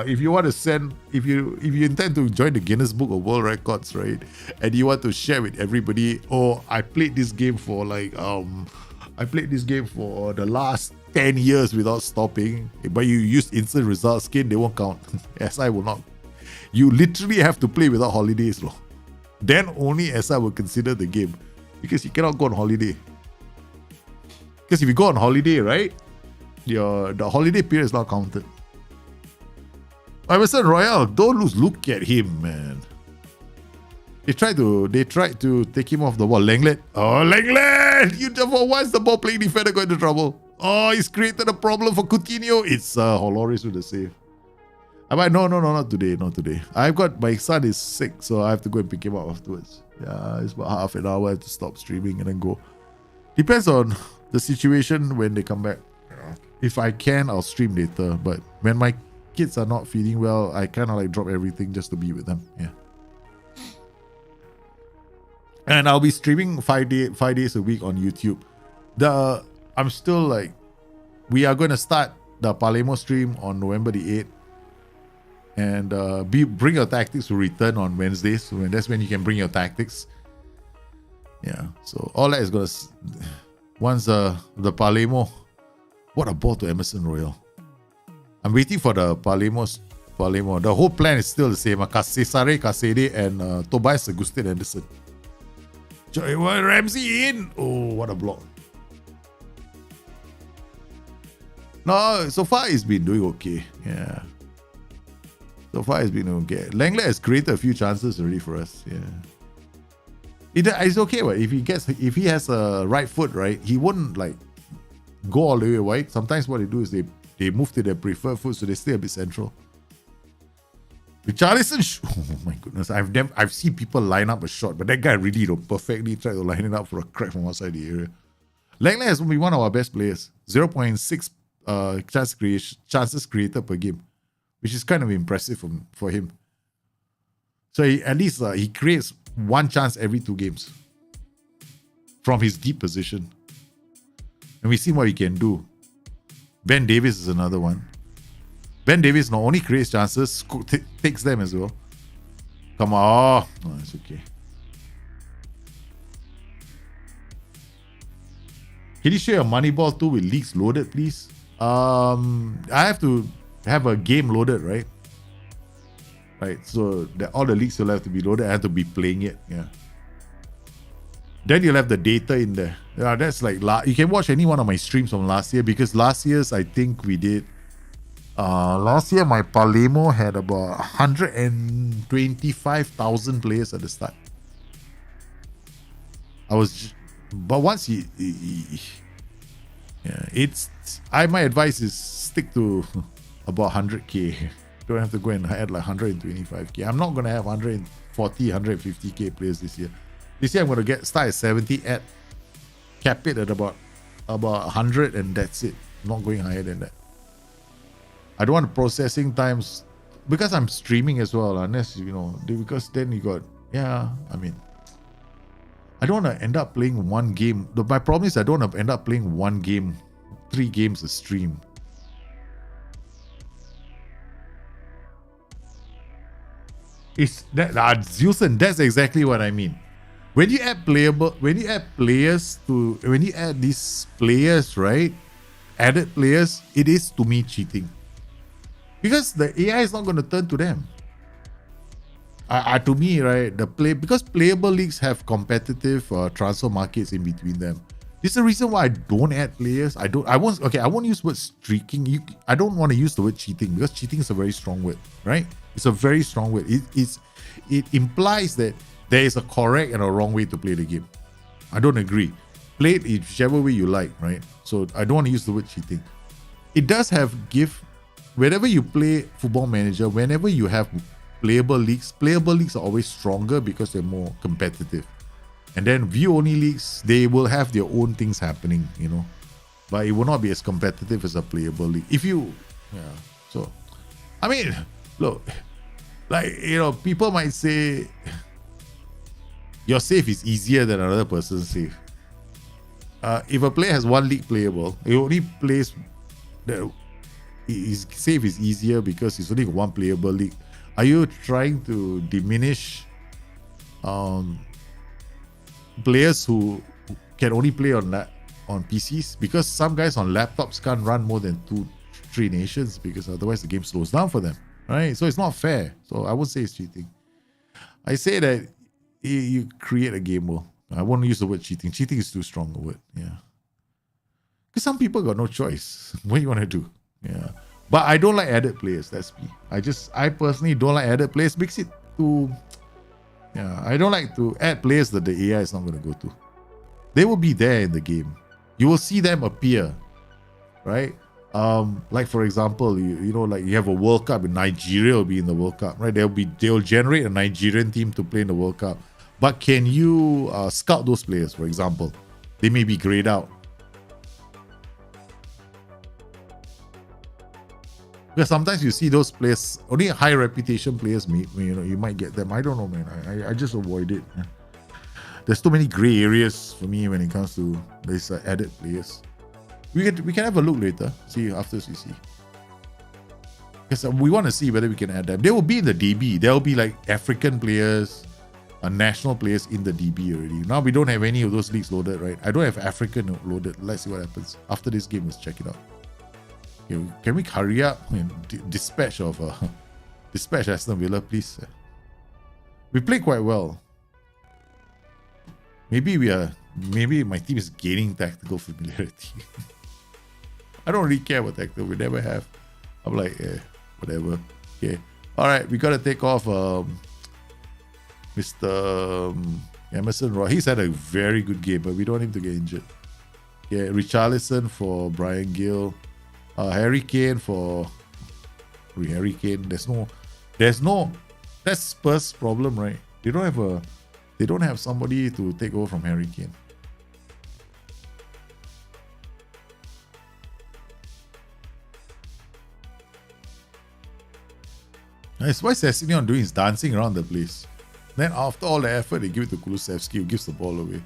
If you want to send, if you intend to join the Guinness Book of World Records, right, and you want to share with everybody, I played this game for the last 10 years without stopping, but you use instant result skin, they won't count. SI will not. You literally have to play without holidays, lor. Then only SI will consider the game, because you cannot go on holiday. Because if you go on holiday, right, the holiday period is not counted. Emerson Royal, don't lose. Look at him, man. They tried to take him off the ball. Lenglet. Oh, Lenglet! You never once the ball playing defender got into trouble. Oh, he's created a problem for Coutinho. It's Holoris with the save. No, not today. My son is sick, so I have to go and pick him up afterwards. Yeah, it's about half an hour. I have to stop streaming and then go. Depends on the situation when they come back. If I can, I'll stream later. But when my kids are not feeling well, I kind of drop everything just to be with them. Yeah. And I'll be streaming 5 days a week on YouTube. I'm still we are going to start the Palermo stream on November the 8th. And bring your tactics to return on Wednesdays. So that's when you can bring your tactics. Yeah. So all that is going to... Once the Palermo... What a ball to Emerson Royal. I'm waiting for the Palermo. The whole plan is still the same. Cesare Casede and Tobias Agustin Anderson. Ramsey in. Oh, what a block. No, so far he's been doing okay. Yeah. So far it's been okay. Lenglet has created a few chances already for us. Yeah. It's okay, but if he has a right foot, right, he wouldn't go all the way wide. Sometimes what they do is they move to their preferred foot, so they stay a bit central. Richarlison, oh my goodness, I've seen people line up a shot, but that guy really perfectly tried to line it up for a crack from outside the area. Lenglet has been one of our best players. 0.6 chances created per game, which is kind of impressive for him. So at least he creates one chance every 2 games from his deep position. And we've seen what he can do. Ben Davies is another one. Ben Davies not only creates chances, takes them as well. Come on. Oh, it's okay. Can you share a Moneyball 2 with leagues loaded, please? I have to have a game loaded, right? Right, so all the leagues will have to be loaded. I have to be playing it, yeah. Then you'll have the data in there. Yeah, that's like you can watch any one of my streams from last year, because last year's I think we did. Last year my Palemo had about 125,000 players at the start. But once yeah, my advice is stick to about 100k. Don't have to go and add like 125k. I'm not gonna have 140, 150k players this year. This year I'm gonna start at 70, cap it at about 100, and that's it. I'm not going higher than that. I don't want processing times, because I'm streaming as well, unless because then you got, I mean, I don't want to end up playing one game. My problem is I don't want to end up playing one game, 3 games a stream. It's that Zilson, that's exactly what I mean. When you add these players, right? Added players, it is to me cheating. Because the AI is not going to turn to them. To me, right, because playable leagues have competitive transfer markets in between them. This is the reason why I don't add players. I won't use the word streaking. I don't want to use the word cheating, because cheating is a very strong word, right? It's a very strong word. It implies that there is a correct and a wrong way to play the game. I don't agree. Play it whichever way you like, right? So I don't want to use the word cheating. It does have whenever you play Football Manager, whenever you have playable leagues are always stronger because they're more competitive. And then view-only leagues, they will have their own things happening, but it will not be as competitive as a playable league. So, I mean, look, like, people might say your save is easier than another person's save. If a player has one league playable, he only plays his save is easier because he's only got one playable league. Are you trying to diminish players who can only play on PCs? Because some guys on laptops can't run more than 2-3 nations, because otherwise the game slows down for them, right? So it's not fair. So I won't say it's cheating. I say that you create a game world. I won't use the word cheating. Cheating is too strong a word. Yeah. Because some people got no choice. What do you want to do? Yeah. But I don't like added players. That's me. I personally don't like added players. Makes it too... Yeah. I don't like to add players that the AI is not going to go to. They will be there in the game. You will see them appear. Right? Like for example, like you have a World Cup and Nigeria will be in the World Cup, right? They'll generate a Nigerian team to play in the World Cup. But can you scout those players, for example? They may be grayed out. Because sometimes you see those players, only high reputation players, you might get them. I don't know, man. I just avoid it. There's too many gray areas for me when it comes to these added players. We can have a look later. See after we see. Because we want to see whether we can add them. They will be in the DB. There will be like African players, national players in the DB already. Now we don't have any of those leagues loaded, right? I don't have African loaded. Let's see what happens after this game. Let's check it out. Okay, can we hurry up and dispatch Aston Villa, please? We play quite well. Maybe my team is gaining tactical familiarity. I don't really care about tactical. We never have. I'm like, whatever. Okay. All right, we got to take off Mr. Emerson Roy. He's had a very good game, but we don't want him to get injured. Yeah, Richarlison for Brian Gill. Harry Kane for Harry Kane. There's no. That's Spurs' problem, right? They don't have somebody to take over from Harry Kane. That's why Sessegnon doing is dancing around the place. Then after all the effort, they give it to Kulusevski, who gives the ball away.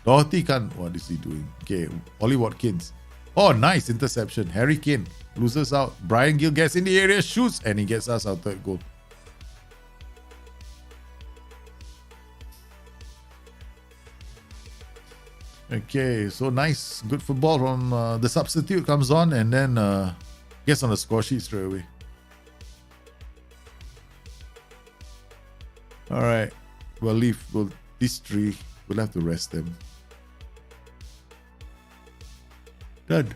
Doherty can't. What is he doing? Okay, Ollie Watkins. Oh, nice interception. Harry Kane loses out. Brian Gill gets in the area, shoots, and he gets us our third goal. Okay, so nice. Good football from the substitute comes on and then gets on the score sheet straight away. All right. We'll leave these three. We'll have to rest them. Done.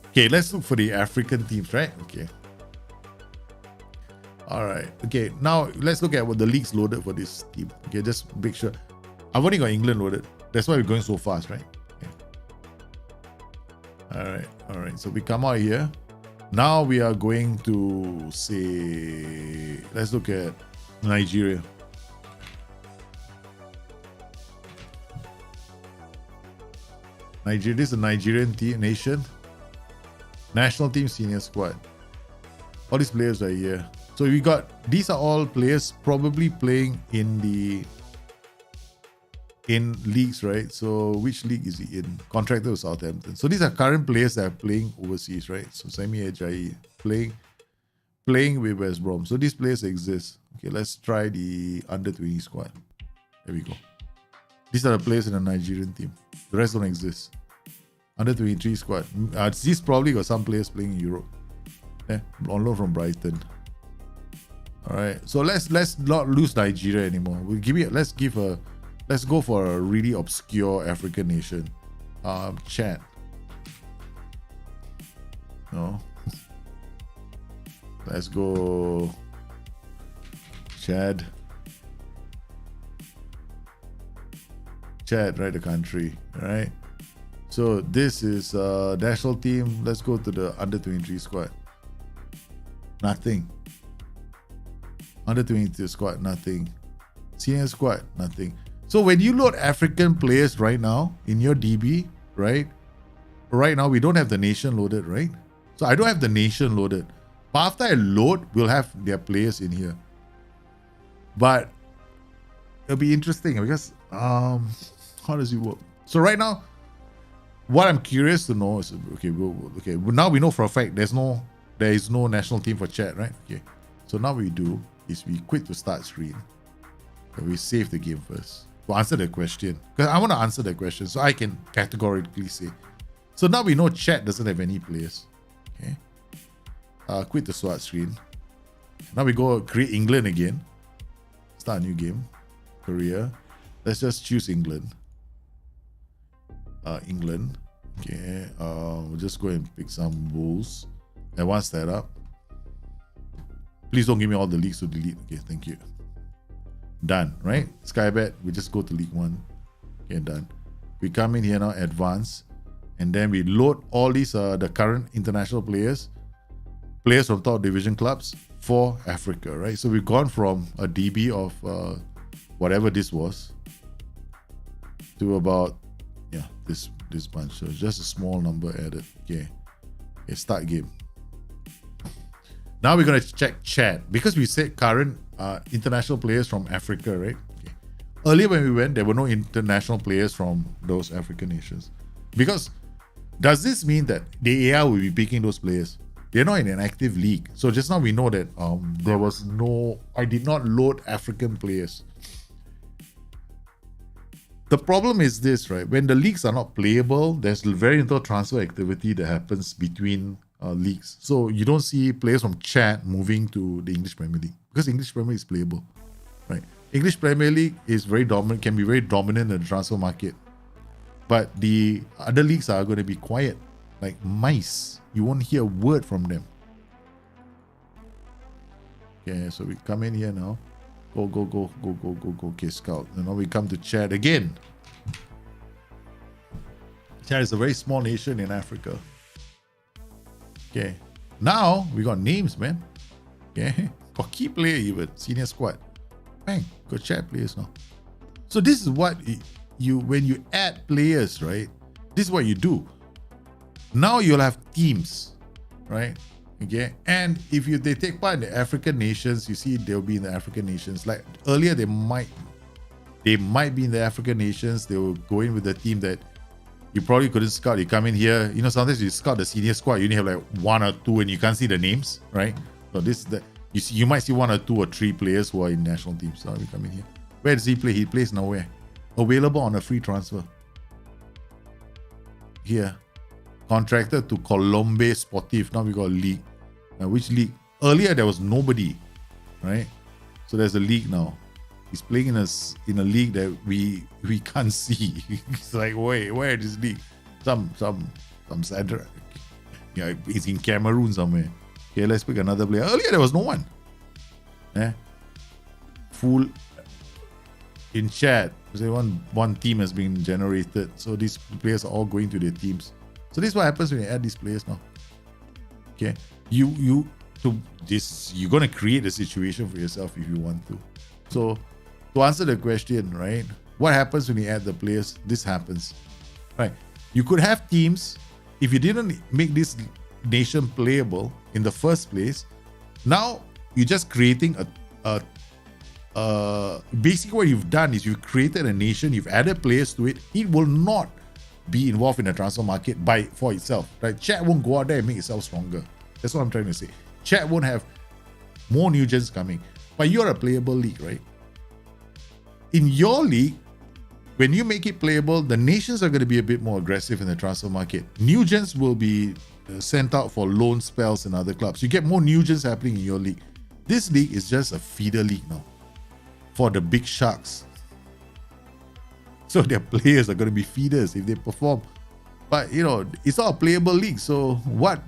Okay, let's look for the African teams, right? Okay. All right. Okay, now let's look at what the leagues loaded for this team. Okay, just make sure. I've only got England loaded. That's why we're going so fast, right? Okay. All right. All right. So we come out here. Now we are going to say, let's look at Nigeria. Nigeria, this is a Nigerian team, nation. National team senior squad. All these players are here. So we got, these are all players probably playing in leagues, right? So which league is he in? Contractor with Southampton. So these are current players that are playing overseas, right? So Semi Ajayi playing with West Brom. So these players exist. Okay, let's try the under 20 squad. There we go. These are the players in the Nigerian team. The rest don't exist. Under 23 squad. This probably got some players playing in Europe. Yeah, on loan from Brighton. All right, so let's not lose Nigeria anymore. Let's go for a really obscure African nation. Chad. No. Let's go. Chad, right? The country, all right? So this is national team. Let's go to the under 23 squad. Nothing. Under 23 squad, nothing. Senior squad, nothing. So when you load African players right now in your DB, right? Right now we don't have the nation loaded, right? So I don't have the nation loaded. But after I load, we'll have their players in here. But it'll be interesting because how does it work? So right now, what I'm curious to know is now we know for a fact there is no national team for Chad, right? Okay. So now we do is we quit to start screen. And we save the game first. To answer the question. Because I want to answer that question so I can categorically say. So now we know Chad doesn't have any players. Okay. Quit the start screen. Now we go create England again. Start a new game. Korea. Let's just choose England. England. Okay. We'll just go and pick some Bulls. And once that up. Please don't give me all the leagues to delete. Okay, thank you. Done, right? Skybet, we just go to League 1. Okay, done. We come in here now, advance. And then we load all these, the current international players from top division clubs for Africa, right? So we've gone from a DB of whatever this was to about, this bunch. So just a small number added. Okay, start game. Now we're going to check Chad because we said current international players from Africa, right? Okay. Earlier when we went, there were no international players from those African nations. Because does this mean that the AI will be picking those players? They're not in an active league. So just now we know that I did not load African players. The problem is this, right? When the leagues are not playable, there's very little transfer activity that happens between leagues. So you don't see players from Chad moving to the English Premier League because English Premier League is playable, right? English Premier League is very dominant, can be very dominant in the transfer market. But the other leagues are going to be quiet, like mice. You won't hear a word from them. Okay, so we come in here now. Go. Okay, scout. And now we come to Chad again. Chad is a very small nation in Africa. Okay, now we got names, man. Okay, got key player even, senior squad. Bang, got Chad players now. So this is what when you add players, right? This is what you do. Now you'll have teams, right? Okay, and if they take part in the African nations, you see they'll be in the African nations. Like earlier, they might be in the African nations. They will go in with the team that you probably couldn't scout. You come in here, sometimes you scout the senior squad, you only have like 1 or 2 and you can't see the names, right? So you might see 1 or 2 or 3 players who are in national teams. So we come in here. Where does he play? He plays nowhere. Available on a free transfer. Here. Contracted to Colombe Sportif. Now we got a league. Now which league? Earlier there was nobody, right? So there's a league now. He's playing in a league that we can't see. It's like, wait, where is this league? Some center. Yeah, he's in Cameroon somewhere. Okay, let's pick another player. Earlier there was no one. Full in chat. Say one team has been generated. So these players are all going to their teams. So this is what happens when you add these players now. Okay. You're gonna create a situation for yourself if you want to. So to answer the question, right? What happens when you add the players? This happens. Right. You could have teams, if you didn't make this nation playable in the first place, now you're just creating basically what you've done is you've created a nation, you've added players to it. It will not be involved in the transfer market for itself. Right? Chat won't go out there and make itself stronger. That's what I'm trying to say. Chat won't have more new gens coming. But you're a playable league, right? In your league, when you make it playable, the nations are going to be a bit more aggressive in the transfer market. New gens will be sent out for loan spells in other clubs. You get more new gens happening in your league. This league is just a feeder league now for the big sharks. So their players are going to be feeders if they perform. But it's not a playable league. So what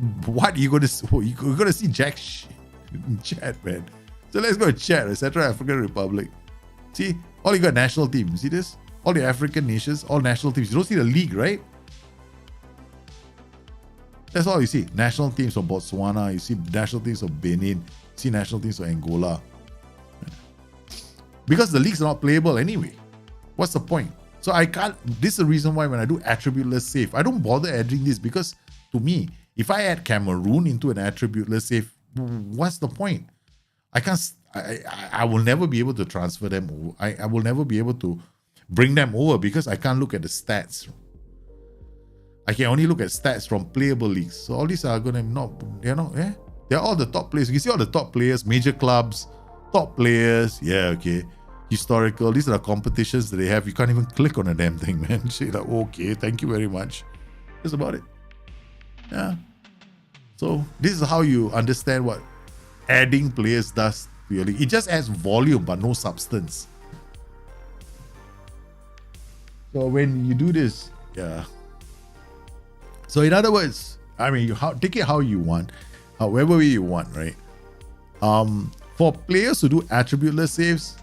you going to see? You're going to see jack shit in chat, man. So let's go to chat. Central African Republic. See, all you got national teams. See this? All the African nations, all national teams. You don't see the league, right? That's all you see. National teams of Botswana. You see national teams of Benin. You see national teams of Angola. Because the leagues are not playable anyway. What's the point? So I can't. This is the reason why when I do attributeless save, I don't bother adding this because to me, if I add Cameroon into an attributeless save, what's the point? I can't. I will never be able to transfer them. I will never be able to bring them over because I can't look at the stats. I can only look at stats from playable leagues. So all these are going to not, they're all the top players. You see all the top players, major clubs, top players. Yeah, okay. Historical. These are the competitions that they have. You can't even click on a damn thing, man. Say like, okay, thank you very much. That's about it. Yeah. So this is how you understand what adding players does to your league. It just adds volume but no substance. So when you do this, yeah. So in other words, I mean, take it how you want, however way you want, right? For players to do attributeless saves,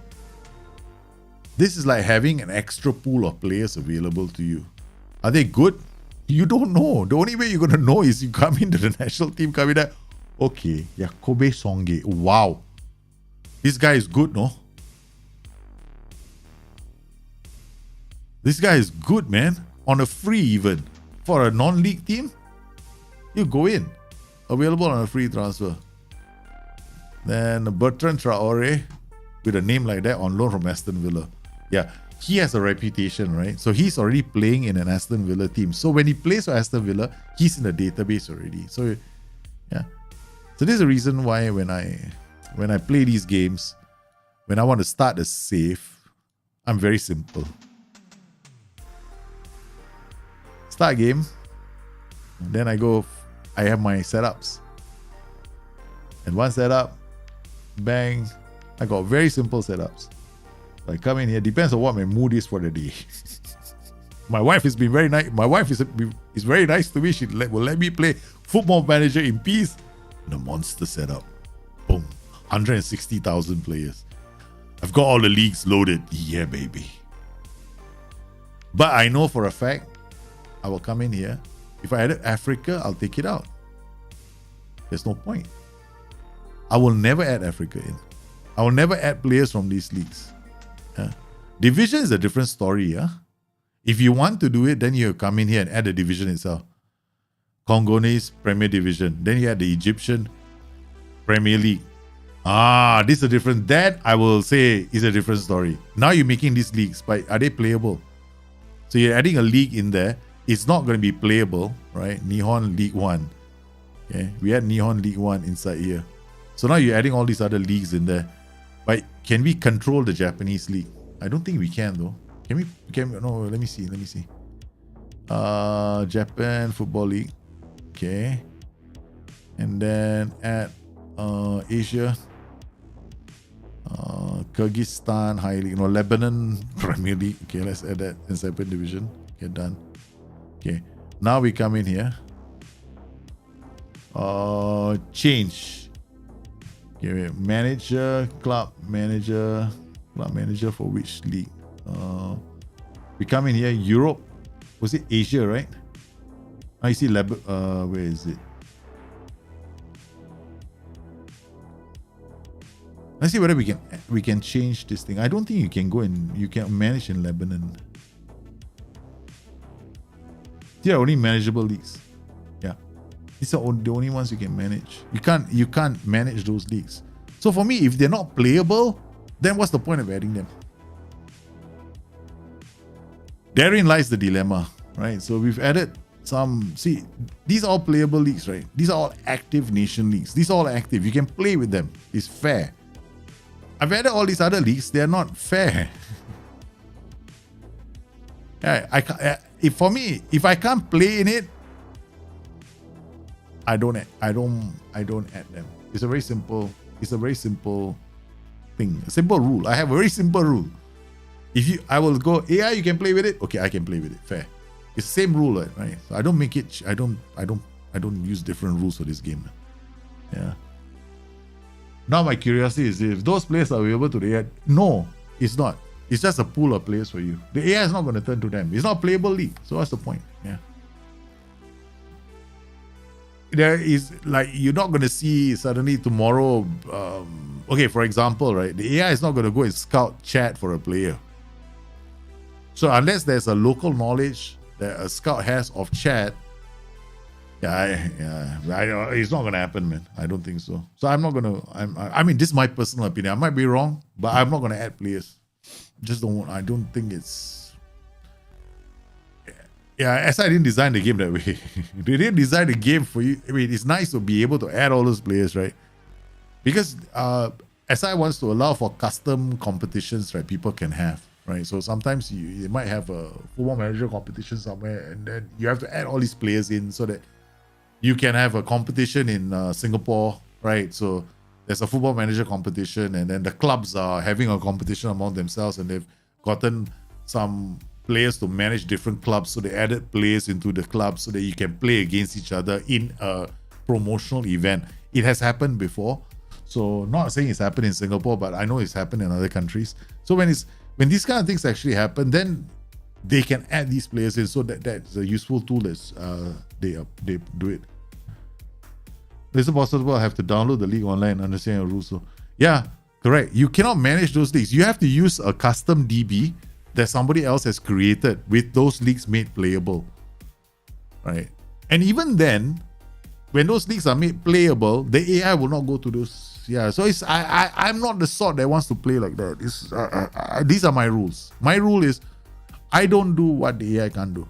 this is like having an extra pool of players available to you. Are they good? You don't know. The only way you're going to know is you come into the national team, come in there. Okay, Yakobe Songe. Wow. This guy is good, no? This guy is good, man. On a free even. For a non-league team, you go in. Available on a free transfer. Then Bertrand Traore, with a name like that, on loan from Aston Villa. Yeah, he has a reputation, right? So he's already playing in an Aston Villa team. So when he plays for Aston Villa, he's in the database already. So yeah. So this is the reason why when I play these games, when I want to start a save, I'm very simple. Start game. And then I have my setups. And one setup, bang. I got very simple setups. I come in here, depends on what my mood is for the day. My wife has been very nice. My wife is very nice to me. She will let me play Football Manager in peace. The monster setup. Boom. 160,000 players. I've got all the leagues loaded. Yeah, baby. But I know for a fact, I will come in here. If I added Africa, I'll take it out. There's no point. I will never add Africa in. I will never add players from these leagues. Yeah. Division is a different story. Yeah? If you want to do it, then you come in here and add the division itself. Congolese Premier Division. Then you add the Egyptian Premier League. This is a different. That I will say is a different story. Now you're making these leagues, but are they playable? So you're adding a league in there. It's not going to be playable, right? Nihon League 1. Okay, we had Nihon League 1 inside here. So now you're adding all these other leagues in there. But can we control the Japanese league? I don't think we can though. Can we? No, let me see. Japan Football League. Okay. And then add Asia. Kyrgyzstan High League, no, Lebanon Premier League. Okay, let's add that in separate division. Okay, done. Okay, now we come in here. Change. Okay, wait. Manager, club manager for which league? We come in here. Europe. Was it Asia, right? I see where is it? Let's see whether we can change this thing. I don't think you can go and you can manage in Lebanon. These are only manageable leagues. Yeah, these are the only ones you can manage. You can't manage those leagues. So for me, if they're not playable, then what's the point of adding them? Therein lies the dilemma, right? So we've added some. See, these are all playable leagues, right? These are all active nation leagues. These are all active. You can play with them. It's fair. I've added all these other leagues. They're not fair. For me, if I can't play in it, I don't add them. It's a very simple thing. A simple rule. I have a very simple rule. I will go AI, you can play with it. Okay, I can play with it. Fair. It's the same rule, right? So I don't make it. I don't use different rules for this game. Yeah. Now my curiosity is if those players are available to the AI. No, it's not. It's just a pool of players for you. The AI is not going to turn to them. It's not a playable league. So what's the point? Yeah. There is like you're not going to see suddenly tomorrow. Okay, for example, right? The AI is not going to go and scout chat for a player. So unless there's a local knowledge that a scout has of chat, it's not gonna happen, man. I don't think so. So I'm not gonna. I mean, this is my personal opinion. I might be wrong, but I'm not gonna add players. I don't think it's. Yeah, as I didn't design the game that way. They didn't design the game for you. I mean, it's nice to be able to add all those players, right? Because SI wants to allow for custom competitions, right? People can have. Right, so sometimes you might have a football manager competition somewhere, and then you have to add all these players in so that you can have a competition in Singapore, right? So there's a football manager competition, and then the clubs are having a competition among themselves, and they've gotten some players to manage different clubs, so they added players into the club so that you can play against each other in a promotional event. It has happened before, so not saying it's happened in Singapore, but I know it's happened in other countries. So when these kind of things actually happen, then they can add these players in, so that's a useful tool that's they do it. Is it possible I have to download the league online and understand your rules? So yeah, correct. You cannot manage those leagues. You have to use a custom DB that somebody else has created with those leagues made playable. Right? And even then, when those leagues are made playable, the AI will not go to those. Yeah, so I'm not the sort that wants to play like that. These are my rules. My rule is I don't do what the AI can't do.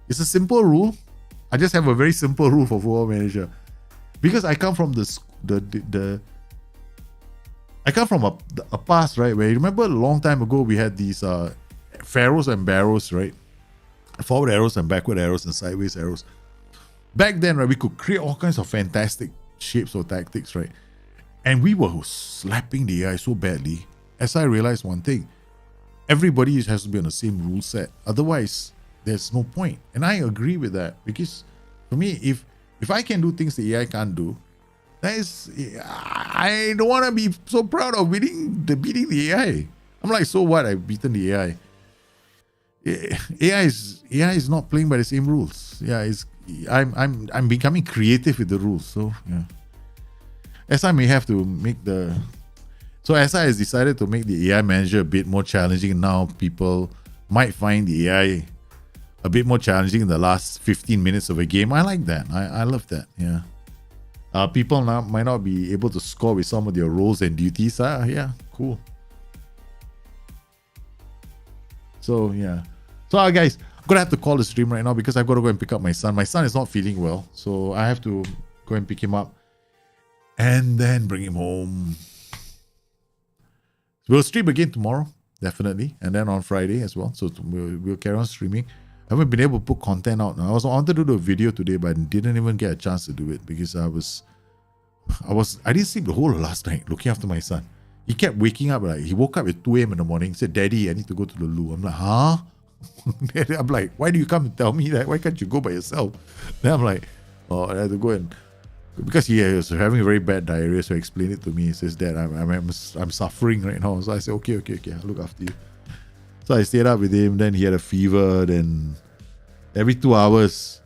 It's a simple rule. I just have a very simple rule for Football Manager, because I come from I come from a past, right, where you remember a long time ago we had these pharaohs and barrows, right? Forward arrows and backward arrows and sideways arrows. Back then, right, we could create all kinds of fantastic shapes or tactics, right? And we were slapping the AI so badly, as I realized one thing: everybody has to be on the same rule set. Otherwise, there's no point. And I agree with that, because for me, if I can do things the AI can't do, I don't want to be so proud of beating the AI. I'm like, so what? I've beaten the AI. AI is not playing by the same rules. Yeah, I'm becoming creative with the rules. So yeah. SI may have to make SI has decided to make the AI manager a bit more challenging. Now people might find the AI a bit more challenging in the last 15 minutes of a game. I like that. I love that. Yeah. People now might not be able to score with some of their roles and duties. Yeah, cool. So yeah. So guys, I'm gonna have to call the stream right now because I've got to go and pick up my son. My son is not feeling well, so I have to go and pick him up and then bring him home. We'll stream again tomorrow, definitely, and then on Friday as well. So we'll carry on streaming. I haven't been able to put content out. I wanted to do a video today, but I didn't even get a chance to do it because I didn't sleep the whole of last night looking after my son. he kept waking up. Like, he woke up at 2 a.m. in the morning, said, Daddy, I need to go to the loo. I'm like, huh? I'm like, why do you come and tell me that? Why can't you go by yourself? Then I'm like, oh, I had to go and, because he was having a very bad diarrhea, so he explained it to me. He says, Dad, I'm suffering right now. So I said, okay, I'll look after you. So I stayed up with him. Then he had a fever. Then every 2 hours,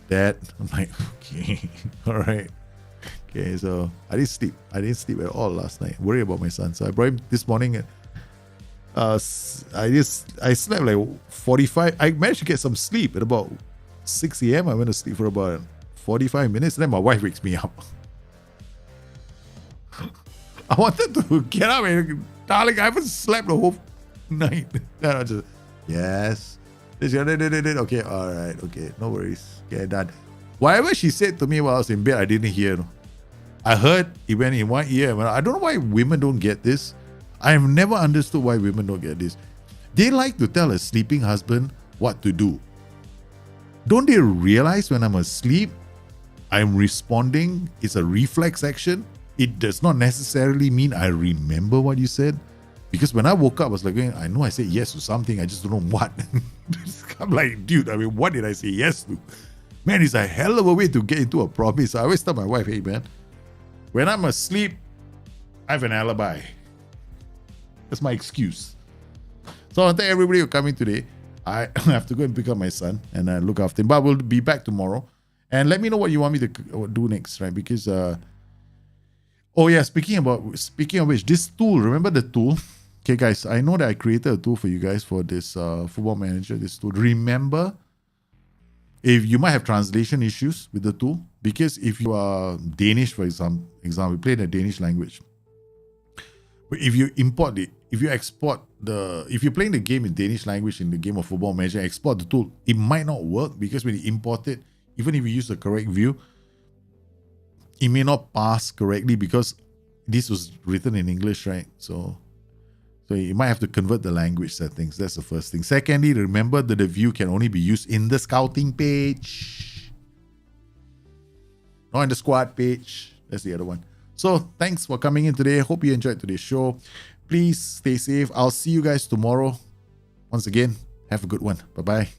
Dad, I'm like, okay, all right. Okay, so I didn't sleep. I didn't sleep at all last night. Worried about my son. So I brought him this morning. I slept like 45. I managed to get some sleep at about 6 a.m. I went to sleep for about 45 minutes. Then my wife wakes me up. I wanted to get up and, darling, I haven't slept the whole night. Then I just, yes. Okay, all right, okay, no worries. Okay, done. Whatever she said to me while I was in bed, I didn't hear. I heard it went in one ear. I don't know why women don't get this. I have never understood why women don't get this. They like to tell a sleeping husband what to do. Don't they realize when I'm asleep, I'm responding? It's a reflex action. It does not necessarily mean I remember what you said. Because when I woke up, I was like, I know I said yes to something, I just don't know what. I'm like, dude, what did I say yes to? Man, it's a hell of a way to get into a promise. I always tell my wife, hey man, when I'm asleep, I have an alibi. That's my excuse. So I thank everybody for coming today. I have to go and pick up my son and look after him. But we'll be back tomorrow. And let me know what you want me to do next, right? Because, oh yeah, speaking of which, this tool, remember the tool? Okay, guys, I know that I created a tool for you guys for this Football Manager, this tool. Remember, if you might have translation issues with the tool, because if you are Danish, for example, we play in the Danish language. But if you import it, if you're playing the game in Danish language in the game of Football Manager, export the tool, it might not work because when you import it, even if you use the correct view, it may not pass correctly because this was written in English, right? So you might have to convert the language settings. That's the first thing. Secondly, remember that the view can only be used in the scouting page, not in the squad page. That's the other one. So thanks for coming in today. Hope you enjoyed today's show. Please stay safe. I'll see you guys tomorrow. Once again, have a good one. Bye-bye.